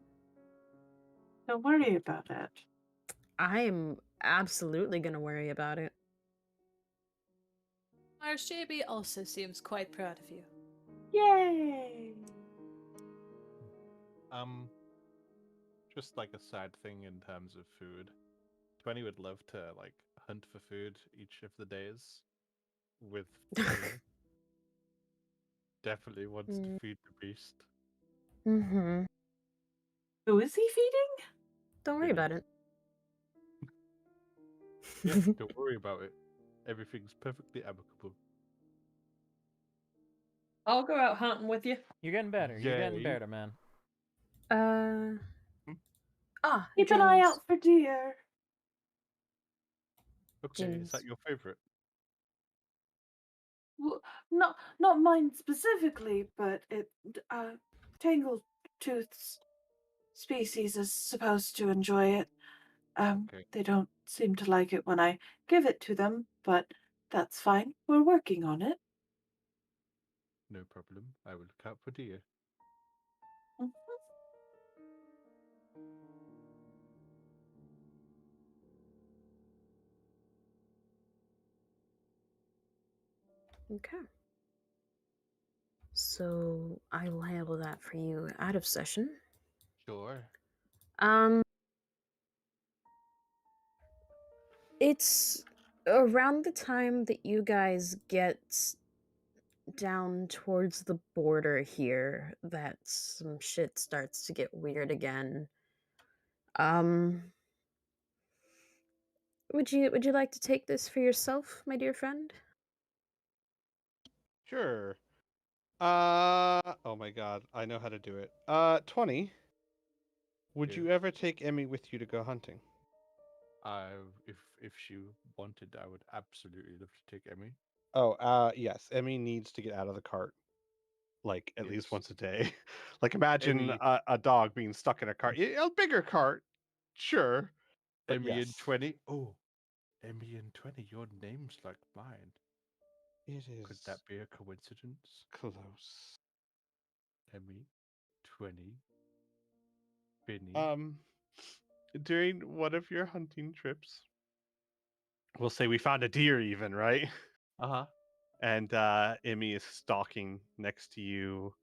Don't worry about it. I'm absolutely gonna worry about it. Mars JB also seems quite proud of you. Yay! Just like a side thing in terms of food. 20 would love to like hunt for food each of the days with Emmy. Definitely wants to feed the beast. Mm-hmm. Who is he feeding? Don't worry about it. Yeah, don't worry about it. Everything's perfectly amicable. I'll go out hunting with you. You're getting better. You're getting Yay. better, man. Keep an eye James. out for deer. Okay, is that James. your favorite? Well, not mine specifically, but Tangletooth's species is supposed to enjoy it. Okay, They don't seem to like it when I give it to them, but that's fine. We're working on it. no problem. I will look out for deer. Mhm. Okay. So I will handle that for you out of session. Sure. It's around the time that you guys get down towards the border here that some shit starts to get weird again. Would you like to take this for yourself, my dear friend? Sure. Oh my god, I know how to do it. 20. Would Yeah. you ever take Emmy with you to go hunting? If she wanted, I would absolutely love to take Emmy. Oh, yes. Emmy needs to get out of the cart, like at least Yes. once a day. Like imagine Emmy, a dog being stuck in a cart. A bigger cart, sure, but Emmy yes, and 20. Oh, Emmy and 20. Your name's like mine. it Could is that be a coincidence? close. Emmy, 20, Binny. During one of your hunting trips, we'll say we found a deer, even right, Uh-huh. and Emmy is stalking next to you.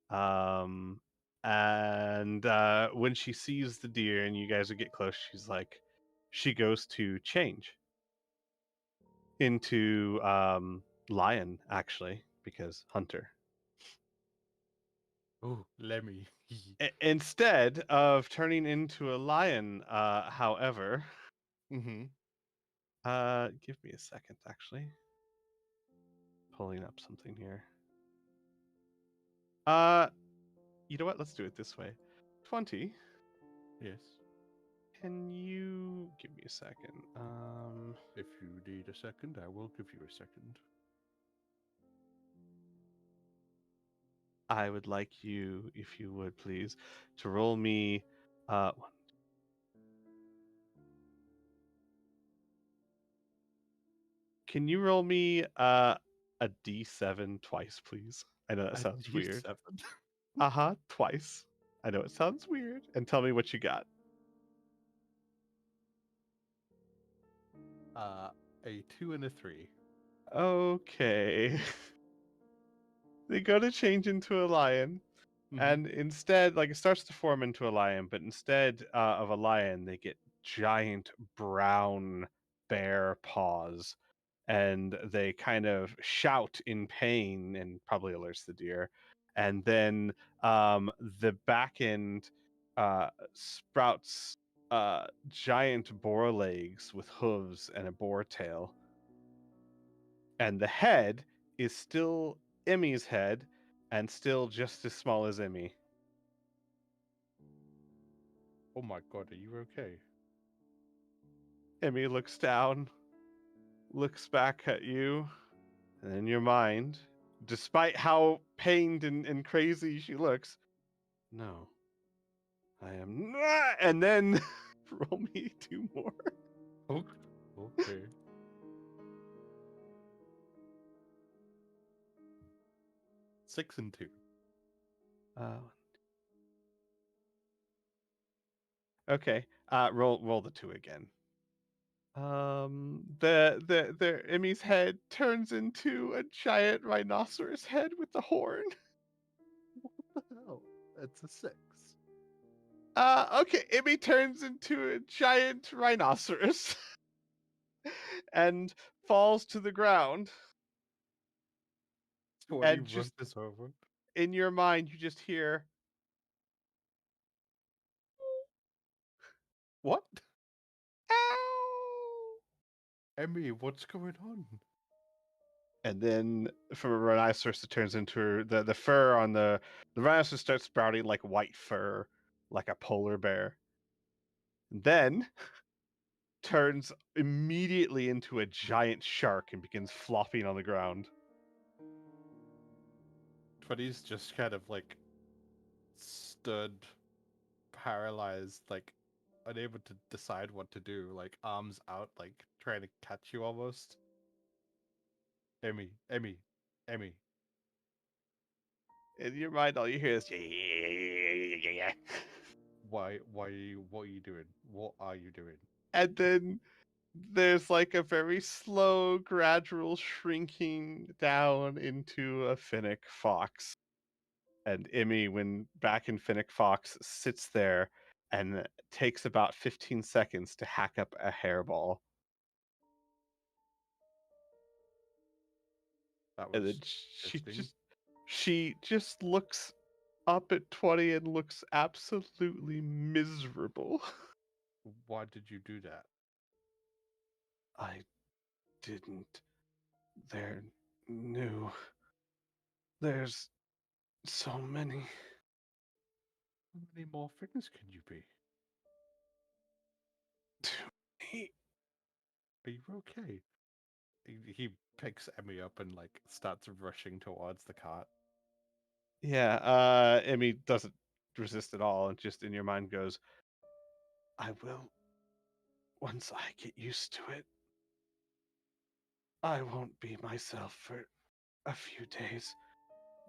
And when she sees the deer and you guys would get close, she goes to change into lion, actually, because hunter. Oh, Lemmy. Instead of turning into a lion, however, Mm-hmm. give me a second, actually. Pulling up something here. You know what? Let's do it this way. 20. Yes. Can you give me a second? If you need a second, I will give you a second. I would like you, if you would please, to roll me can you roll me a D7 twice, please? I know that A sounds weird. D7. Uh-huh, twice. I know it sounds weird. And tell me what you got. A 2 and a 3. Okay. They go to change into a lion. Mm-hmm. And instead, like it starts to form into a lion, but instead of a lion, they get giant brown bear paws, and they kind of shout in pain, and probably alerts the deer. And then the back end sprouts giant boar legs with hooves and a boar tail, and the head is still Emmy's head, and still just as small as Emmy. Oh my god, are you okay? Emmy looks down, looks back at you, and in your mind, despite how pained and crazy she looks, no, I am not. And then roll me 2 more. Okay. Six and 2. Okay. Roll the 2 again. The Emmy's head turns into a giant rhinoceros head with the horn. What the hell? It's a 6. Okay, Emmy turns into a giant rhinoceros and falls to the ground. So And you run just this over. in your mind, you just hear, What? ow! Emmy, what's going on? And then from a rhinoceros, it turns into the fur on the rhinoceros starts sprouting like white fur, like a polar bear. Then turns immediately into a giant shark and begins flopping on the ground. 20's just kind of like stood paralyzed, like unable to decide what to do, like arms out, like trying to catch you almost. Emmy. In your mind, all you hear is yeah. What are you doing? What are you doing? And then there's like a very slow, gradual shrinking down into a Finnick fox. And Emmy, when back in Finnick Fox, sits there and takes about 15 seconds to hack up a hairball. That And was then interesting. she just looks up at 20 and looks absolutely miserable. Why did you do that? I didn't. They're new. There's so many. How many more things can you be? Too many. Are you okay? He picks Emmy up and like starts rushing towards the cart. Yeah, Emmy doesn't resist at all and just in your mind goes, I will once I get used to it. I won't be myself for a few days.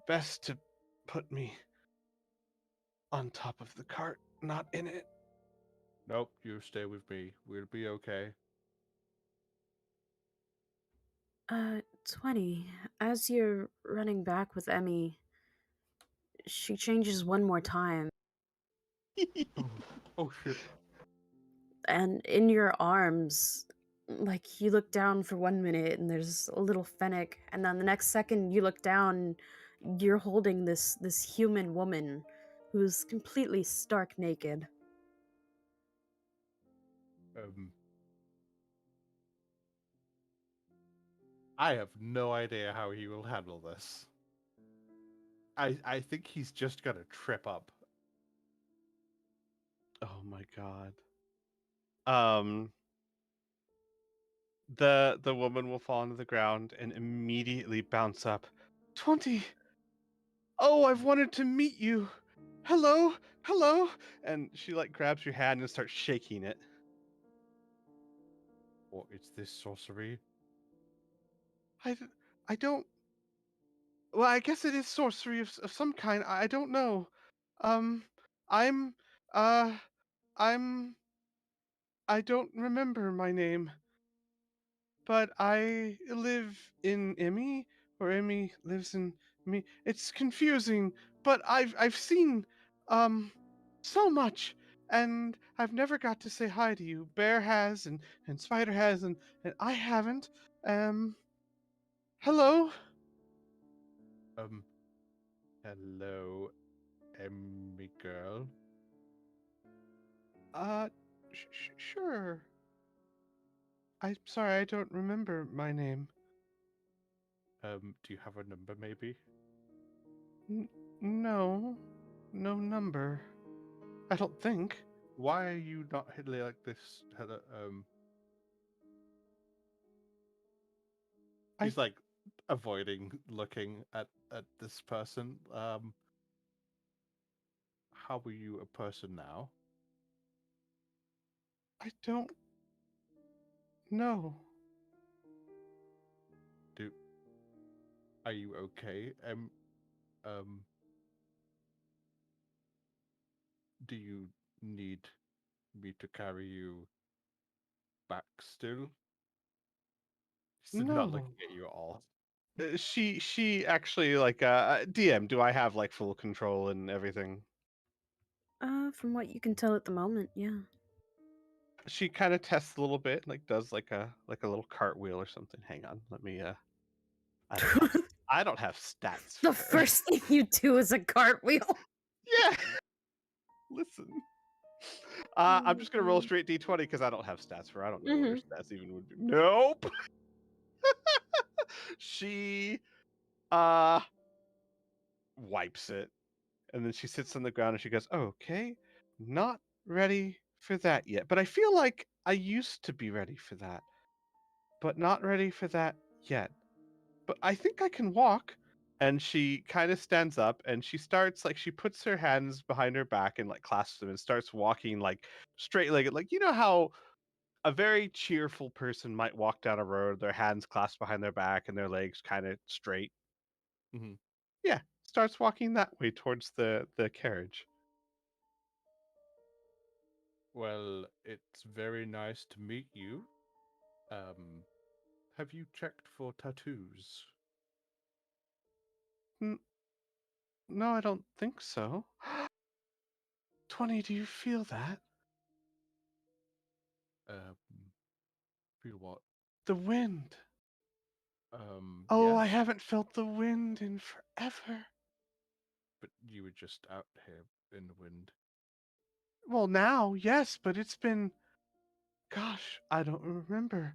Best to put me on top of the cart, not in it. Nope, you stay with me. We'll be okay. 20. As you're running back with Emmy, she changes one more time, Oh shit. and in your arms, like you look down for 1 minute and there's a little Fennec, and then the next second you look down, you're holding this human woman who's completely stark naked. I have no idea how he will handle this. I think he's just gonna trip up. Oh my god. Um the woman will fall onto the ground and immediately bounce up. 20. Oh, I've wanted to meet you. Hello, hello. And she like grabs your hand and starts shaking it. What is this sorcery? I don't. Well, I guess it is sorcery of some kind. I don't know. Um, I'm. Uh, I'm. I don't remember my name, but I live in Emmy, or Emmy lives in me. It's confusing, but I've seen so much, and I've never got to say hi to you. Bear has, and Spider has, and I haven't. Hello. Hello, Emmy girl. Uh, sure. I'm sorry, I don't remember my name. Do you have a number maybe? No, no number. I don't think. Why are you not like this? I He's like avoiding looking at this person. How are you a person now? I don't know. Are you okay? Um, do you need me to carry you back still? She's not No. looking at you at all. She actually like DM. Do I have like full control and everything? From what you can tell at the moment, yeah. She kind of tests a little bit, like does like a little cartwheel or something. Hang on, let me. I don't have stats for The her. first thing you do is a cartwheel. Yeah. Listen. I'm just gonna roll straight d20 because I don't have stats for her. I don't know what her stats even would be. Nope. She wipes it, and then she sits on the ground and she goes, "Okay, not ready for that yet. But I feel like I used to be ready for that, but not ready for that yet. But I think I can walk." And she kind of stands up and she starts like she puts her hands behind her back and like clasps them and starts walking like straight legged. Like you know how a very cheerful person might walk down a road, their hands clasped behind their back and their legs kind of straight. Hmm. Yeah, starts walking that way towards the carriage. Well, it's very nice to meet you. Have you checked for tattoos? No, I don't think so. 20, do you feel that? Um, feel what? The wind. Oh, I Yes, haven't felt the wind in forever. but you were just out here in the wind. Well, now, yes, but it's been, gosh, I don't remember.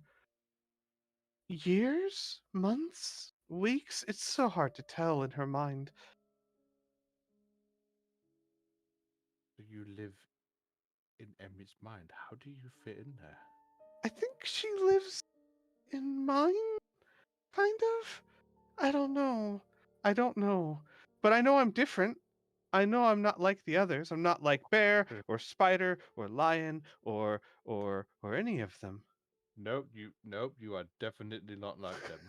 Years? Months? Weeks? It's so hard to tell in her mind. So you live in Emmy's mind. How do you fit in there? I think she lives in mine, kind of. I don't know. I don't know. But I know I'm different. I know I'm not like the others. I'm not like bear or spider or lion or any of them. Nope, you are definitely not like them.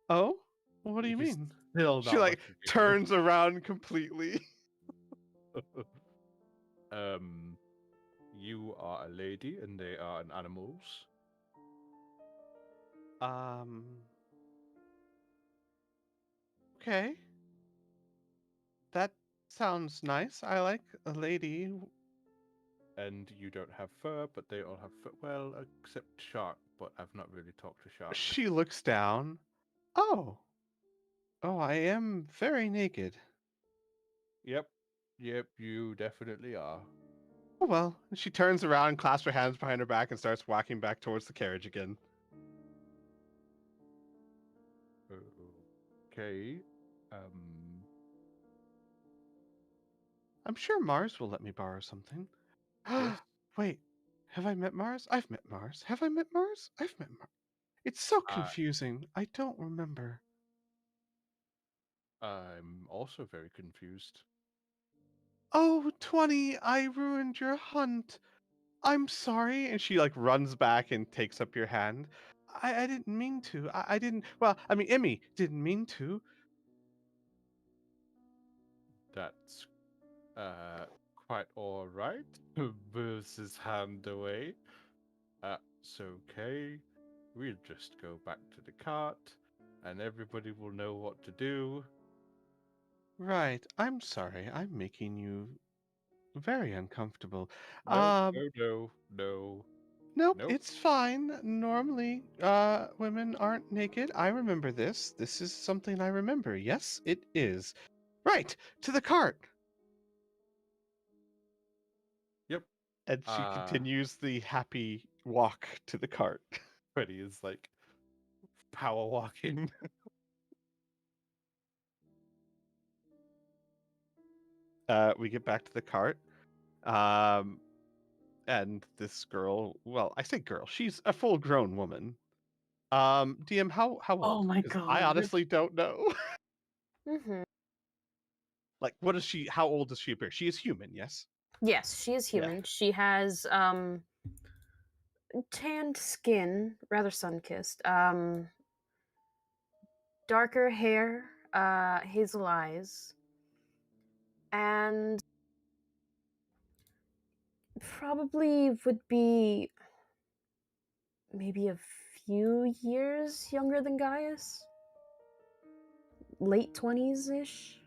Oh? What do you He's mean? still She not like looking at you. turns around completely. um, you are a lady and they are an animals. Um okay. That sounds nice. I like a lady. And you don't have fur, but they all have fur. Well, except Shark, but I've not really talked to Shark. She looks down. Oh. Oh, I am very naked. Yep, you definitely are. Oh well. And she turns around, clasps her hands behind her back, and starts walking back towards the carriage again. Okay. Um, I'm sure Mars will let me borrow something. yes. Wait, have I met Mars? I've met Mars. Have I met Mars? I've met Mars. It's so I, confusing. I don't remember. I'm also very confused. Oh, 20, I ruined your hunt. I'm sorry. And she like runs back and takes up your hand. I didn't mean to. I didn't. Well, I mean, Emmy didn't mean to. That's quite all right. Moves his hand away. That's okay. We'll just go back to the cart, and everybody will know what to do. Right. I'm sorry. I'm making you very uncomfortable. No, Um, no, no, no, Nope, nope. it's fine. Normally, women aren't naked. I remember this. This is something I remember. Yes, it is. Right, to the cart. Yep. And she continues the happy walk to the cart. Freddy is like power walking. We get back to the cart. And this girl, well, I say girl, she's a full grown woman. DM, how Oh old? my 'Cause I god. honestly don't know. Mm-hmm. Like, what is she? How old does she appear? She is human, yes. Yes, she is Yeah. human. She has tanned skin, rather sun-kissed. Darker hair, hazel eyes, and probably would be maybe a few years younger than Gaius. Late 20s ish.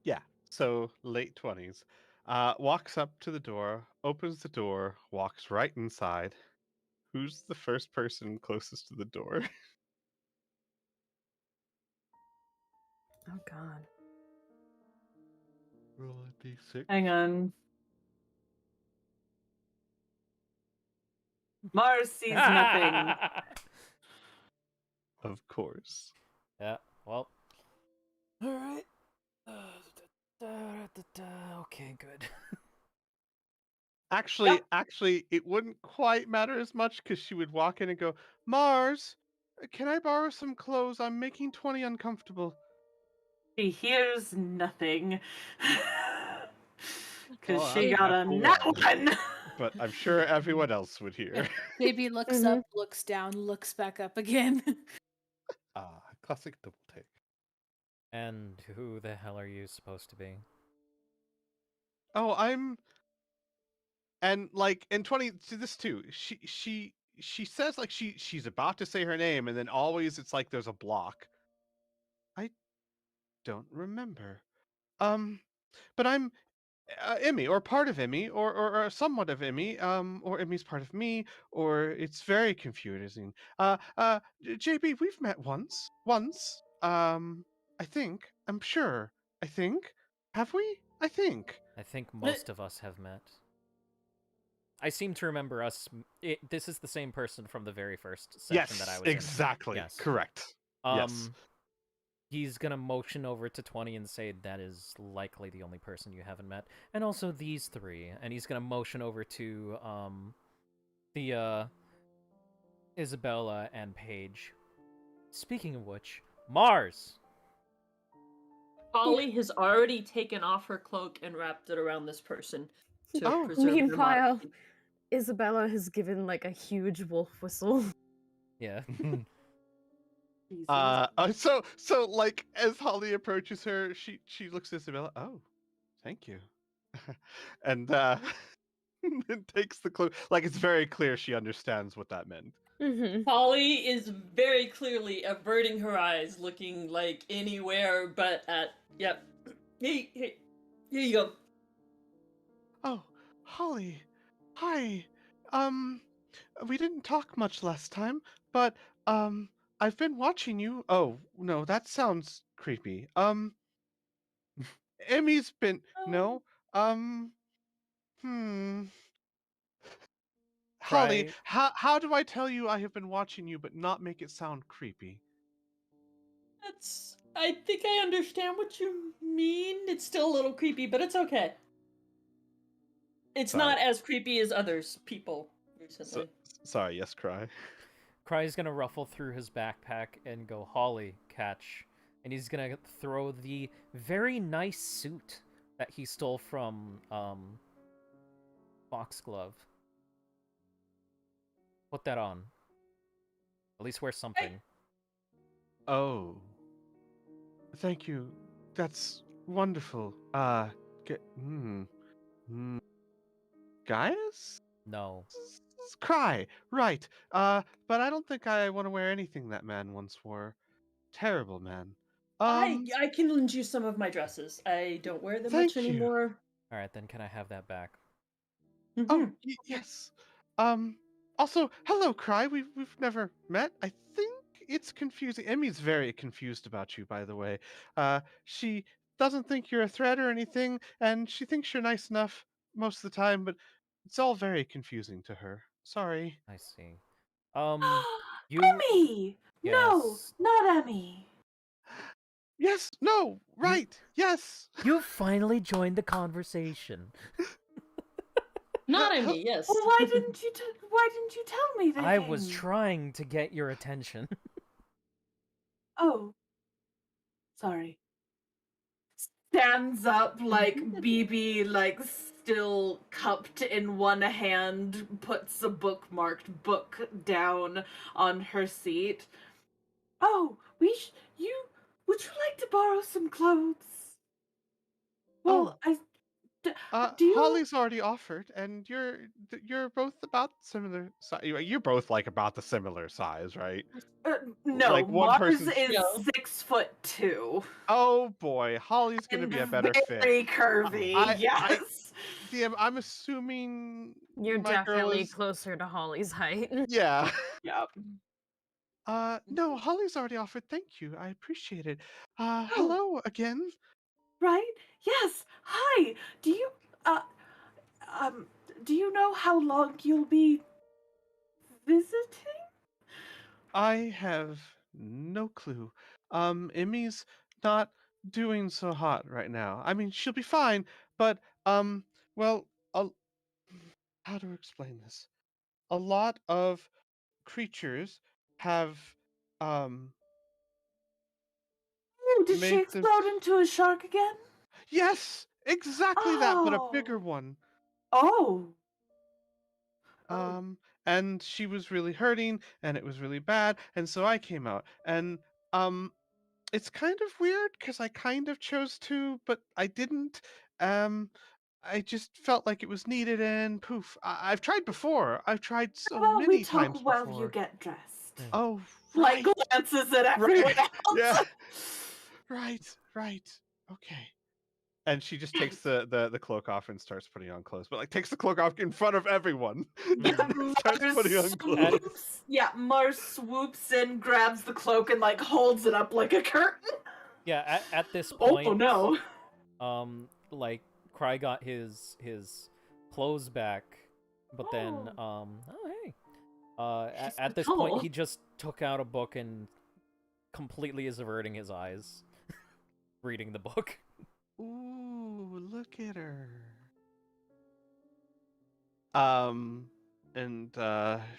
Yeah. So late 20s. Walks up to the door, opens the door, walks right inside. Who's the first person closest to the door? Oh god. Roll a d6. Hang on. Mars sees nothing. Of course. Yeah, well. Alright. Okay, good. Actually, it wouldn't quite matter as much because she would walk in and go, Mars, can I borrow some clothes? I'm making 20 uncomfortable. She hears nothing. Because Oh, she got a natural nat one. one. But I'm sure everyone else would hear. JB looks up, looks down, looks back up again. Classic double take. And who the hell are you supposed to be? Oh, and like in 20 to this too. She says like she's about to say her name and then always it's like there's a block. I don't remember. But I'm Emmy, or part of Emmy, or somewhat of Emmy, or Emmy's part of me, or it's very confusing. JB, we've met once. I think, I'm sure. I think, have we? I think. I think most of us have met. I seem to remember us. This is the same person from the very first session that I Yes, was in. exactly. Yes. Correct. Yes. He's gonna motion over to 20 and say that is likely the only person you haven't met, and also these three. And he's gonna motion over to the Isabella and Paige. Speaking of which, Mars. Polly has already taken off her cloak and wrapped it around this person to Oh. preserve their Meanwhile, modesty. Isabella has given like a huge wolf whistle. Yeah. So like as Holly approaches her, she looks at Isabella. Oh, thank you. And and takes the clue. Like it's very clear she understands what that meant. Mm-hmm. Polly is very clearly averting her eyes, looking like anywhere but at. Yep. Hey, here you go. Oh, Holly. Hi. Um, we didn't talk much last time, but I've been watching you. Oh, no, that sounds creepy. Emmy's been no. Um, hmm. Holly, Cry. how do I tell you I have been watching you but not make it sound creepy? I think I understand what you mean. It's still a little creepy, but it's okay. It's Sorry. not as creepy as others people recently. Sorry, yes, cry. Cry's gonna ruffle through his backpack and go, Holly, catch. And he's gonna throw the very nice suit that he stole from Foxglove. Put that on. At least wear something. Oh. Thank you. That's wonderful. Gaius? No. Cry, right. But I don't think I want to wear anything that man once wore. Terrible man. I can lend you some of my dresses. I don't wear them much Thank you. anymore. Alright, then can I have that back? Oh, yes. Also, hello, Cry. We've never met. I think it's confusing. Emmy's very confused about you, by the way. She doesn't think you're a threat or anything, and she thinks you're nice enough most of the time, but it's all very confusing to her. Sorry. I see. You... Emmy! No, Yes. not Emmy. Yes, no, right, yes. You finally joined the conversation. Not at me, yes. Well, why didn't you tell me they I was came? trying to get your attention. Oh, sorry. Stands up like BB, like still cupped in one hand, puts a bookmarked book down on her seat. Oh, would you like to borrow some clothes? Well, do you? Holly's already offered, and you're both about similar size. You're both like about the similar size, right? No, Like one Mars person's. is No. 6'2" Oh boy, Holly's gonna and be a better fit. very curvy. Yes. DM, I'm assuming You're my girl definitely is. closer to Holly's height. Yeah. Yep. No, Holly's already offered. Thank you. I appreciate it. Oh. Hello again. Right? Yes. Hi. Do you uh do you know how long you'll be visiting? I have no clue. Emmy's not doing so hot right now. I mean, she'll be fine, but well, a, how to explain this? A lot of creatures have um Oh, did she made them. explode into a shark again? Yes, exactly that, but a bigger Oh. one. Oh. Um, and she was really hurting, and it was really bad, and so I came out, and um, it's kind of weird because I kind of chose to, but I didn't. Um, I just felt like it was needed, and poof. I've tried before. I've tried so How about we many talk times while you before. get dressed? Oh, Like right, glances at everyone right, else. yeah, right. Okay. And she just takes the cloak off and starts putting on clothes, but like takes the cloak off in front of everyone and starts putting on clothes. Mars swoops in, grabs the cloak, and like holds it up like a curtain. Yeah, at this point, Oh no! like Cry got his clothes back, but then oh hey, at this point tall. he just took out a book and completely is averting his eyes, reading the book. Ooh, look at her. And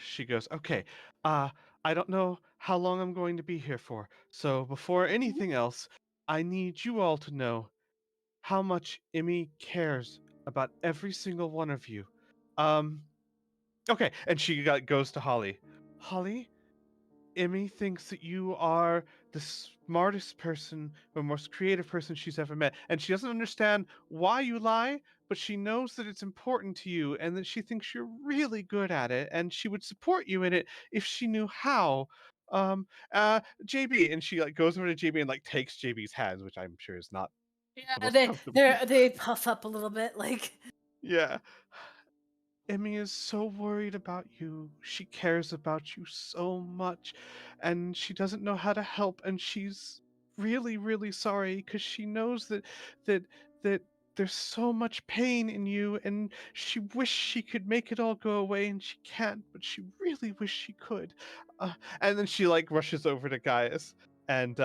she goes, okay, I don't know how long I'm going to be here for. So before anything else, I need you all to know how much Emmy cares about every single one of you. Um, okay, and she goes to Holly. Holly, Emmy thinks that you are the smartest person or most creative person she's ever met. And she doesn't understand why you lie, but she knows that it's important to you and that she thinks you're really good at it and she would support you in it if she knew how. JB, and she like goes over to JB and like takes JB's hands, which I'm sure is not the Yeah, most comfortable. they puff up a little bit, like. Yeah. Emmy is so worried about you. She cares about you so much, and she doesn't know how to help. And she's really, really sorry because she knows that that there's so much pain in you, and she wishes she could make it all go away, and she can't. But she really wish she could. And then she like rushes over to Gaius and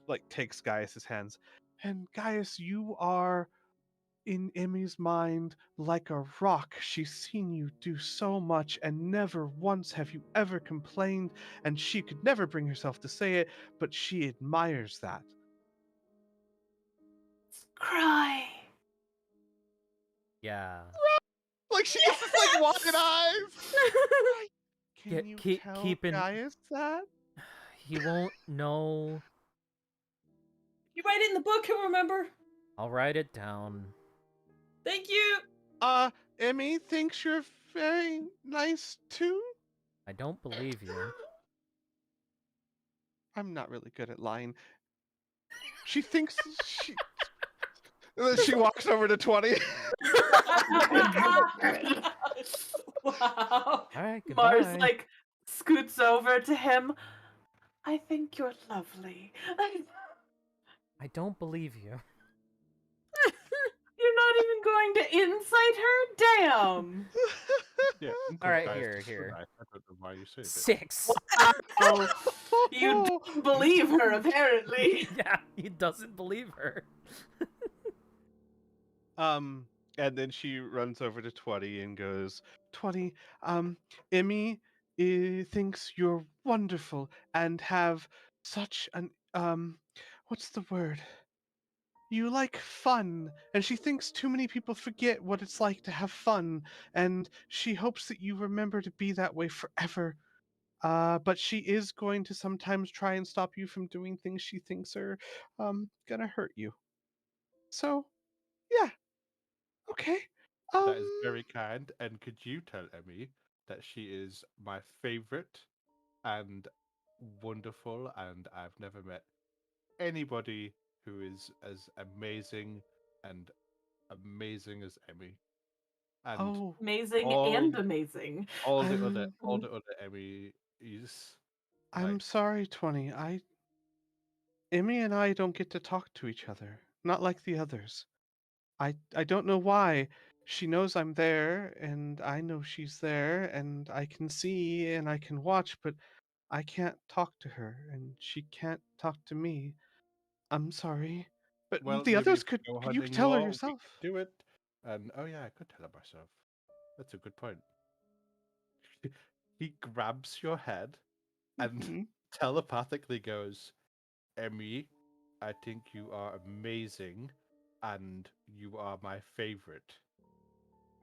like takes Gaius's hands. And Gaius, you are in Emmy's mind like a rock. She's seen you do so much, and never once have you ever complained, and she could never bring herself to say it, but she admires that. Cry. Yeah. Like she gets this like wide eyes. Right. Can you tell keep in. Gaius that? He won't know. You write it in the book, he'll remember. I'll write it down. Thank you. Emmy thinks you're very nice too. I don't believe you. I'm not really good at lying. She thinks she. And then she walks over to 20. Wow. All right, goodbye. Mars like scoots over to him. I think you're lovely. I don't believe you. You're not even going to incite her? Damn. Yeah. All right, guys, here, just here. relax. I don't know why you say that. 6. Oh, you don't believe her, apparently. Yeah, he doesn't believe her. And then she runs over to 20 and goes, 20, Emmy thinks you're wonderful and have such an, what's the word? You like fun, and she thinks too many people forget what it's like to have fun, and she hopes that you remember to be that way forever. But she is going to sometimes try and stop you from doing things she thinks are, gonna hurt you. So, yeah, okay. That is Um, very kind. And could you tell Emmy that she is my favorite and wonderful, and I've never met anybody who is as amazing as Emmy. And oh, Amazing all and amazing. all I'm the other Emmy is I'm like, sorry, 20. Emmy and I don't get to talk to each other. Not like the others. I don't know why. She knows I'm there, and I know she's there, and I can see and I can watch, but I can't talk to her, and she can't talk to me. I'm sorry. But well, the maybe others if we go you could hunting tell her more, we yourself. could do it. And oh yeah, I could tell it myself. That's a good point. He grabs your head and Mhm. telepathically goes, Emmy, I think you are amazing and you are my favorite.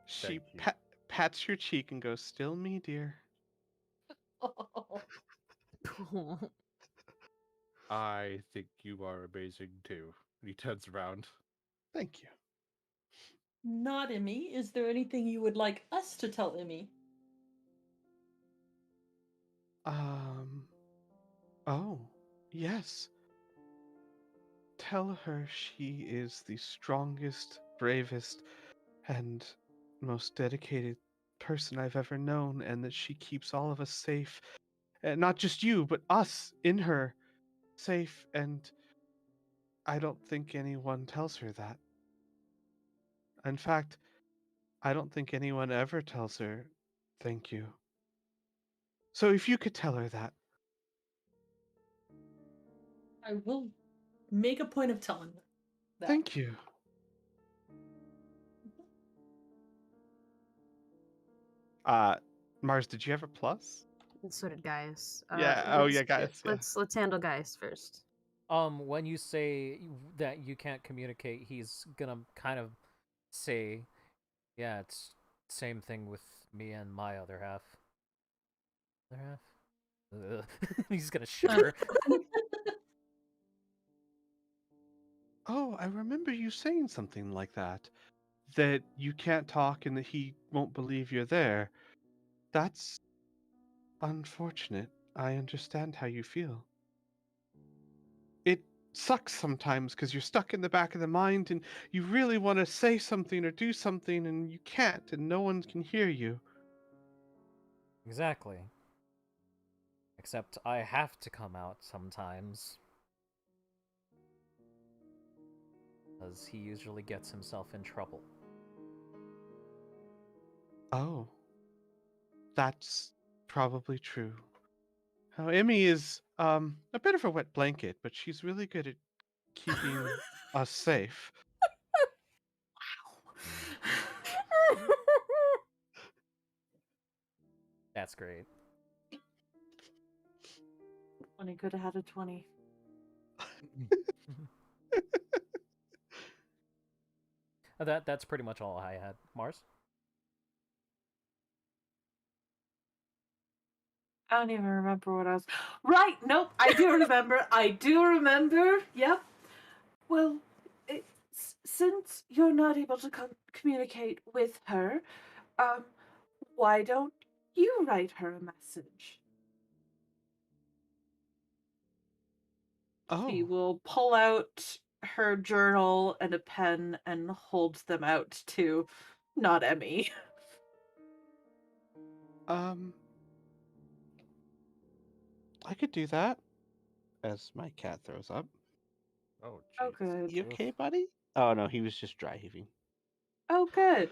She Thank you. pats your cheek and goes, "Still me, dear." I think you are amazing too. And he turns around. Thank you. Not Emmy. Is there anything you would like us to tell Emmy? Um, oh, yes. Tell her she is the strongest, bravest, and most dedicated person I've ever known, and that she keeps all of us safe. And not just you, but us in her safe. And I don't think anyone tells her that. In fact, I don't think anyone ever tells her thank you. So if you could tell her that. I will make a point of telling her that. Thank you. Uh, Mars, did you have a plus? And so did Gaius. Yeah. Oh, yeah, guys. Yeah. Let's handle Gaius first. When you say that you can't communicate, he's gonna kind of say, "Yeah, it's same thing with me and my other half." Other half? Ugh. He's gonna shiver. Oh, I remember you saying something like that. That you can't talk and that he won't believe you're there. That's unfortunate. I understand how you feel. It sucks sometimes because you're stuck in the back of the mind and you really want to say something or do something and you can't and no one can hear you. Exactly. Except I have to come out sometimes, because he usually gets himself in trouble. Oh, that's probably true. Now, Emmy is a bit of a wet blanket, but she's really good at keeping us safe. That's great. 20 could have had a 20. That's pretty much all I had. Mars? I don't even remember what I was. Right! Nope, I do remember. I do remember. Yep. Well, since you're not able to communicate with her, um, why don't you write her a message? She Oh, will pull out her journal and a pen and hold them out to not Emmy. um, I could do that. As my cat throws up. Oh Oh, jeez. good. You okay, buddy? Oh no, he was just dry heaving. Oh, good.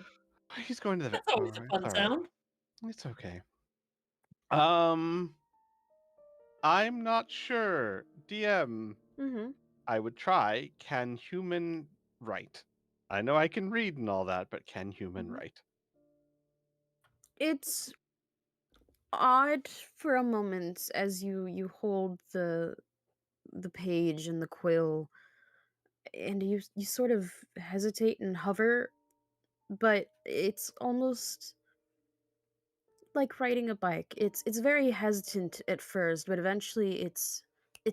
He's going to the vet That's always a tomorrow. It's fun all right. sound. It's okay. Um, I'm not sure. DM, Mm-hmm. I would try. Can human write? I know I can read and all that, but can human Mhm. write? It's odd for a moment as you hold the page and the quill, and you sort of hesitate and hover, but it's almost like riding a bike. It's very hesitant at first, but eventually it's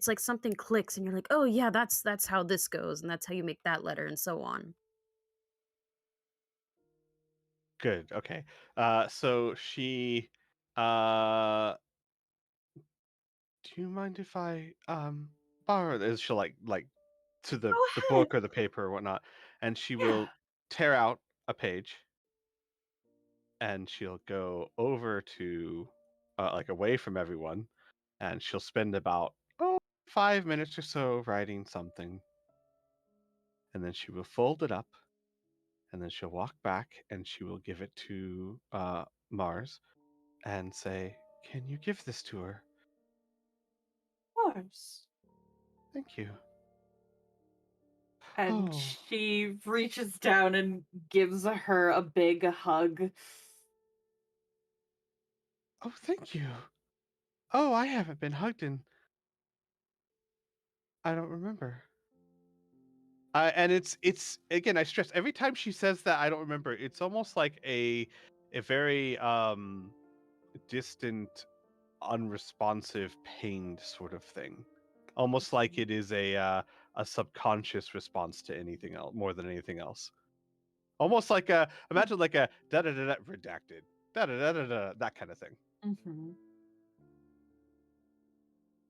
like something clicks and you're like, "Oh yeah, that's how this goes and that's how you make that letter and so on." Good. Okay. So she, uh, do you mind if I borrow this? She'll like to Go the ahead. book or the paper or whatnot, and she will tear out a page and she'll go over to like away from everyone, and she'll spend about 5 minutes or so writing something, and then she will fold it up, and then she'll walk back and she will give it to Mars and say, "Can you give this to her? Of course. Thank you." And Oh, she reaches down and gives her a big hug. oh, thank you. Oh, I haven't been hugged in I don't remember. And it's again, I stress every time she says that I don't remember. It's almost like a very distant, unresponsive, pained sort of thing. Almost like it is a subconscious response to anything else more than anything else. Almost like a imagine like a da da da da redacted da da da da da that kind of thing. Mm-hmm.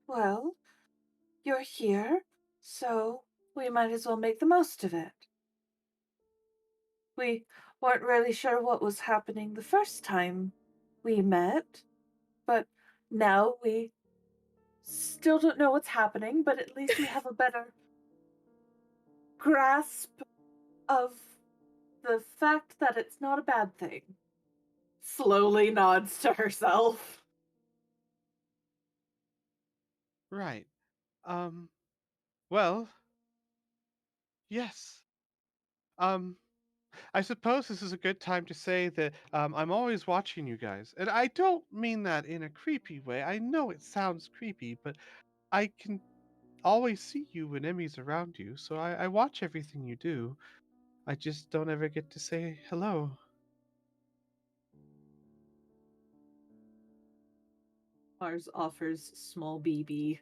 Well, you're here, so we might as well make the most of it. We weren't really sure what was happening the first time we met, but now we still don't know what's happening, but at least we have a better grasp of the fact that it's not a bad thing. Slowly nods to herself. Right. Um. Well. Yes. Um. I suppose this is a good time to say that I'm always watching you guys. And I don't mean that in a creepy way. I know it sounds creepy, but I can always see you when Emmy's around you. So I watch everything you do. I just don't ever get to say hello. Mars offers small BB.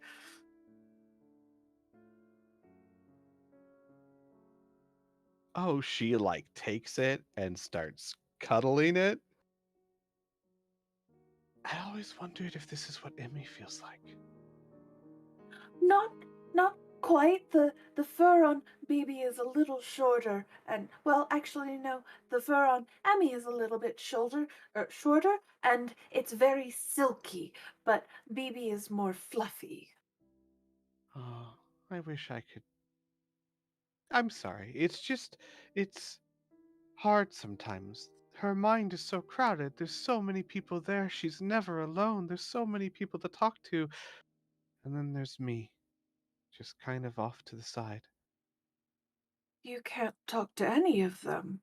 Oh, she like takes it and starts cuddling it. I always wondered if this is what Emmy feels like. Not not quite. The fur on BB is a little shorter, and well, actually no, the fur on Emmy is a little bit shorter, and it's very silky, but BB is more fluffy. Oh, I wish I could. I'm sorry. It's hard sometimes. Her mind is so crowded. There's so many people there. She's never alone. There's so many people to talk to. And then there's me, just kind of off to the side. You can't talk to any of them.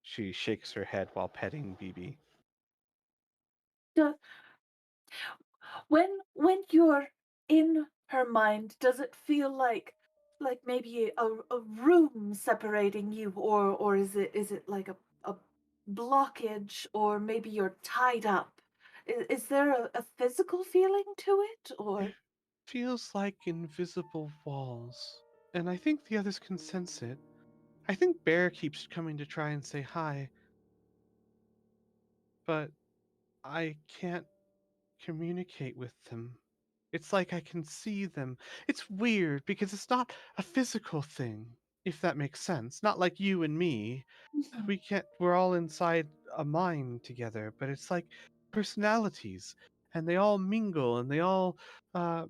She shakes her head while petting BB. Do- when you're in her mind, does it feel like maybe a room separating you, or is it like a blockage, or maybe you're tied up? Is there a physical feeling to it, It or feels like invisible walls. And I think the others can sense it. I think Bear keeps coming to try and say hi, but I can't communicate with them. It's like I can see them. It's weird because it's not a physical thing, if that makes sense. Not like you and me. Mhm. We're all inside a mind together, but it's like personalities, and they all mingle and they all uh,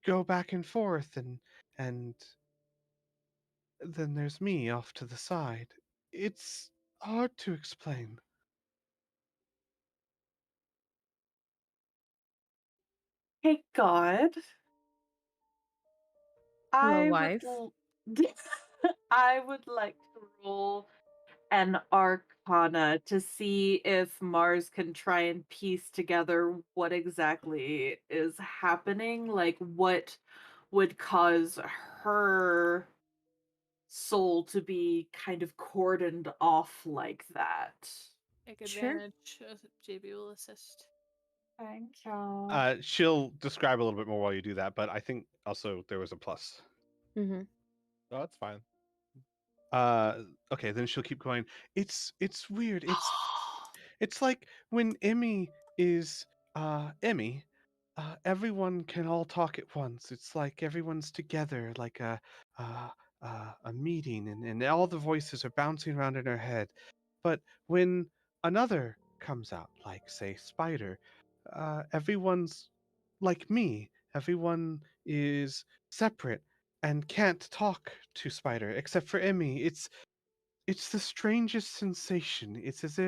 go back and forth, and then there's me off to the side. It's hard to explain. hey God, Hello, I would wife. I would like to roll an arcana to see if Mars can try and piece together what exactly is happening, like what would cause her soul to be kind of cordoned off like that. Take Sure. advantage. JB will assist. Thank you. She'll describe a little bit more while you do that, but I think also there was a plus. Mm-hmm. Oh, that's fine. Okay, then she'll keep going. It's weird. It's like when Emmy is Emmy, everyone can all talk at once. It's like everyone's together, like uh, a meeting, and all the voices are bouncing around in her head. But when another comes out, like say Spider, everyone's like me. Everyone is separate and can't talk to Spider except for Emmy. It's the strangest sensation. It's as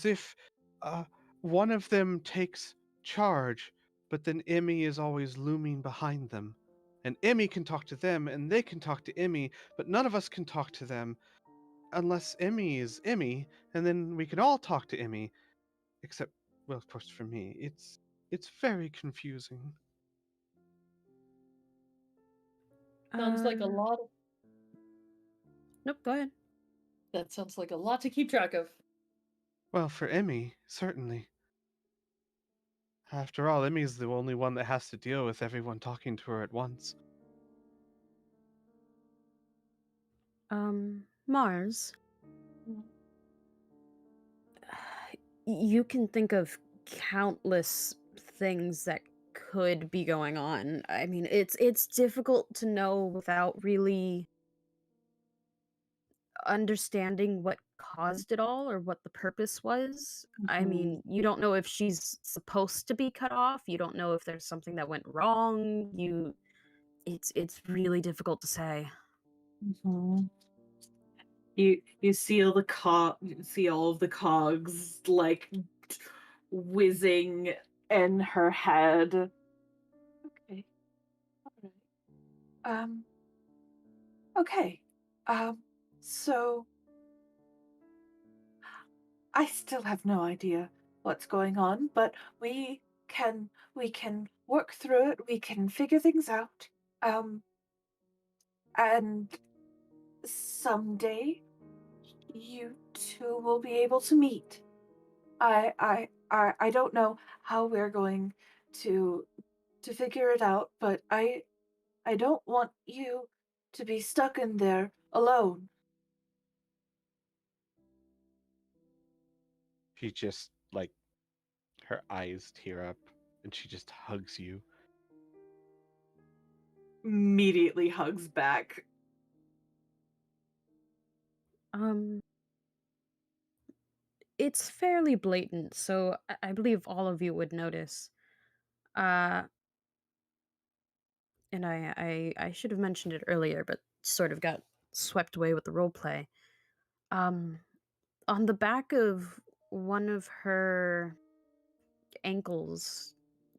if uh, one of them takes charge, but then Emmy is always looming behind them. And Emmy can talk to them, and they can talk to Emmy, but none of us can talk to them unless Emmy is Emmy, and then we can all talk to Emmy, except, well, of course, for me. It's very confusing. Sounds like a lot. Nope, go ahead. That sounds like a lot to keep track of. Well, for Emmy, certainly. After all, Emmy's the only one that has to deal with everyone talking to her at once. Mars, Mm. you can think of countless things that could be going on. I mean, it's difficult to know without really understanding what caused it all or what the purpose was. I Mhm. mean, you don't know if she's supposed to be cut off. You don't know if there's something that went wrong. It's really difficult to say. Mhm. You see all you see all of the cogs like whizzing in her head. Okay. All right. Um. Okay. Um. So I still have no idea what's going on, but we can work through it. We can figure things out. Um. And someday you two will be able to meet. I don't know how we're going to figure it out, but I don't want you to be stuck in there alone. She just, like, her eyes tear up, and she just hugs you. Immediately hugs back. Um, it's fairly blatant, so I believe all of you would notice. Uh, and I should have mentioned it earlier, but sort of got swept away with the role play. Um, on the back of one of her ankles,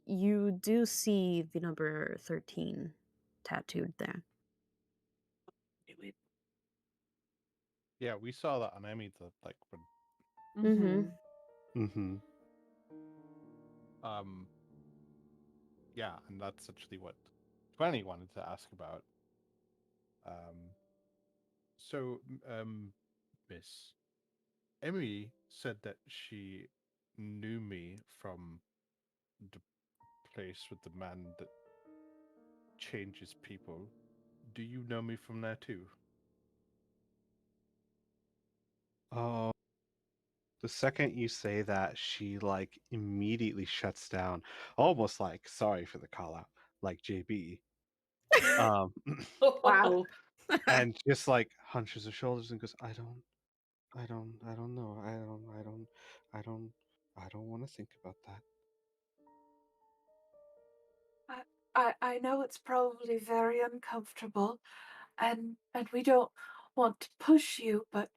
you do see the number 13 tattooed there. Yeah, we saw that on Emmy. Like when Mm-hmm. Mm-hmm. um yeah, and that's actually what Twenty wanted to ask about. Um, so Miss Emmy said that she knew me from the place with the man that changes people. Do you know me from there too? Oh, the second you say that, she like immediately shuts down, almost like sorry for the call out, like JB. Um, Wow. and just like hunches her shoulders and goes, I don't know. I don't want to think about that. I know it's probably very uncomfortable, and we don't want to push you, but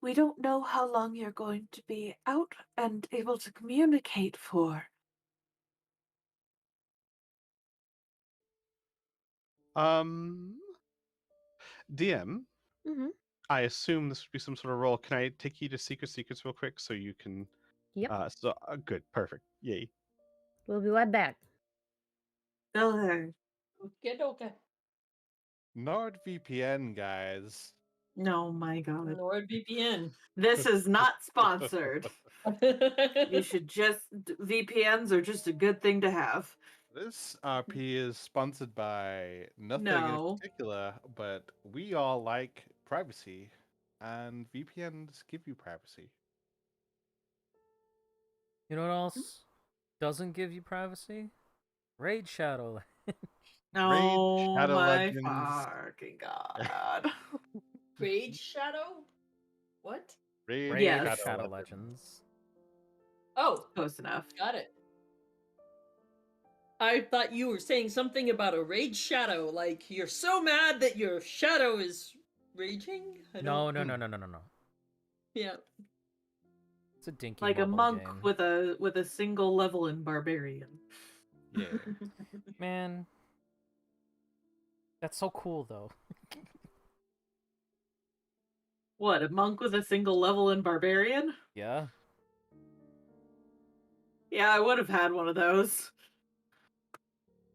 we don't know how long you're going to be out and able to communicate for. Um, DM, Mm-hmm. I assume this would be some sort of roll. Can I take you to secrets real quick so you can? Yep. Good, perfect, yay. We'll be right back. Still there. Okay. NordVPN, guys. No, my God. NordVPN. This is not sponsored. You should VPNs are just a good thing to have. This RP is sponsored by nothing No. in particular, but we all like privacy, and VPNs give you privacy. You know what else doesn't give you privacy? Raid Shadow. Oh Shadow my Legends. fucking God. Rage Shadow? What? Raid Raid Yes. Shadow Legends. Legends. Oh, Close enough. got it. I thought you were saying something about a rage shadow, like you're so mad that your shadow is raging. No. Yeah. It's a dinky Like a mobile monk game. with a single level in barbarian. Yeah. Man, that's so cool though. What, a monk with a single level in barbarian? Yeah. Yeah, I would have had one of those.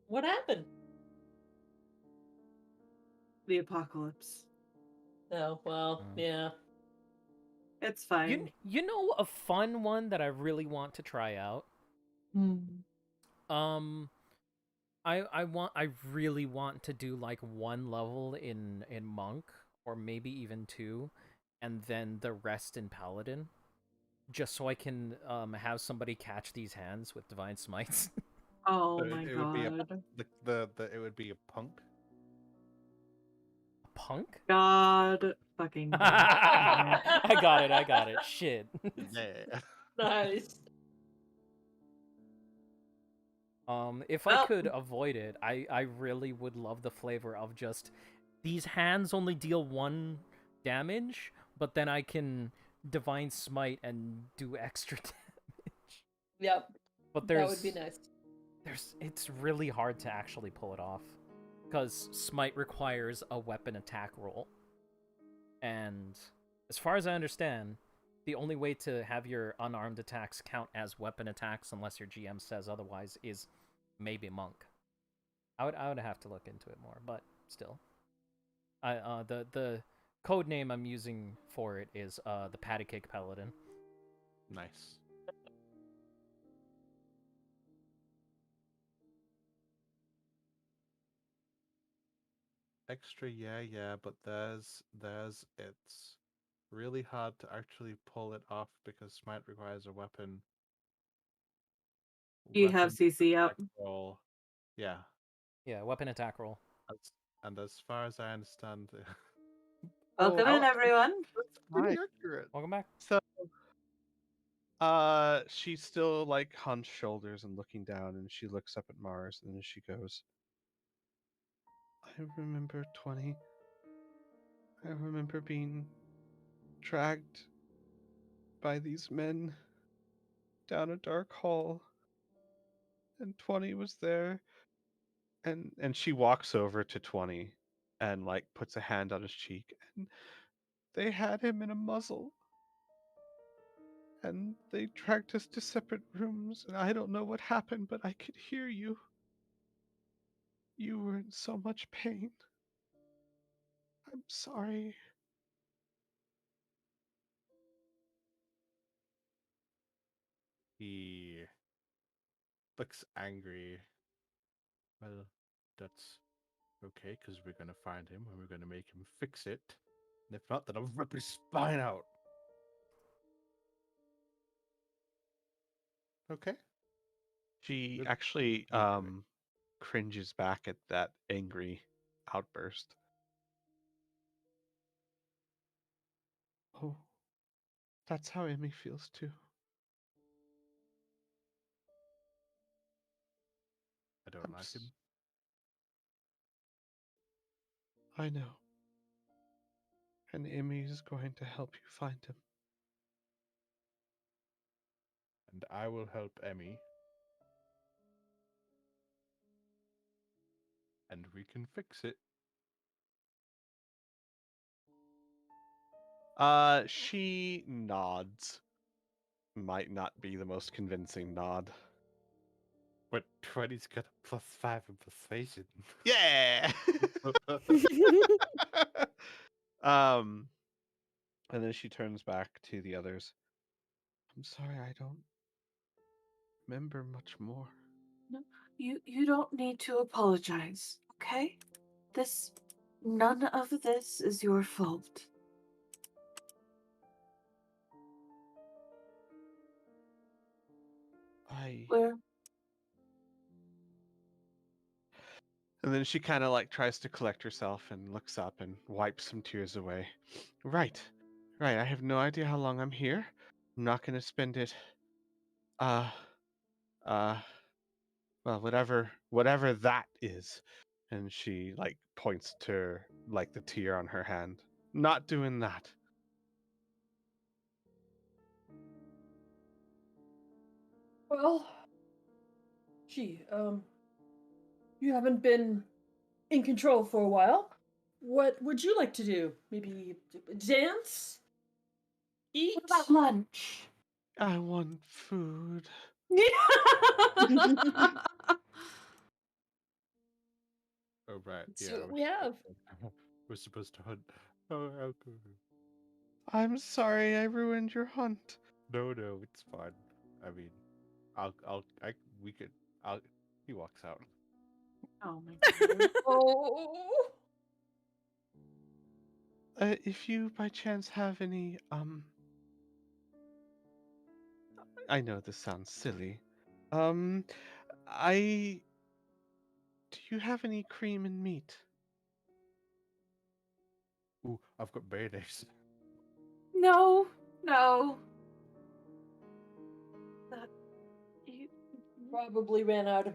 What happened? The apocalypse. Oh, well, yeah. It's fine. You know a fun one that I really want to try out? Hmm. I really want to do like one level in monk, or maybe even two, and then the rest in paladin, just so I can have somebody catch these hands with divine smites. Oh So my it would be God. it would be a punk. Punk? God fucking damn it. I got it. Shit. Yeah. Nice. If I Well- could avoid it, I really would love the flavor of just these hands only deal 1 damage, but then I can divine smite and do extra damage. Yep. But That would be nice. it's really hard to actually pull it off, because smite requires a weapon attack roll, and as far as I understand, the only way to have your unarmed attacks count as weapon attacks, unless your GM says otherwise, is maybe monk. I would have to look into it more, but still, the code name I'm using for it is the Patty Cake Paladin. Nice. Extra, yeah, but there's it's really hard to actually pull it off because smite requires a weapon. You have CC up. attack roll. Yeah. Yeah, weapon attack roll. And as far as I understand, Welcome in, everyone. that's pretty Hi. accurate. Welcome back. So, she's still like hunched shoulders and looking down, and she looks up at Mars, and then she goes, "I remember 20. I remember being dragged by these men down a dark hall, and 20 was there." And she walks over to 20 and like puts a hand on his cheek, and they had him in a muzzle. And they dragged us to separate rooms, and I don't know what happened, but I could hear you. You were in so much pain. I'm sorry. He looks angry. Well, that's okay, because we're gonna find him and we're gonna make him fix it. And if not, then I'll rip his spine out. Okay. She Good. actually We'll do it. cringes back at that angry outburst. Oh, that's how Emmy feels too. I don't I'm like him. I know. And Emmy is going to help you find him. And I will help Emmy. And we can fix it. She nods. Might not be the most convincing nod. But 20's got a +5 in persuasion. Yeah. And then she turns back to the others. I'm sorry, I don't remember much more. No, you don't need to apologize, okay? None of this is your fault. Where? And then she kind of like tries to collect herself and looks up and wipes some tears away. Right. I have no idea how long I'm here. I'm not going to spend it uh well, whatever that is. And she like points to like the tear on her hand. Not doing that. Well, gee, you haven't been in control for a while. What would you like to do? Maybe dance? Eat? What about lunch? I want food. Oh, right. See Yeah. what we have. We're supposed to hunt. Oh, how cool. I'm sorry I ruined your hunt. No, it's fine. I mean, we could, he walks out. Oh my god. Oh. If you by chance have any, I know this sounds silly. Um, do you have any cream and meat? Ooh, I've got mayonnaise. No. You, Probably ran out of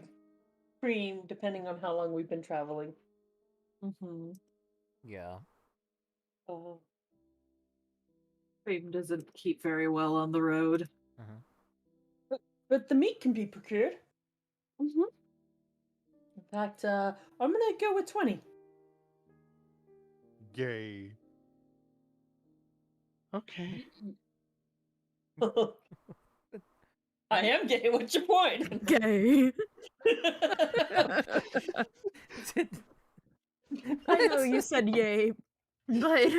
cream, depending on how long we've been traveling. mm-hmm. Yeah. Cream doesn't keep very well on the road. But the meat can be procured. Mm-hmm. In fact, I'm gonna go with 20. Yay. Okay. I am gay. What's your point? Gay. I know you said yay, but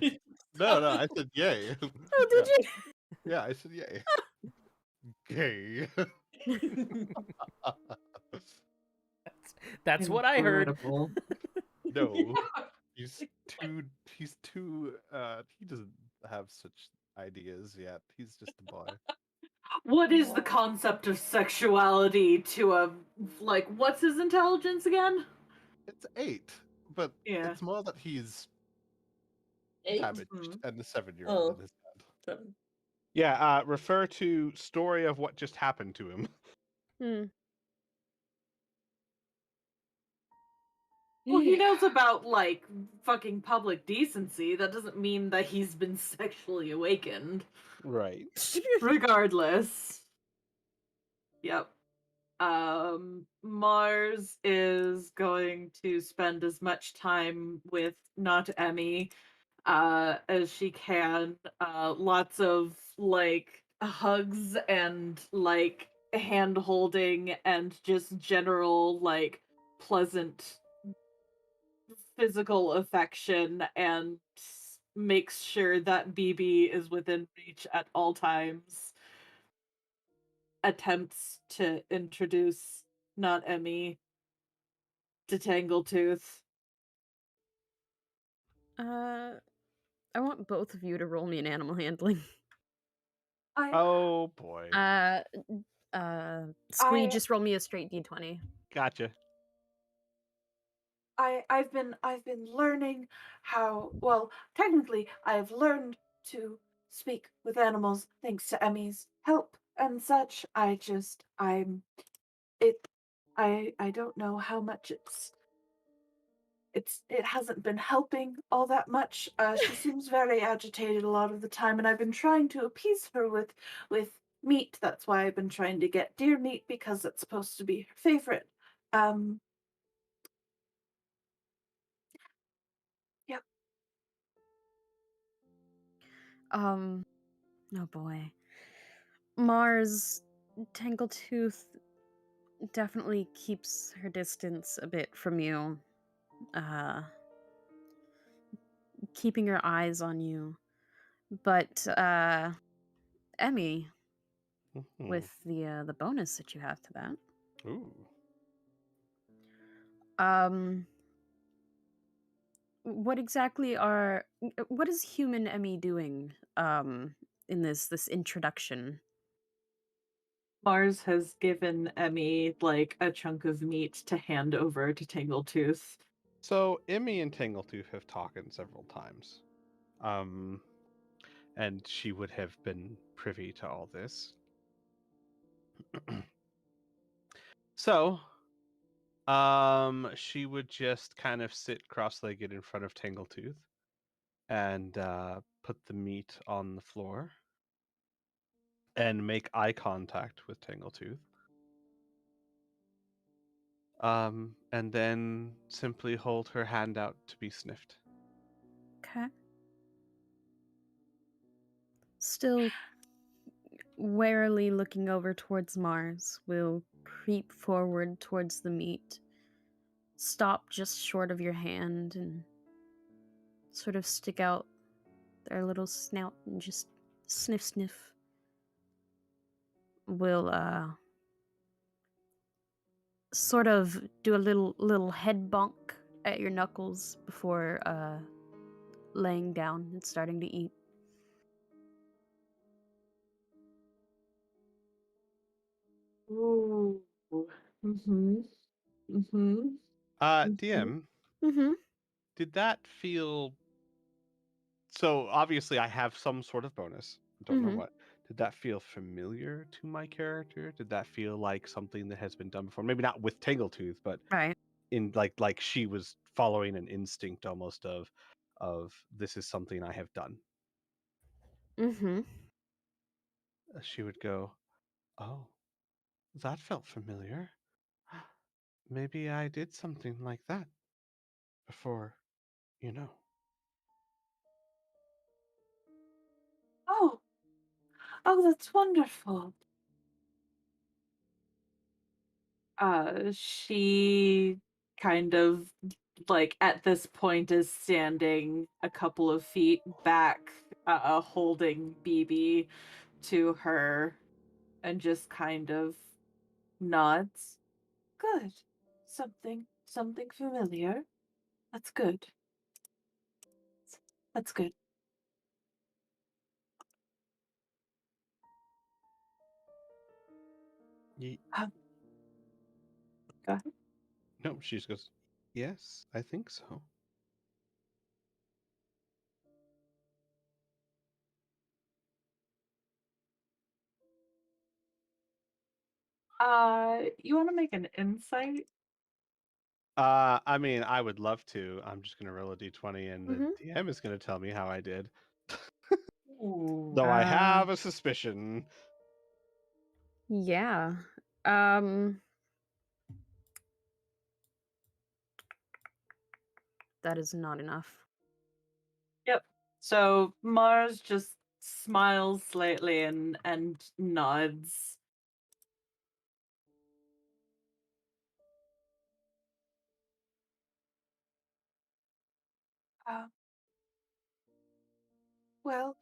No, I said yay. oh, did you? Yeah, I said yay. Gay. That's what I heard. Incredible. No, he's too. He doesn't have such ideas yet. He's just a boy. What is the concept of sexuality to a like? What's his intelligence again? It's 8, but Yeah. it's more that he's 8? damaged Mhm. and the 7-year-old Oh. in his head. Yeah, refer to story of what just happened to him. Well, he knows about like fucking public decency. That doesn't mean that he's been sexually awakened. Right. Regardless. Yep. Mars is going to spend as much time with not Emmy as she can. Lots of like hugs and like hand holding and just general like pleasant physical affection, and makes sure that BB is within reach at all times. Attempts to introduce not Emmy to Tangletooth. I want both of you to roll me an animal handling. Oh boy. Squee, I- just roll me a straight d20. Gotcha. I've been learning how, well, technically I've learned to speak with animals thanks to Emmy's help and such. I don't know how much it hasn't been helping all that much. She seems very agitated a lot of the time, and I've been trying to appease her with meat. That's why I've been trying to get deer meat, because it's supposed to be her favorite. Yep. Oh boy. Mars, Tangletooth definitely keeps her distance a bit from you. Keeping her eyes on you. But Emmy, Mhm. with the bonus that you have to that. Ooh. What exactly what is human Emmy doing in this introduction? Mars has given Emmy like a chunk of meat to hand over to Tangletooth. So Emmy and Tangletooth have talked several times. And she would have been privy to all this. So, she would just kind of sit cross-legged in front of Tangletooth and put the meat on the floor and make eye contact with Tangletooth. And then simply hold her hand out to be sniffed. Okay. Still warily looking over towards Mars, will creep forward towards the meat, stop just short of your hand, and sort of stick out their little snout and just sniff sniff. Will sort of do a little head bonk at your knuckles before laying down and starting to eat. Ooh. Mm-hmm. Mm-hmm. DM, Mm-hmm. did that feel... So obviously I have some sort of bonus. I don't know Mm-hmm. what. Did that feel familiar to my character? Did that feel like something that has been done before? Maybe not with Tangletooth, but Right. in like she was following an instinct almost of this is something I have done. Mm-hmm. She would go, "Oh, that felt familiar. Maybe I did something like that before, you know." Oh, oh, that's wonderful. She kind of like at this point is standing a couple of feet back, holding BB to her and just kind of nods. Good. Something familiar. That's good. That's good. Ye- Um, go ahead. no, she just goes, "Yes, I think so." You want to make an insight? I mean, I would love to. I'm just gonna roll a d20, and the Mm-hmm. DM is gonna tell me how I did. Ooh. Though I have a suspicion. Yeah. That is not enough. Yep. So Mars just smiles slightly and nods. Uh, well,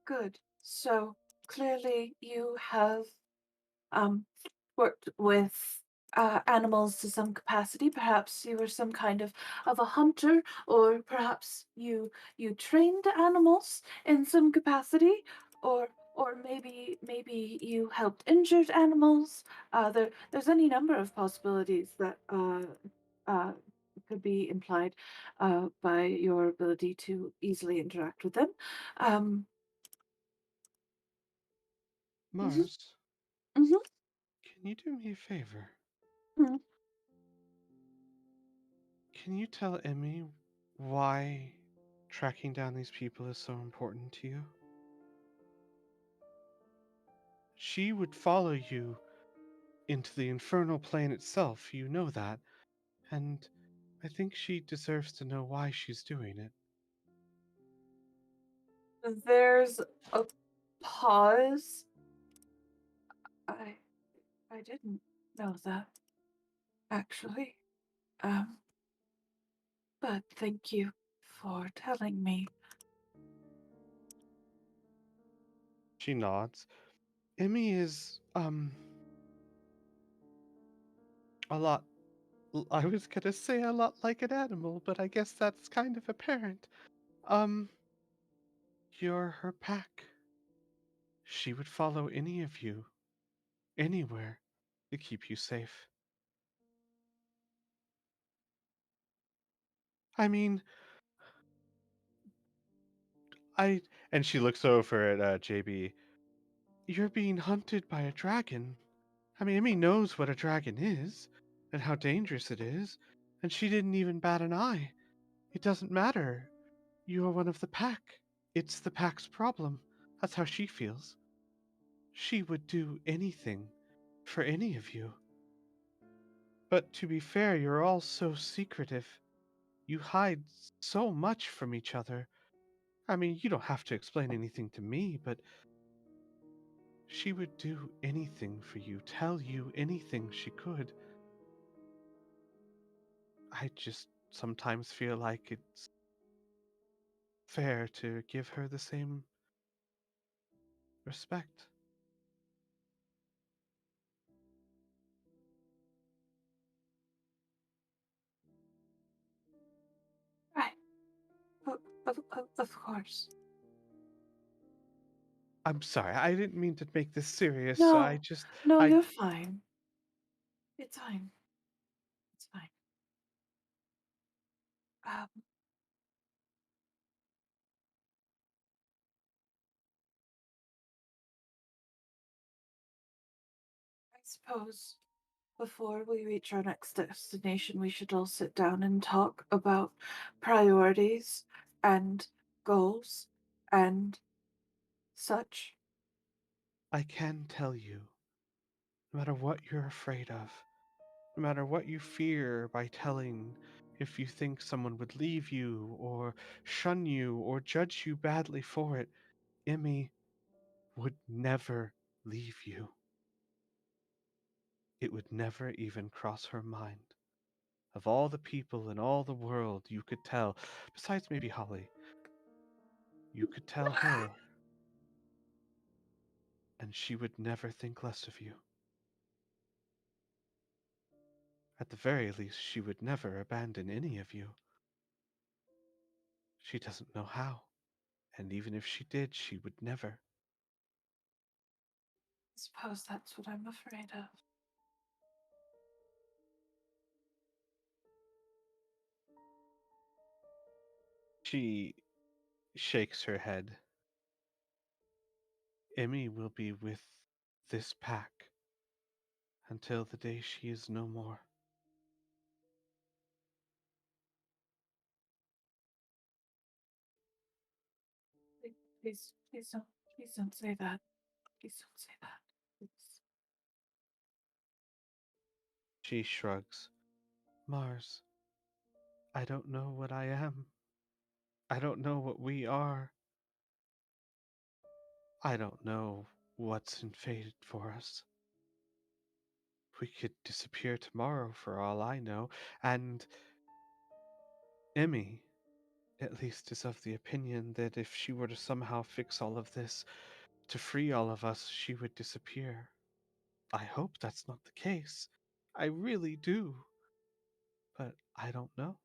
good. So clearly you have um worked with animals to some capacity. Perhaps you were some kind of a hunter, or perhaps you trained animals in some capacity, or maybe you helped injured animals. There's any number of possibilities that uh, could be implied by your ability to easily interact with them. Um, mhm, Mars, mhm, can you do me a favor? mhm. Can you tell Emmy why tracking down these people is so important to you? She would follow you into the infernal plane itself, you know that, and I think she deserves to know why she's doing it. There's a pause. I didn't know that, actually. Um, but thank you for telling me. She nods. Emmy is, a lot. I was gonna say a lot like an animal, but I guess that's kind of apparent. Um, you're her pack. She would follow any of you, anywhere, to keep you safe. I mean, I. And she looks over at JB. You're being hunted by a dragon. I mean, Emmy knows what a dragon is, and how dangerous it is, and she didn't even bat an eye. It doesn't matter. You are one of the pack. It's the pack's problem. That's how she feels. She would do anything for any of you. But to be fair, you're all so secretive. You hide so much from each other. I mean, you don't have to explain anything to me, but she would do anything for you, tell you anything she could. I just sometimes feel like it's fair to give her the same respect. Right. Of course. I'm sorry, I didn't mean to make this serious. No, no, I you're fine. It's fine. It's fine. Um, I suppose before we reach our next destination, we should all sit down and talk about priorities and goals and such. I can tell you, no matter what you're afraid of, no matter what you fear by telling, if you think someone would leave you, or shun you, or judge you badly for it, Emmy would never leave you. It would never even cross her mind. Of all the people in all the world you could tell, besides maybe Holly, you could tell her, and she would never think less of you. At the very least, she would never abandon any of you. She doesn't know how, and even if she did, she would never. I suppose that's what I'm afraid of. She shakes her head. Emmy will be with this pack until the day she is no more. Please don't say that. Please don't say that. Please. She shrugs. Mars, I don't know what I am. I don't know what we are. I don't know what's in fate for us. We could disappear tomorrow for all I know, and Emmy, at least, is of the opinion that if she were to somehow fix all of this, to free all of us, she would disappear. I hope that's not the case. I really do. But I don't know.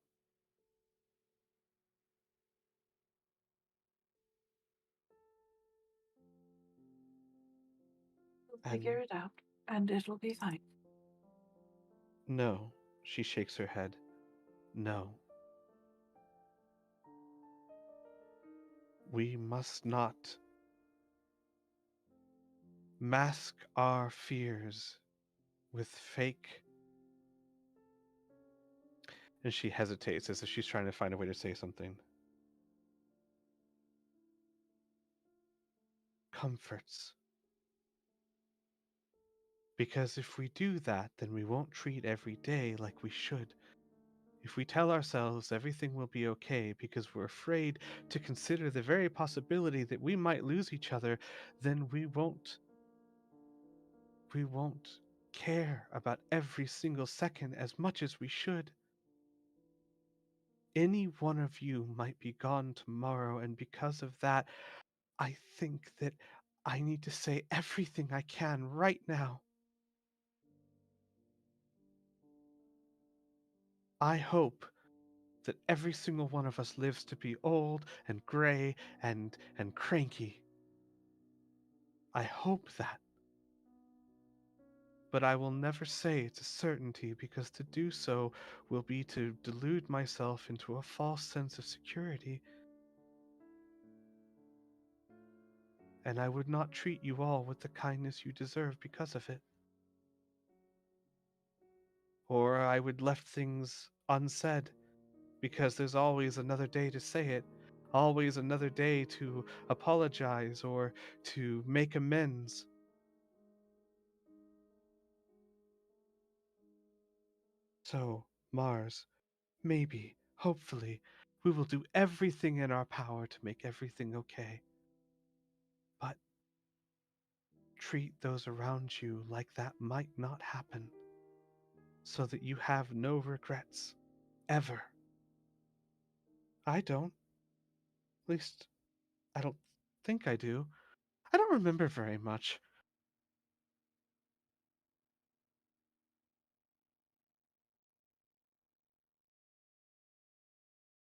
We'll And figure it out, and it'll be fine. no, she shakes her head. No. We must not mask our fears with fake. And she hesitates as if she's trying to find a way to say something. Comforts. Because if we do that, then we won't treat every day like we should. If we tell ourselves everything will be okay because we're afraid to consider the very possibility that we might lose each other, then we won't care about every single second as much as we should. Any one of you might be gone tomorrow, and because of that, I think that I need to say everything I can right now. I hope that every single one of us lives to be old and gray and cranky. I hope that. But I will never say it's a certainty, because to do so will be to delude myself into a false sense of security. And I would not treat you all with the kindness you deserve because of it. Or I would left things unsaid, because there's always another day to say it, always another day to apologize or to make amends. So, Mars, maybe, hopefully, we will do everything in our power to make everything okay. But treat those around you like that might not happen, so that you have no regrets, ever. I don't. At least, I don't think I do. I don't remember very much.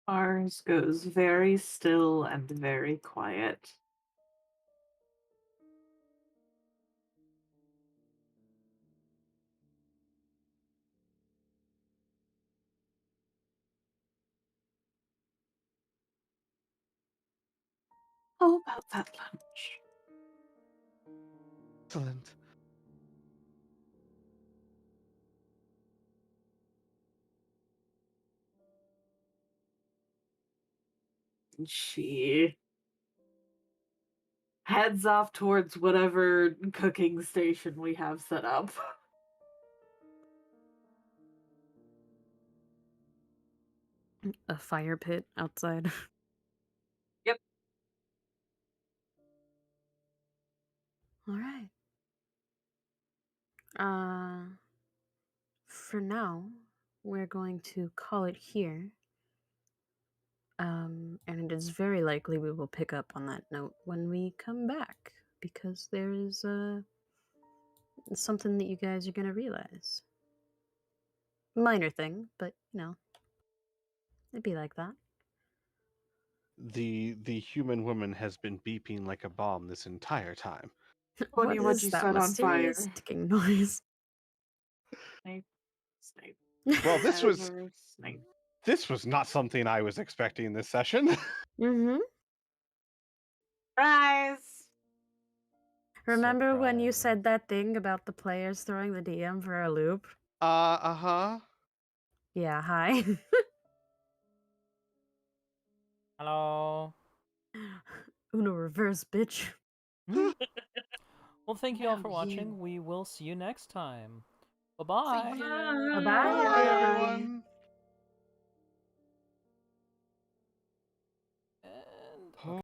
Mars goes very still and very quiet. How about that lunch? Excellent. She heads off towards whatever cooking station we have set up. A fire pit outside. Yep. All right. For now, we're going to call it here. And it is very likely we will pick up on that note when we come back, because there is something that you guys are gonna realize. Minor thing, but it'd be like that. The human woman has been beeping like a bomb this entire time. Funny what you that set on fire. mysterious ticking noise? Snape. Snape. Well, this was Severus Snape. not something I was expecting this session. Mm-hmm. Surprise! Remember when you Surprise. said that thing about the players throwing the DM for a loop? Uh-huh. Yeah, hi. Hello. Uno reverse, bitch. Well, thank you all for Damn watching. you. We will see you next time. Bye-bye. Bye. Bye-bye, Bye, everyone. everyone.